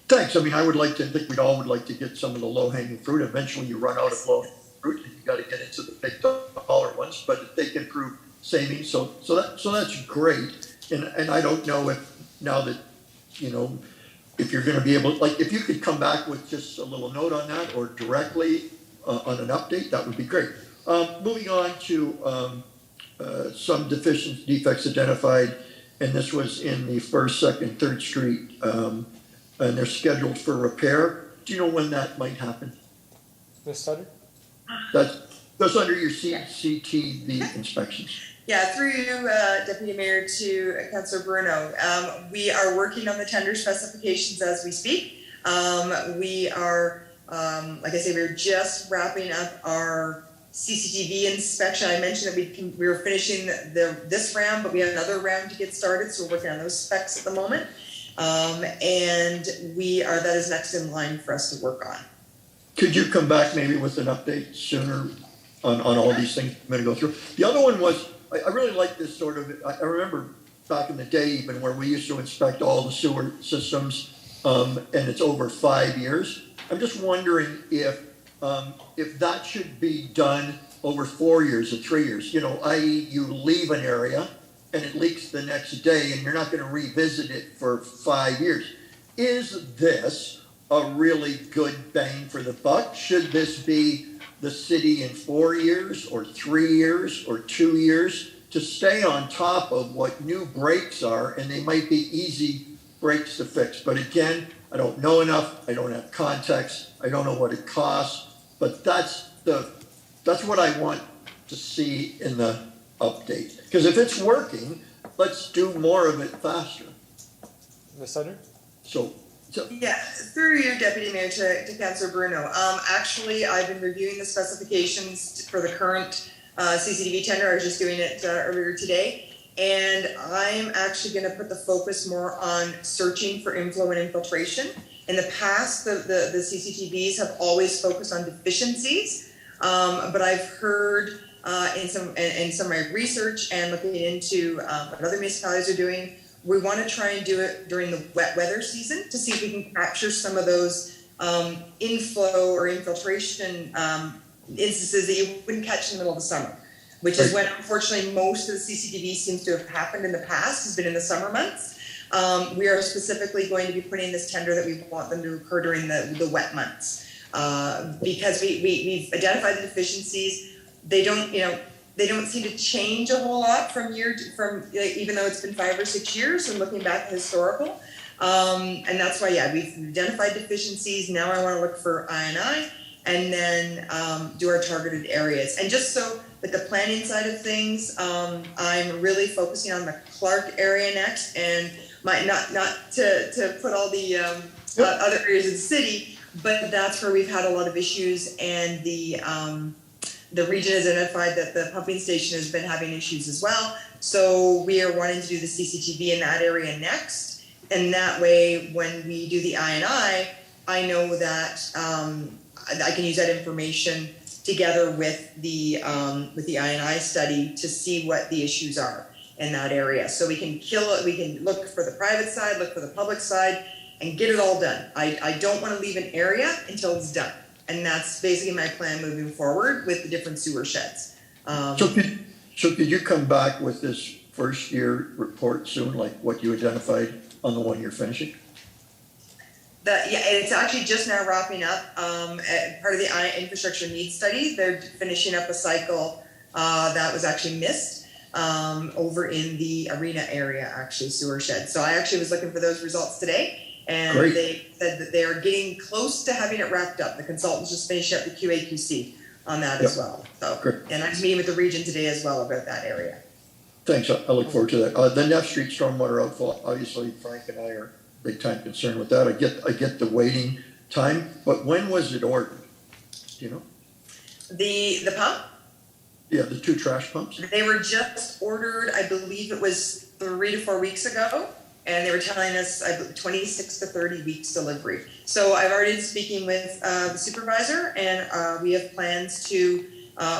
Thanks. I mean, I would like to think we'd all would like to get some of the low-hanging fruit. Eventually you run out of low-hanging fruit and you got to get into the big dollar ones, but if they can prove savings, so that's great. And I don't know if now that, if you're going to be able, like, if you could come back with just a little note on that, or directly on an update, that would be great. Moving on to some defects identified, and this was in the 1st, 2nd, 3rd Street, and they're scheduled for repair. Do you know when that might happen? Ms. Sutter? That's under your CTV inspections. Yeah, through you, Deputy Mayor, to Councillor Bruno. We are working on the tender specifications as we speak. We are, like I say, we're just wrapping up our CCTV inspection. I mentioned that we were finishing this round, but we have another round to get started, so we're working on those specs at the moment. And that is next in line for us to work on. Could you come back maybe with an update sooner on all these things I'm going to go through? The other one was, I really like this sort of, I remember back in the day even where we used to inspect all the sewer systems, and it's over 5 years. I'm just wondering if that should be done over 4 years or 3 years, i.e. you leave an area and it leaks the next day and you're not going to revisit it for 5 years. Is this a really good bang for the buck? Should this be the city in 4 years or 3 years or 2 years to stay on top of what new breaks are? And they might be easy breaks to fix. But again, I don't know enough. I don't have context. I don't know what it costs. But that's what I want to see in the update. Because if it's working, let's do more of it faster. Ms. Sutter? So Yeah, through you, Deputy Mayor, to Councillor Bruno. Actually, I've been reviewing the specifications for the current CCTV tender. I was just doing it earlier today. And I'm actually going to put the focus more on searching for inflow and infiltration. In the past, the CCTVs have always focused on deficiencies, but I've heard in some of my research and looking into what other municipalities are doing, we want to try and do it during the wet weather season to see if we can capture some of those inflow or infiltration instances that you wouldn't catch in the middle of the summer, which is when unfortunately most of the CCTV seems to have happened in the past, has been in the summer months. We are specifically going to be putting this tender that we want them to occur during the wet months because we've identified the deficiencies. They don't seem to change a whole lot from even though it's been 5 or 6 years and looking back at historical. And that's why, we've identified deficiencies. Now I want to look for I&I and then do our targeted areas. And just so with the planning side of things, I'm really focusing on the Clark area next, and not to put all the other areas of the city, but that's where we've had a lot of issues, and the region has identified that the pumping station has been having issues as well. So we are wanting to do the CCTV in that area next. And that way, when we do the I know that I can use that information together with the I study to see what the issues are in that area. So we can we can look for the private side, look for the public side, and get it all done. I don't want to leave an area until it's done. And that's basically my plan moving forward with the different sewer sheds. So could you come back with this first year report soon, like what you identified on the one you're finishing? It's actually just now wrapping up. Part of the infrastructure needs study. They're finishing up a cycle that was actually missed over in the arena area, actually, sewer shed. So I actually was looking for those results today. And Great. They said that they are getting close to having it wrapped up. The consultants just finished up the QA/QC on that as well. So, Great. and I'm meeting with the region today as well about that area. Thanks, I look forward to that. The Neff Street stormwater outfall, obviously Frank and I are big time concerned with that. I get the waiting time, but when was it ordered? Do you know? The pump? Yeah, the 2 trash pumps? They were just ordered, I believe it was 3 to 4 weeks ago. And they were telling us 26 to 30 weeks delivery. So I've already been speaking with the supervisor, and we have plans to.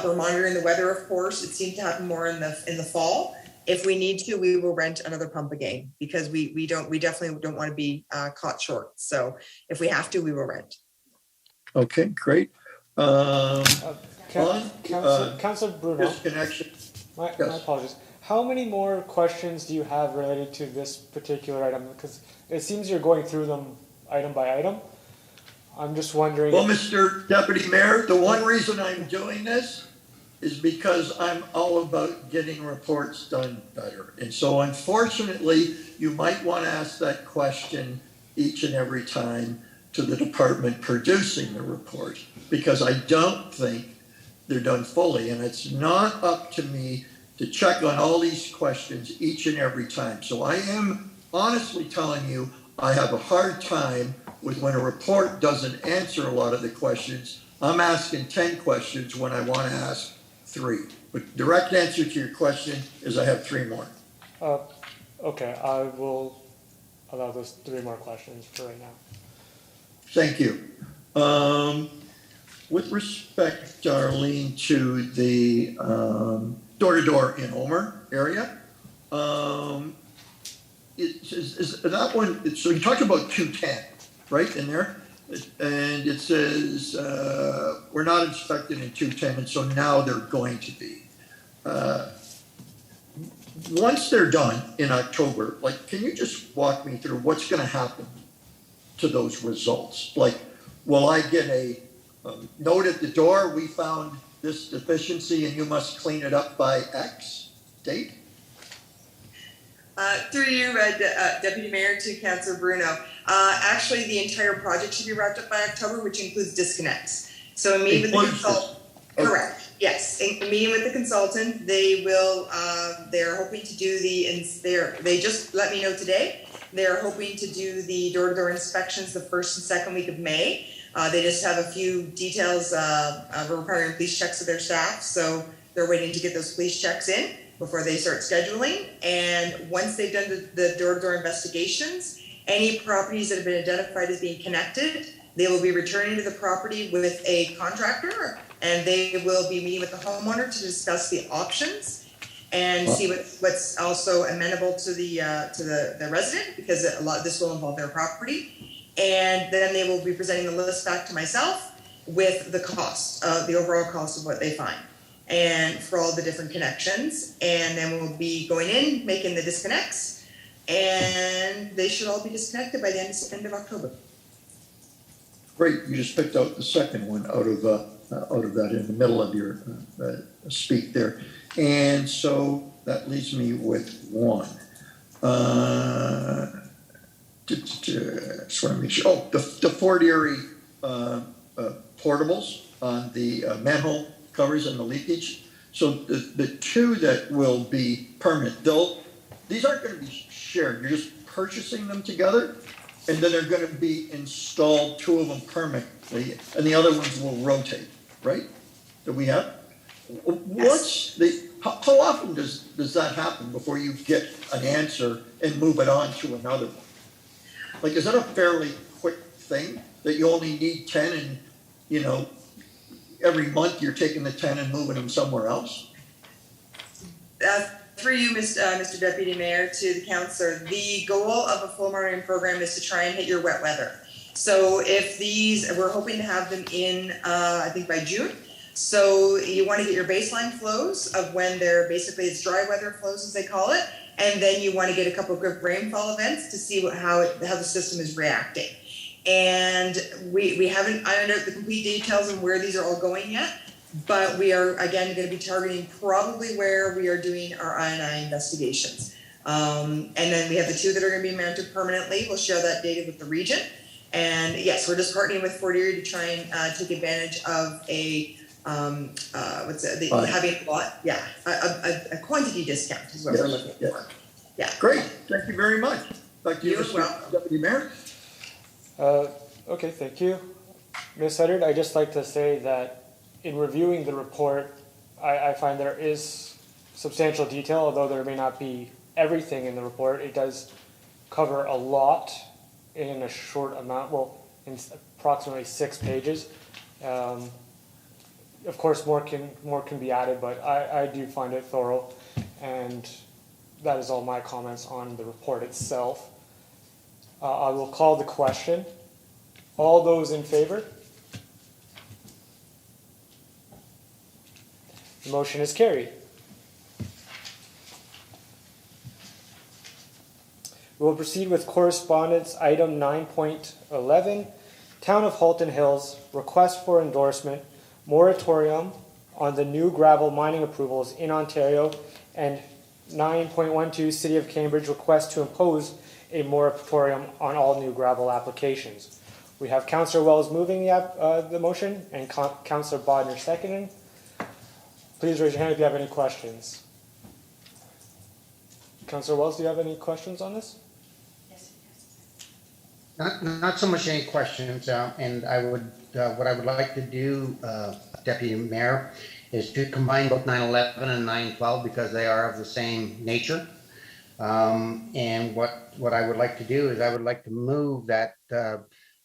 We're monitoring the weather, of course. It seems to happen more in the fall. If we need to, we will rent another pump again because we definitely don't want to be caught short. So if we have to, we will rent. Okay, great. Councillor Bruno. Disconnection. My apologies. How many more questions do you have related to this particular item? Because it seems you're going through them item by item. I'm just wondering. Well, Mr. Deputy Mayor, the one reason I'm doing this is because I'm all about getting reports done better. And so unfortunately, you might want to ask that question each and every time to the department producing the report, because I don't think they're done fully. And it's not up to me to check on all these questions each and every time. So I am honestly telling you, I have a hard time with when a report doesn't answer a lot of the questions. I'm asking 10 questions when I want to ask 3. But direct answer to your question is I have 3 more. Okay, I will allow those 3 more questions for right now. Thank you. With respect, Darlene, to the door-to-door in Omer area, is that one, so you talked about 210, right, in there? And it says, we're not inspected in 210, and so now they're going to be. Once they're done in October, like, can you just walk me through what's going to happen to those results? Like, will I get a note at the door, we found this deficiency and you must clean it up by X date? Through you, Deputy Mayor, to Councillor Bruno. Actually, the entire project should be wrapped up by October, which includes disconnects. So meeting with the consultant. Correct. Yes, in meeting with the consultant, they will. They are hoping to do they just let me know today They're hoping to do the door-to-door inspections the first and second week of May. They just have a few details requiring police checks of their staff, so they're waiting to get those police checks in before they start scheduling. And once they've done the door-to-door investigations, any properties that have been identified as being connected, they will be returning to the property with a contractor, and they will be meeting with the homeowner to discuss the options and see what's also amenable to the resident, because a lot of this will involve their property. And then they will be presenting the list back to myself with the cost, the overall cost of what they find, and for all the different connections. And then we'll be going in, making the disconnects, and they should all be disconnected by the end of October. Great, you just picked out the second one out of that in the middle of your speak there. And so that leaves me with one. Just want to make sure. Oh, the Fort Erie portables on the manhole covers and the leakage. So the two that will be permanent, these aren't going to be shared. You're just purchasing them together, and then they're going to be installed, two of them permanently, and the other ones will rotate, right? That we have. What's how often does that happen before you get an answer and move it on to another one? Like, is that a fairly quick thing that you only need 10 and, you know, every month you're taking the 10 and moving them somewhere else? Through you, Mr. Deputy Mayor, to the councillor, the goal of a full monitoring program is to try and hit your wet weather. So if we're hoping to have them in, I think by June. So you want to get your baseline flows of when they're it's dry weather flows, as they call it. And then you want to get a couple of good rainfall events to see how the system is reacting. And we haven't ironed out the complete details on where these are all going yet, but we are, again, going to be targeting probably where we are doing our I&I investigations. And then we have the two that are going to be mounted permanently. We'll share that data with the region. And yes, we're just partnering with Fort Erie to try and take advantage of having a quantity discount is what we're looking for. Yeah. Great. Thank you very much. Back to you, Mr. Deputy Mayor. Okay, thank you. Ms. Huddard, I'd just like to say that in reviewing the report, I find there is substantial detail, although there may not be everything in the report. It does cover a lot in a short amount, in approximately 6 pages. Of course, more can be added, but I do find it thorough, and that is all my comments on the report itself. I will call the question. All those in favor? The motion is carried. We will proceed with correspondence item 9.11, Town of Halton Hills, request for endorsement, moratorium on the new gravel mining approvals in Ontario, and 9.12, City of Cambridge, request to impose a moratorium on all new gravel applications. We have Councillor Wells moving the motion and Councillor Bodner seconding. Please raise your hand if you have any questions. Councillor Wells, do you have any questions on this? Not so much any questions, and I would what I would like to do, Deputy Mayor, is to combine both 911 and 912 because they are of the same nature. And what I would like to do is I would like to move that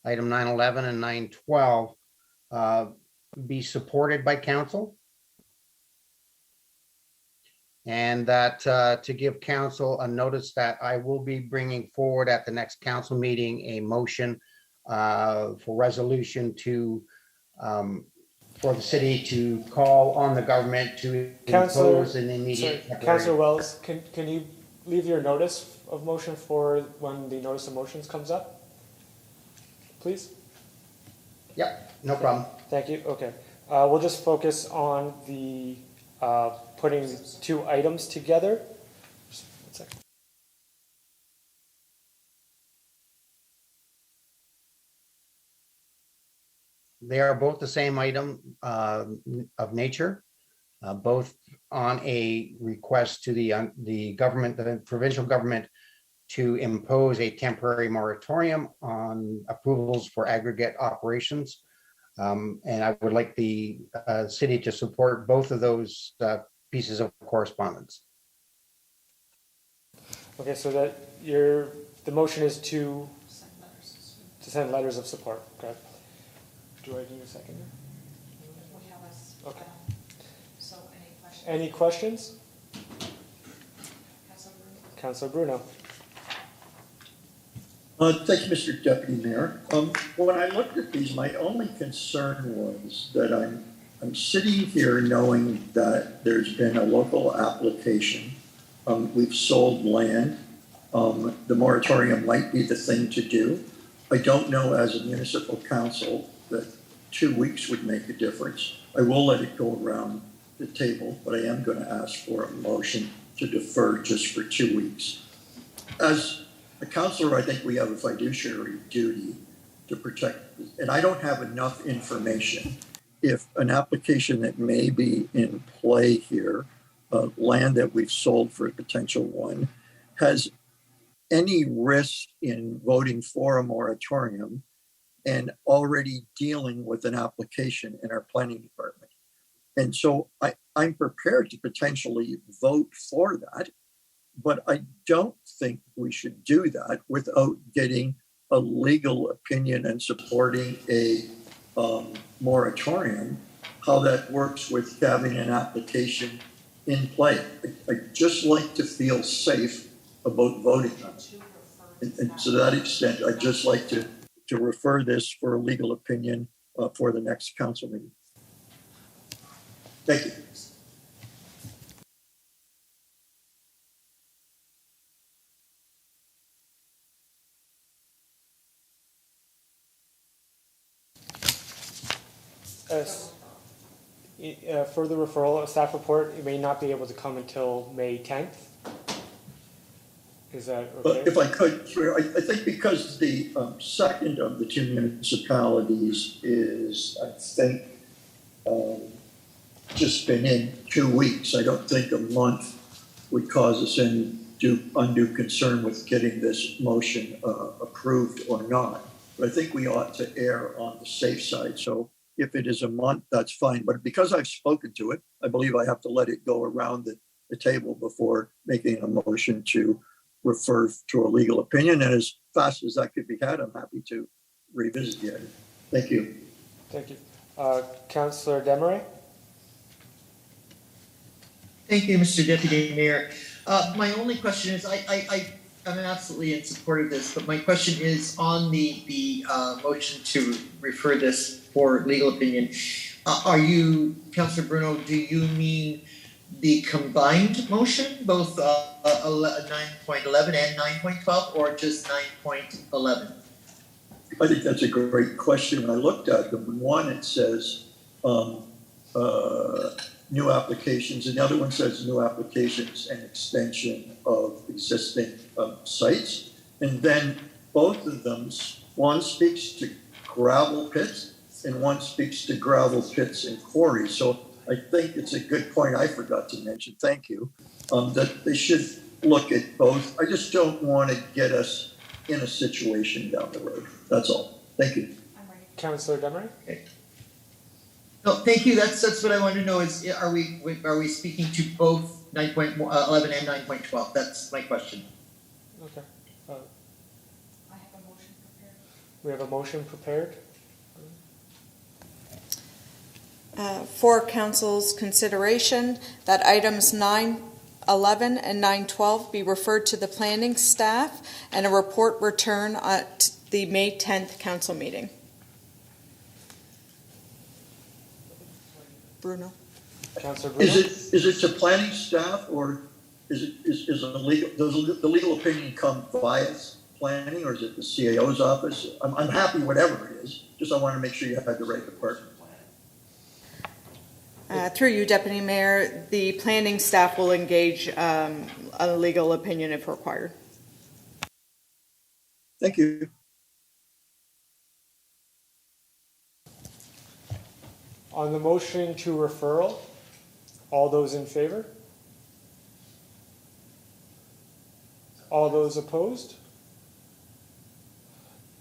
item 911 and 912 be supported by council, and that to give council a notice that I will be bringing forward at the next council meeting a motion for resolution to for the city to call on the government to impose an immediate. Councillor Wells, can you leave your notice of motion for when the notice of motions comes up, please? Yep, no problem. Thank you. Okay, we'll just focus on the putting two items together. Just 1 second. They are both the same item of nature, both on a request to the government, the provincial government, to impose a temporary moratorium on approvals for aggregate operations. And I would like the city to support both of those pieces of correspondence. Okay, so that the motion is to send letters of support. Okay. Do I need a second? Okay. So any questions? Any questions? Councilor Bruno. Thank you, Mr. Deputy Mayor. When I looked at these, my only concern was that I'm sitting here knowing that there's been a local application. We've sold land. The moratorium might be the thing to do. I don't know as a municipal council that 2 weeks would make a difference. I will let it go around the table, but I am going to ask for a motion to defer just for 2 weeks. As a councilor, I think we have a fiduciary duty to protect, and I don't have enough information. If an application that may be in play here, land that we've sold for a potential one, has any risk in voting for a moratorium and already dealing with an application in our planning department. And so I'm prepared to potentially vote for that, but I don't think we should do that without getting a legal opinion and supporting a moratorium, how that works with having an application in play. I just like to feel safe about voting on it. And to that extent, I'd just like to refer this for a legal opinion for the next council meeting. Thank you. For the referral, a staff report, it may not be able to come until May 10th. Is that okay? But if I could, I think because the second of the two municipalities is, I think, just been in 2 weeks. I don't think a month would cause us any undue concern with getting this motion approved or not. But I think we ought to err on the safe side. So if it is a month, that's fine. But because I've spoken to it, I believe I have to let it go around the table before making a motion to refer to a legal opinion. And as fast as that could be had, I'm happy to revisit the item. Thank you. Thank you. Councillor Desmarais? Thank you, Mr. Deputy Mayor. My only question is, I'm absolutely in support of this, but my question is on the motion to refer this for legal opinion. Are you, Councillor Bruno, do you mean the combined motion, both 9.11 and 9.12, or just 9.11? I think that's a great question. I looked at them. One, it says new applications, and the other one says new applications and extension of existing sites. And then both of them, one speaks to gravel pits and one speaks to gravel pits and quarries. So I think it's a good point I forgot to mention, thank you, that they should look at both. I just don't want to get us in a situation down the road. That's all. Thank you. Councillor Desmarais? Okay. No, thank you. That's what I wanted to know is, are we speaking to both 9.11 and 9.12? That's my question. Okay. I have a motion prepared. We have a motion prepared. For council's consideration that items 9.11 and 9.12 be referred to the planning staff and a report return at the May 10th council meeting. Councillor Bruno? Is it to planning staff, or does the legal opinion come via planning, or is it the CAO's office? I'm happy whatever it is. Just I want to make sure you have the right department. Through you, Deputy Mayor, the planning staff will engage a legal opinion if required. Thank you. On the motion to referral, all those in favor? All those opposed?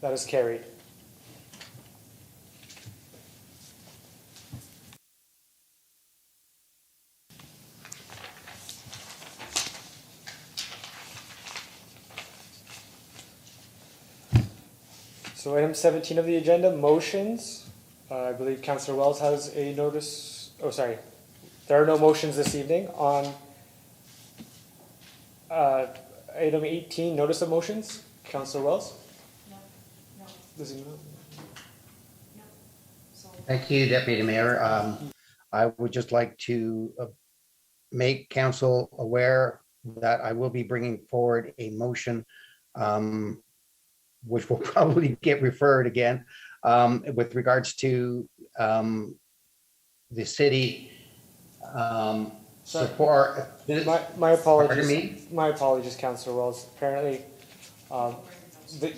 That is carried. So item 17 of the agenda, motions. I believe Councillor Wells has a notice. Oh, sorry. There are no motions this evening on item 18, notice of motions. Councillor Wells? No. Does he know? Thank you, Deputy Mayor. I would just like to make council aware that I will be bringing forward a motion, which will probably get referred again, with regards to the city support. My apologies. Pardon me? My apologies, Councillor Wells. Apparently,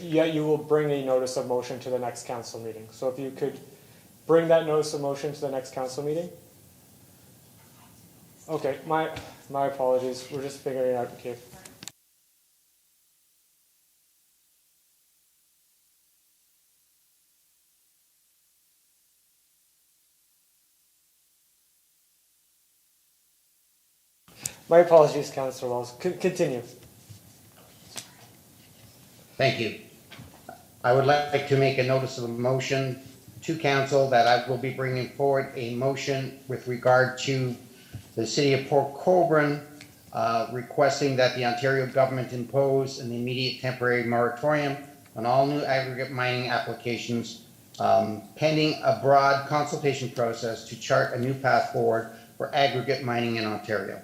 you will bring a notice of motion to the next council meeting. So if you could bring that notice of motion to the next council meeting. Okay, my apologies. We're just figuring it out. Okay. My apologies, Councillor Wells. Continue. Thank you. I would like to make a notice of a motion to council that I will be bringing forward a motion with regard to the city of Port Colborne requesting that the Ontario government impose an immediate temporary moratorium on all new aggregate mining applications pending a broad consultation process to chart a new path forward for aggregate mining in Ontario.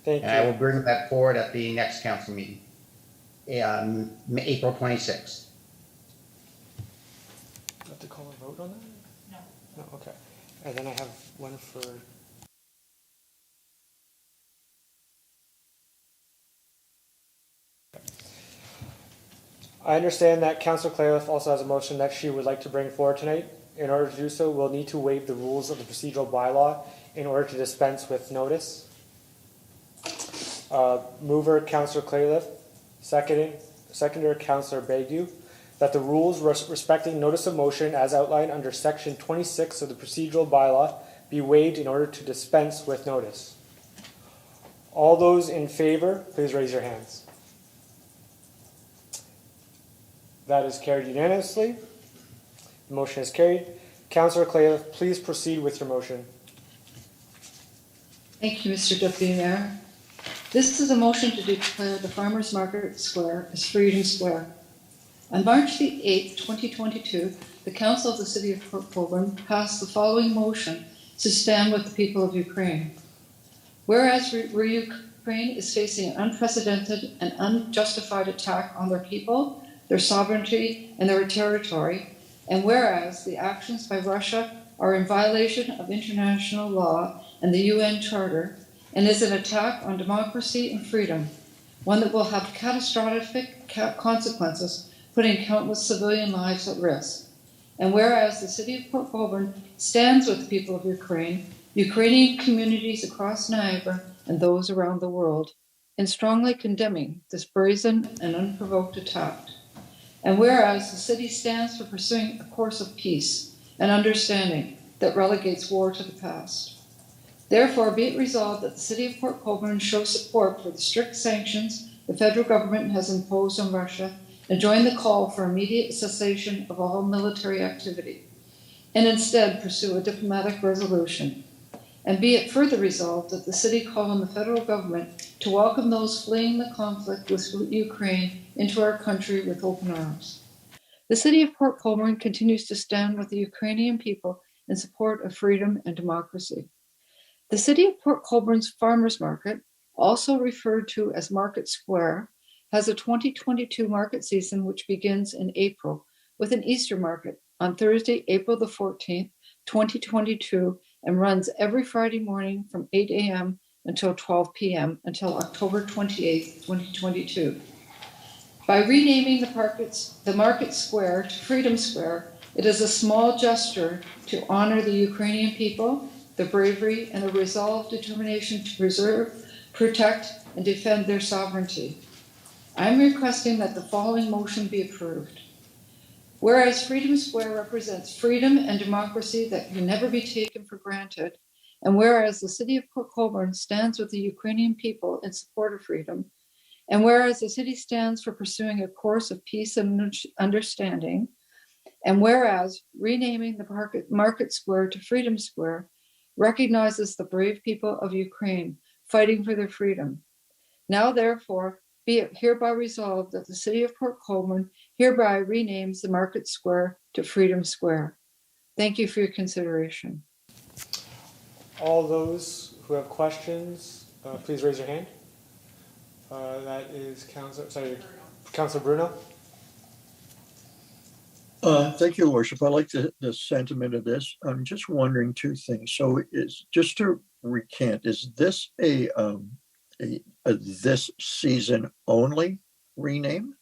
Thank you. And I will bring that forward at the next council meeting, April 26th. Do I have to call a vote on that? No. No, okay. And then I have one for... I understand that Councillor Clayliff also has a motion that she would like to bring forward tonight. In order to do so, we'll need to waive the rules of the procedural bylaw in order to dispense with notice. Mover, Councillor Clayliff. Seconder, Councillor Bagu. That the rules respecting notice of motion as outlined under section 26 of the procedural bylaw be waived in order to dispense with notice. All those in favor, please raise your hands. That is carried unanimously. The motion is carried. Councillor Clayliff, please proceed with your motion. Thank you, Mr. Deputy Mayor. This is a motion to declare the Farmers Market Square as Freedom Square. On March the 8th, 2022, the Council of the City of Port Colborne passed the following motion to stand with the people of Ukraine. Whereas Ukraine is facing an unprecedented and unjustified attack on their people, their sovereignty, and their territory, and whereas the actions by Russia are in violation of international law and the UN Charter, and is an attack on democracy and freedom, one that will have catastrophic consequences, putting countless civilian lives at risk. And whereas the City of Port Colborne stands with the people of Ukraine, Ukrainian communities across Niagara, and those around the world, in strongly condemning this brazen and unprovoked attack. And whereas the City stands for pursuing a course of peace and understanding that relegates war to the past. Therefore, be it resolved that the City of Port Colborne show support for the strict sanctions the federal government has imposed on Russia and join the call for immediate cessation of all military activity, and instead pursue a diplomatic resolution. And be it further resolved that the City call on the federal government to welcome those fleeing the conflict with Ukraine into our country with open arms. The City of Port Colborne continues to stand with the Ukrainian people in support of freedom and democracy. The City of Port Colborne's Farmers Market, also referred to as Market Square, has a 2022 market season which begins in April with an Easter market on Thursday, April the 14th, 2022, and runs every Friday morning from 8 a.m. until 12 p.m. until October 28th, 2022. By renaming the Market Square to Freedom Square, it is a small gesture to honor the Ukrainian people, the bravery and the resolved determination to preserve, protect, and defend their sovereignty. I'm requesting that the following motion be approved. Whereas Freedom Square represents freedom and democracy that can never be taken for granted, and whereas the city of Port Colborne stands with the Ukrainian people in support of freedom, and whereas the city stands for pursuing a course of peace and understanding, and whereas renaming the Market Square to Freedom Square recognizes the brave people of Ukraine fighting for their freedom. Now, therefore, be it hereby resolved that the city of Port Colborne hereby renames the Market Square to Freedom Square. Thank you for your consideration. All those who have questions, please raise your hand. That is Councilor Bruno. Thank you, Worship. I like the sentiment of this. I'm just wondering two things. So is, just to recant, is this a this season only rename?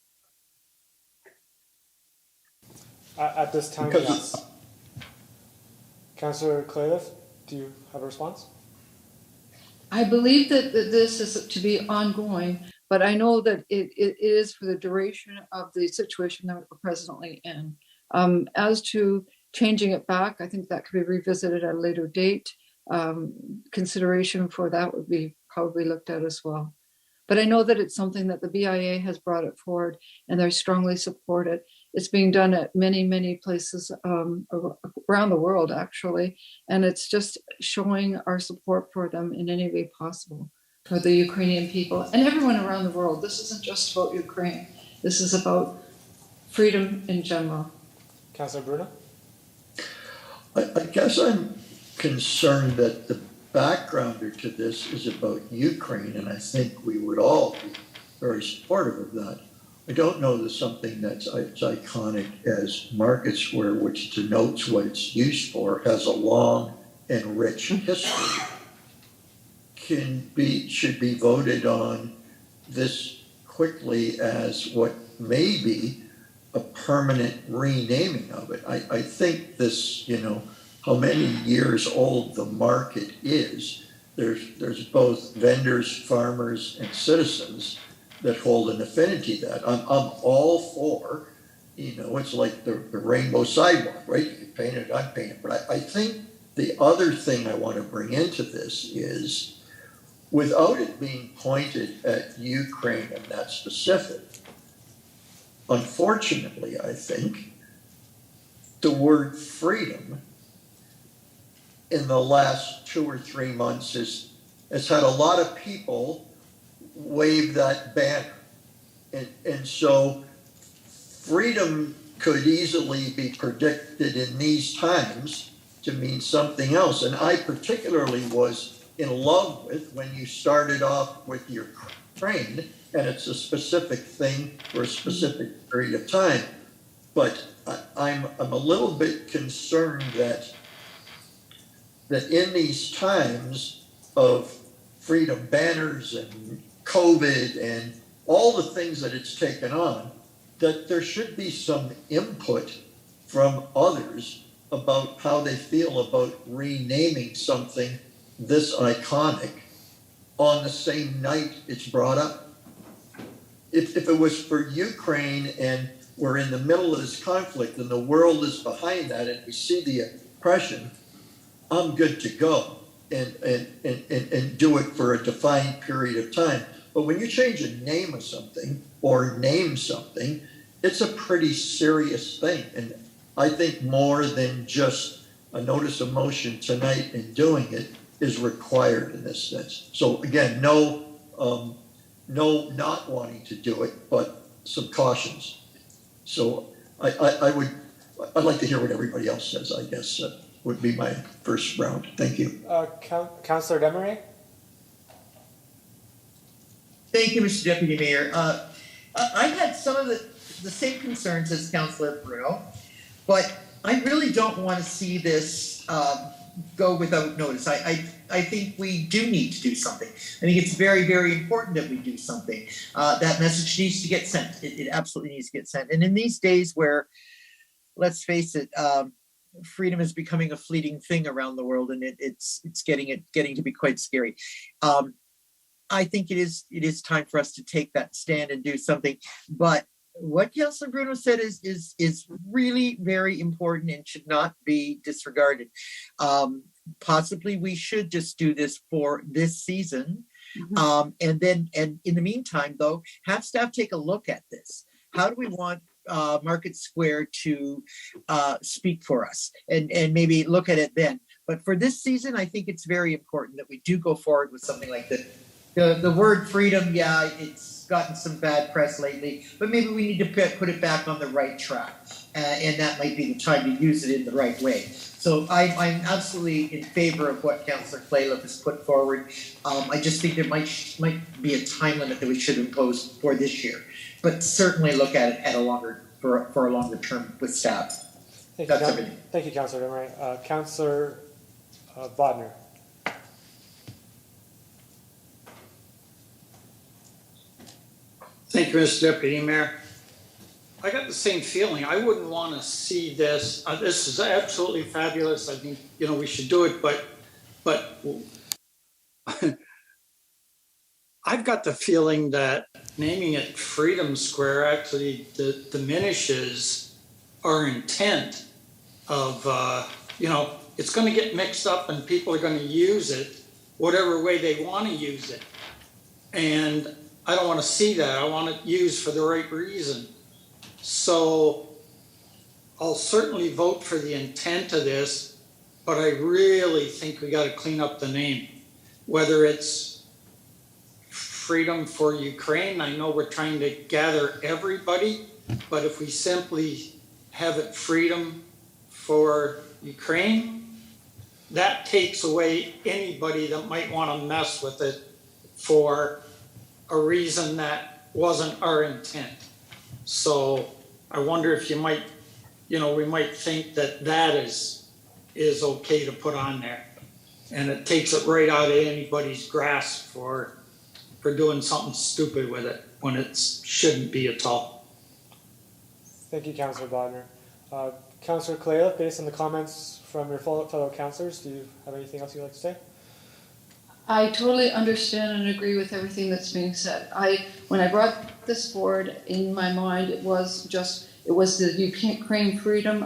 At this time, Because yes. Councillor Clayliff, do you have a response? I believe that this is to be ongoing, but I know that it is for the duration of the situation that we're presently in. As to changing it back, I think that could be revisited at a later date. Consideration for that would be probably looked at as well. But I know that it's something that the BIA has brought it forward and they strongly support it. It's being done at many, many places around the world, actually. And it's just showing our support for them in any way possible for the Ukrainian people and everyone around the world. This isn't just about Ukraine. This is about freedom in general. Councillor Bruno? I guess I'm concerned that the backgrounder to this is about Ukraine, and I think we would all be very supportive of that. I don't know that something that's as iconic as Market Square, which denotes what it's used for, has a long and rich history, should be voted on this quickly as what may be a permanent renaming of it. I think this, how many years old the market is, there's both vendors, farmers, and citizens that hold an affinity to that. I'm all for, it's like the rainbow sidewalk, right? You can paint it, I paint it. But I think the other thing I want to bring into this is, without it being pointed at Ukraine and that specific, unfortunately, I think the word freedom in the last 2 or 3 months has had a lot of people wave that banner. And so freedom could easily be predicted in these times to mean something else. And I particularly was in love with when you started off with your Ukraine, and it's a specific thing for a specific period of time. But I'm a little bit concerned that in these times of freedom banners and COVID and all the things that it's taken on, that there should be some input from others about how they feel about renaming something this iconic on the same night it's brought up. If it was for Ukraine and we're in the middle of this conflict and the world is behind that and we see the oppression, I'm good to go and do it for a defined period of time. But when you change a name of something or name something, it's a pretty serious thing. And I think more than just a notice of motion tonight and doing it is required in this sense. So again, no not wanting to do it, but some cautions. So I'd like to hear what everybody else says, I guess, would be my first round. Thank you. Councillor Desmarais? Thank you, Mr. Deputy Mayor. I had some of the same concerns as Councillor Bruno, but I really don't want to see this go without notice. I think we do need to do something. I think it's very, very important that we do something. That message needs to get sent. It absolutely needs to get sent. And in these days where, let's face it, freedom is becoming a fleeting thing around the world, and it's getting to be quite scary. I think it is time for us to take that stand and do something. But what Councilor Bruno said is really very important and should not be disregarded. Possibly we should just do this for this season. And in the meantime, though, have staff take a look at this. How do we want Market Square to speak for us, and maybe look at it then? But for this season, I think it's very important that we do go forward with something like this. The word freedom, yeah, it's gotten some bad press lately, but maybe we need to put it back on the right track, and that might be the time to use it in the right way. So I'm absolutely in favor of what Councillor Clayliff has put forward. I just think there might be a time limit that we should impose for this year, but certainly look at it at a longer term with staff. That's everything. Thank you, Councillor Emery. Councillor Bodnar. Thank you, Mr. Deputy Mayor. I got the same feeling. I wouldn't want to see this. This is absolutely fabulous. I think, we should do it, but I've got the feeling that naming it Freedom Square actually diminishes our intent of, it's going to get mixed up and people are going to use it whatever way they want to use it. And I don't want to see that. I want it used for the right reason. So I'll certainly vote for the intent of this, but I really think we got to clean up the name. Whether it's Freedom for Ukraine, I know we're trying to gather everybody, but if we simply have it Freedom for Ukraine, that takes away anybody that might want to mess with it for a reason that wasn't our intent. So I wonder if you might, we might think that is okay to put on there. And it takes it right out of anybody's grasp for doing something stupid with it when it shouldn't be at all. Thank you, Councillor Bodnar. Councillor Clayliff, based on the comments from your fellow councillors, do you have anything else you'd like to say? I totally understand and agree with everything that's being said. When I brought this forward, in my mind, it was the Ukraine freedom.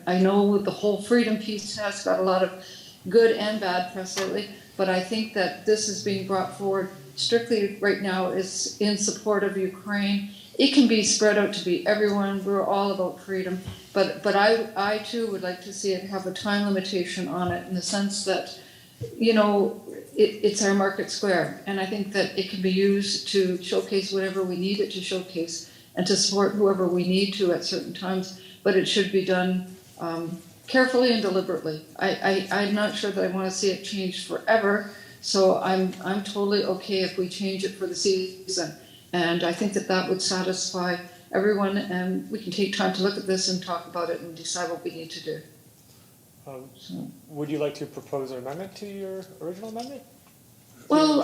I know the whole freedom piece has got a lot of good and bad press lately, but I think that this is being brought forward strictly right now is in support of Ukraine. It can be spread out to be everyone. We're all about freedom, but I too would like to see it have a time limitation on it, in the sense that, it's our Market Square, and I think that it can be used to showcase whatever we need it to showcase and to support whoever we need to at certain times, but it should be done carefully and deliberately. I'm not sure that I want to see it changed forever, so I'm totally okay if we change it for the season, and I think that would satisfy everyone, and we can take time to look at this and talk about it and decide what we need to do. Would you like to propose an amendment to your original amendment? Well,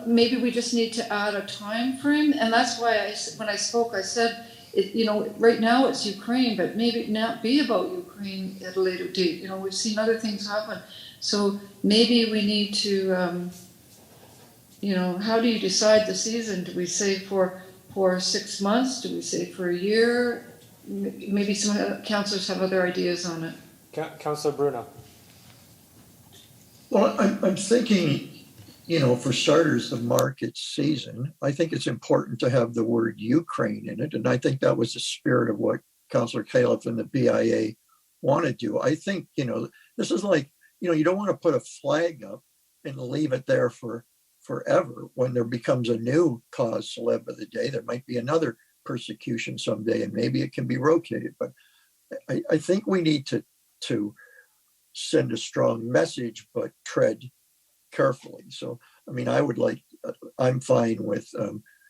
maybe we just need to add a time frame, and that's why when I spoke, I said, right now it's Ukraine, but maybe not be about Ukraine at a later date. We've seen other things happen, so maybe we need to, how do you decide the season? Do we say for 6 months? Do we say for a year? Maybe some councillors have other ideas on it. Councillor Bruno. Well, I'm thinking, for starters, the market season, I think it's important to have the word Ukraine in it. And I think that was the spirit of what Councillor Califf and the BIA want to do. I think, this is like, you don't want to put a flag up and leave it there for forever. When there becomes a new cause célèbre of the day, there might be another persecution someday, and maybe it can be rotated. But I think we need to send a strong message, but tread carefully. So, I'm fine with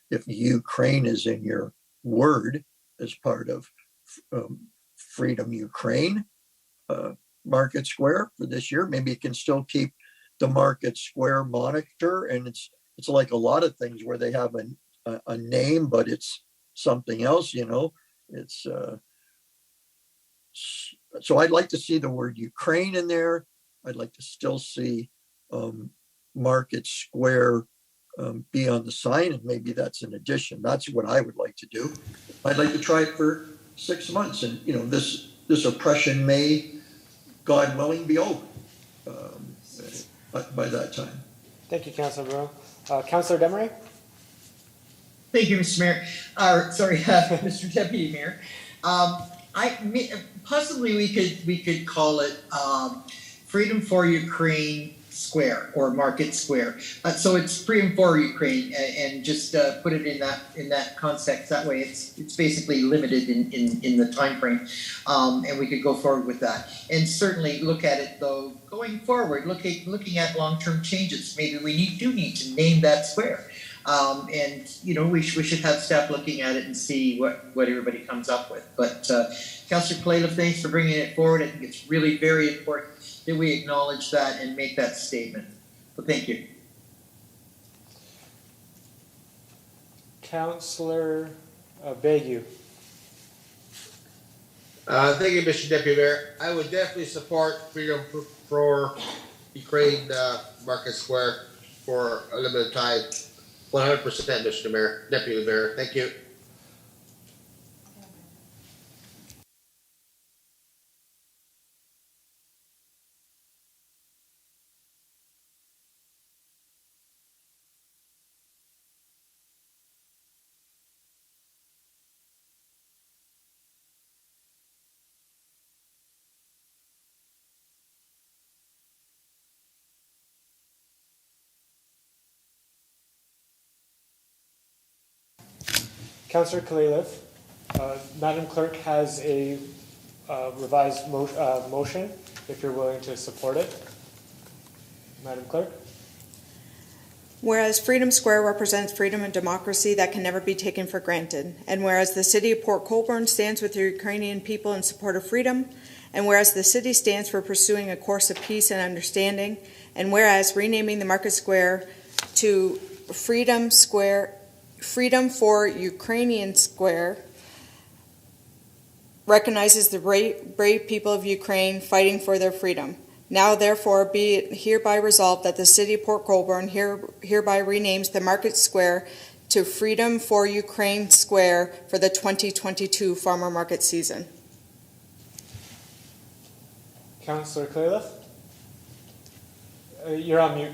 if Ukraine is in your word as part of Freedom Ukraine Market Square for this year. Maybe it can still keep the Market Square moniker, and it's like a lot of things where they have a name, but it's something else. It's so I'd like to see the word Ukraine in there. I'd like to still see Market Square be on the sign, and maybe that's an addition. That's what I would like to do. I'd like to try it for 6 months, and this oppression may, God willing, be over by that time. Thank you, Councilor Bruno. Councilor Demery? Thank you, Mr. Mayor. Mr. Deputy Mayor. Possibly we could call it Freedom for Ukraine Square or Market Square. So it's Freedom for Ukraine, and just put it in that context. That way, it's basically limited in the time frame, and we could go forward with that. And certainly look at it though going forward. Looking at long-term changes. Maybe we do need to name that square. And we should have staff looking at it and see what everybody comes up with. But Councillor Kalaliff, thanks for bringing it forward. I think it's really very important that we acknowledge that and make that statement. So thank you. Councillor Bagu. Thank you, Mr. Deputy Mayor. I would definitely support Freedom for Ukraine Market Square for a limited time. 100%, Mr. Mayor, Deputy Mayor. Thank you. Councillor Kalaliff, Madam Clerk has a revised motion, if you're willing to support it. Madam Clerk? Whereas Freedom Square represents freedom and democracy that can never be taken for granted, and whereas the City of Port Colborne stands with the Ukrainian people in support of freedom, and whereas the City stands for pursuing a course of peace and understanding, and whereas renaming the Market Square to Freedom for Ukrainian Square recognizes the brave people of Ukraine fighting for their freedom. Now, therefore, be it hereby resolved that the City of Port Colborne hereby renames the Market Square to Freedom for Ukraine Square for the 2022 farmer market season. Councillor Kalaliff? You're on mute.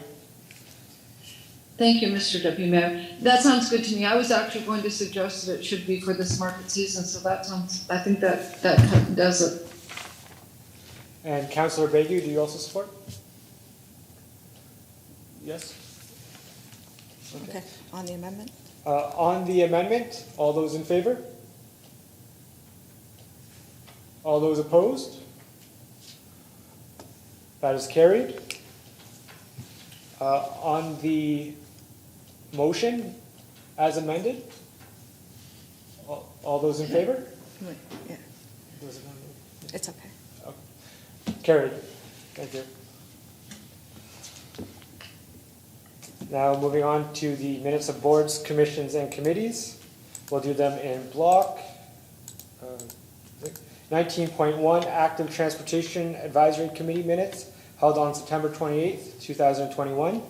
Thank you, Mr. Deputy Mayor. That sounds good to me. I was actually going to suggest that it should be for this market season, so I think that does it. And Councillor Bagu, do you also support? Yes? Okay, on the amendment? On the amendment, all those in favor? All those opposed? That is carried. On the motion as amended, all those in favor? Wait, yeah. It's okay. Carried. Thank you. Now moving on to the minutes of boards, commissions, and committees. We'll do them in block. 19.1 Active Transportation Advisory Committee minutes held on September 28th, 2021.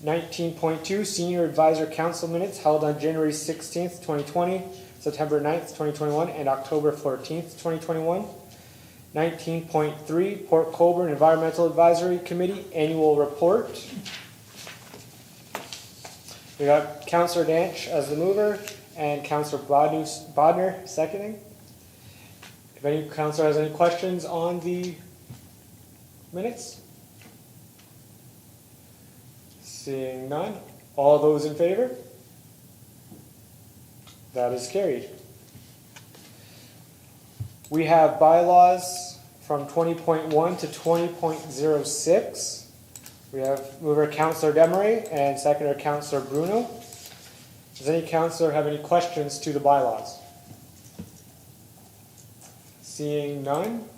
19.2 Senior Advisor Council minutes held on January 16th, 2020, September 9th, 2021, and October 14th, 2021. 19.3 Port Colborne Environmental Advisory Committee Annual Report. We got Councillor Danch as the mover and Councillor Bodner seconding. If any councillor has any questions on the minutes? Seeing none. All those in favor? That is carried. We have bylaws from 20.1 to 20.06. We have mover Councillor Demery and seconder Councillor Bruno. Does any councillor have any questions to the bylaws? Seeing none.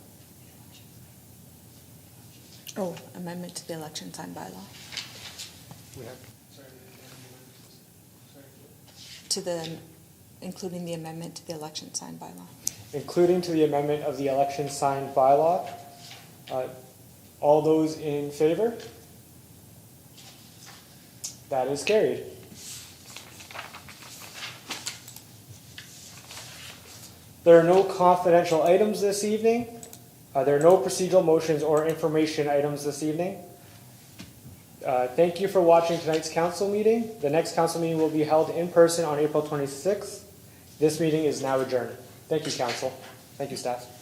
Oh, amendment to the election sign bylaw. We have, including the amendment to the election sign bylaw. Including to the amendment of the election sign bylaw. All those in favor? That is carried. There are no confidential items this evening. There are no procedural motions or information items this evening. Thank you for watching tonight's council meeting. The next council meeting will be held in person on April 26th. This meeting is now adjourned. Thank you, council. Thank you, staff.